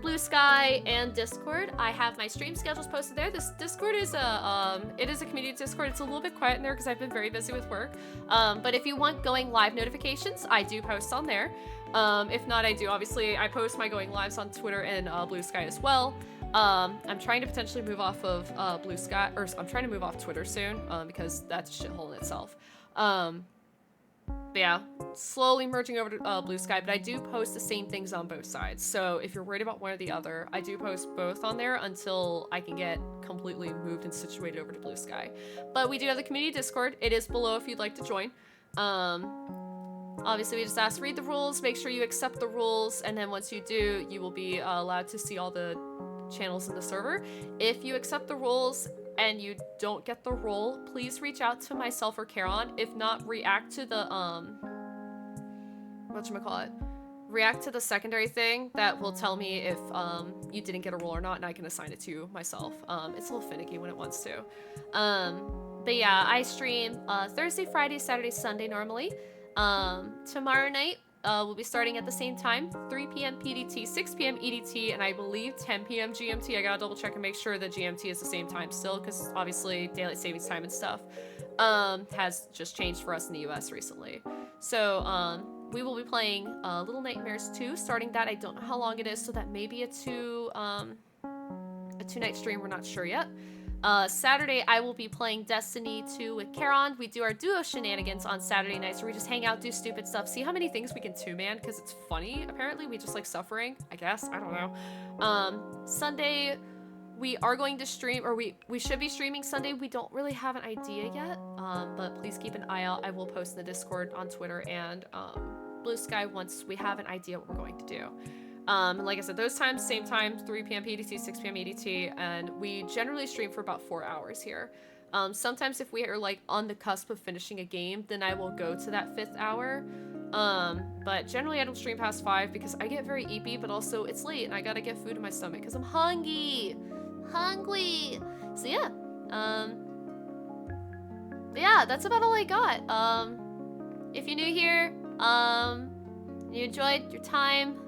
Blue Sky, and Discord, I have my stream schedules posted there. This Discord is it is a community Discord. It's a little bit quiet in there because I've been very busy with work. But if you want going live notifications, I do post on there. If not, I post my going lives on Twitter and Blue Sky as well. I'm trying to potentially move off of Blue Sky, or I'm trying to move off Twitter soon, because that's a shithole in itself. But yeah, slowly merging over to Blue Sky, but I do post the same things on both sides. So if you're worried about one or the other, I do post both on there until I can get completely moved and situated over to Blue Sky. But we do have the community Discord. It is below if you'd like to join. Obviously, we just ask, read the rules, make sure you accept the rules, and then once you do, you will be allowed to see all the channels in the server. If you accept the rules and you don't get the role, please reach out to myself or Karon. If not, react to the react to the secondary thing that will tell me if you didn't get a role or not, and I can assign it to myself. It's a little finicky when it wants to. But yeah, I stream Thursday, Friday, Saturday, Sunday normally. Tomorrow night we'll be starting at the same time, 3 p.m. PDT, 6 p.m. EDT, and I believe 10 p.m. GMT. I gotta double check and make sure that GMT is the same time still, because obviously daylight savings time and stuff has just changed for us in the US recently. So we will be playing Little Nightmares 2, starting that. I don't know how long it is, so that may be a two-night stream. We're not sure yet. Saturday, I will be playing Destiny 2 with Karon. We do our duo shenanigans on Saturday nights where we just hang out, do stupid stuff, see how many things we can two-man, because it's funny, apparently. We just like suffering, I guess. I don't know. Sunday, we are going to stream, or we should be streaming Sunday. We don't really have an idea yet, but please keep an eye out. I will post in the Discord, on Twitter, and Blue Sky once we have an idea what we're going to do. Like I said, those times, same time, 3 p.m. PDT, 6 p.m. EDT, and we generally stream for about 4 hours here. Sometimes if we are like on the cusp of finishing a game, then I will go to that 5th hour. But generally I don't stream past 5 because I get very eepy, but also it's late and I gotta get food in my stomach because I'm hungry. So yeah, yeah, that's about all I got. If you're new here, you enjoyed your time,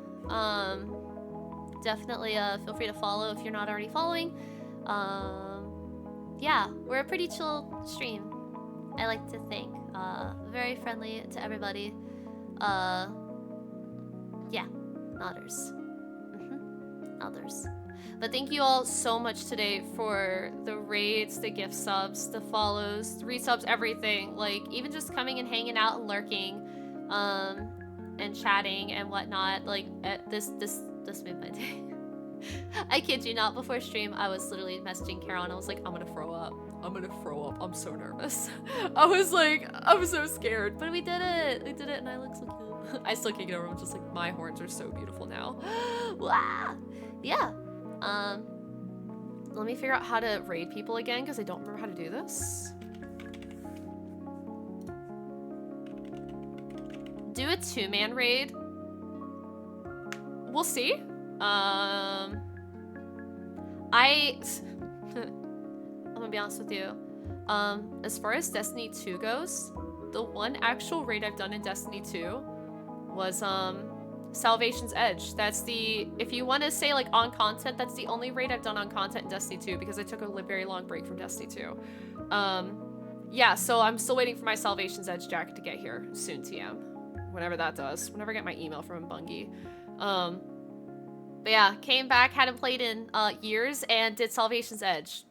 definitely feel free to follow if you're not already following. Yeah, we're a pretty chill stream, I like to think. Very friendly to everybody. Yeah, others. Others. But thank you all so much today for the raids, the gift subs, the follows, the resubs, everything. Like, even just coming and hanging out and lurking, and chatting and whatnot. Like, this made my day. I kid you not, before stream, I was literally messaging Karon. I was like, I'm gonna throw up. I'm so nervous. I was like, I'm so scared. But we did it, and I look so cute. I still can't get over it. I'm just like, my horns are so beautiful now. Wow. Yeah. Let me figure out how to raid people again, because I don't remember how to do this. Do a 2-man raid. We'll see. I'm gonna be honest with you. As far as Destiny 2 goes, the one actual raid I've done in Destiny 2 was Salvation's Edge. That's the, if you want to say like on content, that's the only raid I've done on content in Destiny 2 because I took a very long break from Destiny 2. Yeah, so I'm still waiting for my Salvation's Edge jacket to get here soon, TM. Whenever that does. Whenever I get my email from Bungie. But yeah, came back, hadn't played in years, and did Salvation's Edge.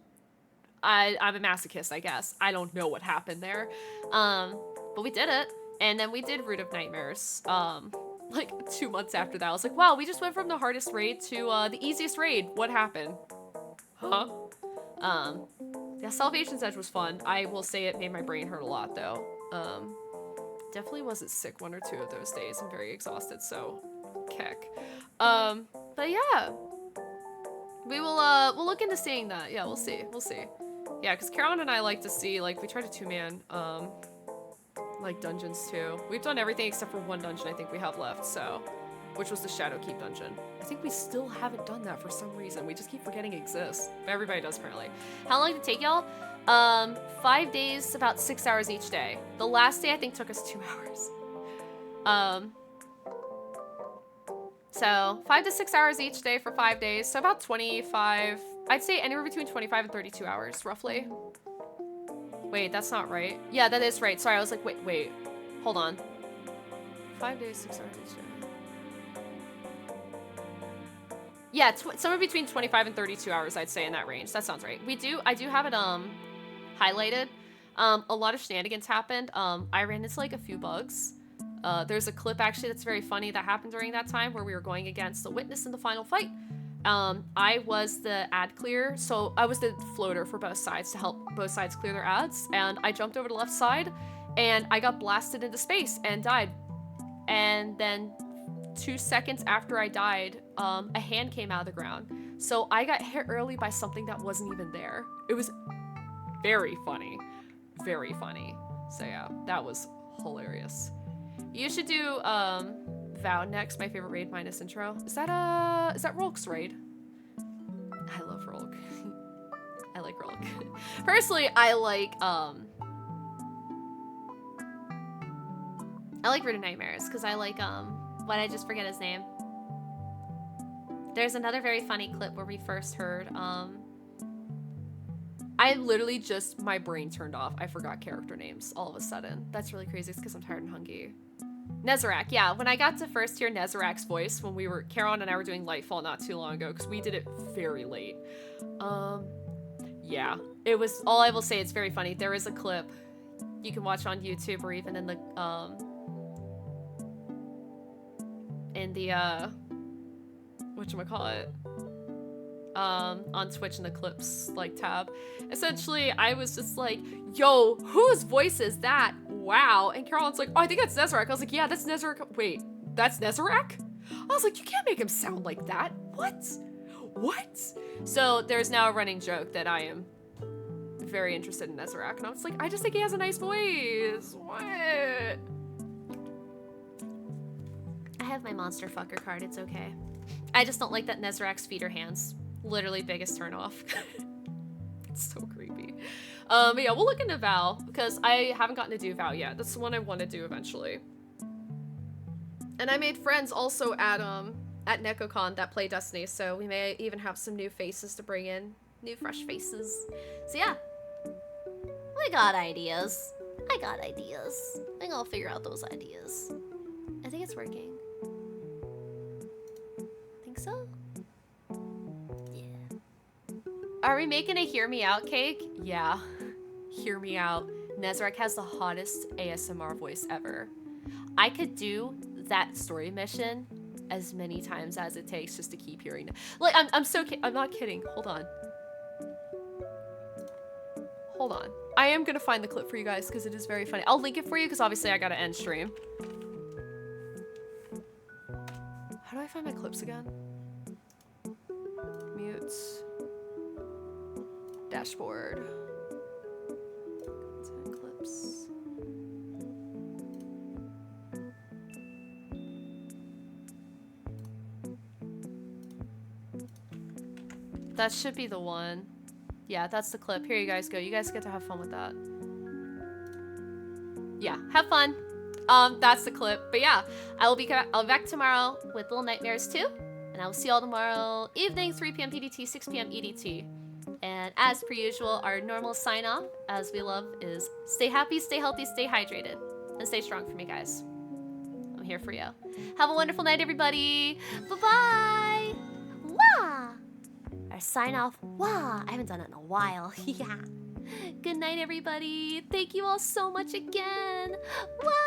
I'm a masochist, I guess. I don't know what happened there. But we did it. And then we did Root of Nightmares. Like 2 months after that, I was like, wow, we just went from the hardest raid to the easiest raid. What happened? Huh? Yeah, Salvation's Edge was fun. I will say it made my brain hurt a lot though. Definitely wasn't sick 1 or 2 of those days. I'm very exhausted, so kick. But yeah. We'll look into seeing that. Yeah, we'll see. We'll see. Yeah, because Caroline and I like to see, like, we try to 2-man, like, dungeons too. We've done everything except for 1 dungeon I think we have left, so. Which was the Shadowkeep dungeon. I think we still haven't done that for some reason. We just keep forgetting it exists. But everybody does, apparently. How long did it take y'all? 5 days, about 6 hours each day. The last day, I think, took us 2 hours. So 5 to 6 hours each day for 5 days. So about 25, I'd say anywhere between 25 and 32 hours, roughly. Wait, that's not right. Yeah, that is right. Sorry, I was like, wait. Hold on. 5 days, 6 hours each day. Yeah, somewhere between 25 and 32 hours, I'd say, in that range. That sounds right. I do have it, highlighted. A lot of shenanigans happened. I ran into, like, a few bugs. There's a clip, actually, that's very funny that happened during that time where we were going against the Witness in the final fight. I was the ad clear, so I was the floater for both sides to help both sides clear their ads, and I jumped over to the left side, and I got blasted into space and died. And then 2 seconds after I died, a hand came out of the ground. So I got hit early by something that wasn't even there. It was very funny. Very funny. So yeah, that was hilarious. You should do Vow next, my favorite raid minus intro. Is that Rolk's raid? I love Rolk. I like Rolk. Personally, I like Root of Nightmares, because I like why did I just forget his name? There's another very funny clip where we first heard I literally just, my brain turned off. I forgot character names all of a sudden. That's really crazy. It's because I'm tired and hungry. Nezarec, yeah. When I got to first hear Nezarec's voice when Caron and I were doing Lightfall not too long ago, because we did it very late. Yeah. It was, all I will say, it's very funny. There is a clip you can watch on YouTube or even in the, whatchamacallit? On Twitch in the clips like tab. Essentially, I was just like, yo, whose voice is that? Wow. And Caroline's like, oh, I think that's Nezarec. I was like, yeah, that's Nezarec. Wait, that's Nezarec? I was like, you can't make him sound like that. What? So there's now a running joke that I am very interested in Nezarec. And I was like, I just think he has a nice voice. What? I have my monster fucker card. It's okay. I just don't like that Nezarec's feet are hands. Literally biggest turn off. It's so creepy. But yeah, we'll look into Vow because I haven't gotten to do Vow yet. That's the one I want to do eventually. And I made friends also at NecoCon that play Destiny, so we may even have some new faces to bring in. New fresh faces. So yeah. I got ideas. I think I'll figure out those ideas. I think it's working. Think so? Are we making a hear me out cake? Yeah. Hear me out. Nezarec has the hottest ASMR voice ever. I could do that story mission as many times as it takes just to keep hearing it. Like, I'm not kidding. Hold on. I am gonna find the clip for you guys because it is very funny. I'll link it for you because obviously I gotta end stream. How do I find my clips again? Mute. Dashboard. Clips. That should be the one. Yeah, that's the clip. Here you guys go. You guys get to have fun with that. Yeah, have fun. That's the clip. But yeah, I'll be back tomorrow with Little Nightmares 2. And I will see y'all tomorrow evening, 3 p.m. PDT, 6 p.m. EDT. And as per usual, our normal sign off, as we love, is stay happy, stay healthy, stay hydrated, and stay strong for me, guys. I'm here for you. Have a wonderful night, everybody. Bye-bye. Wah! sign off. Wow, I haven't done it in a while. Yeah. Good night, everybody. Thank you all so much again. Wow.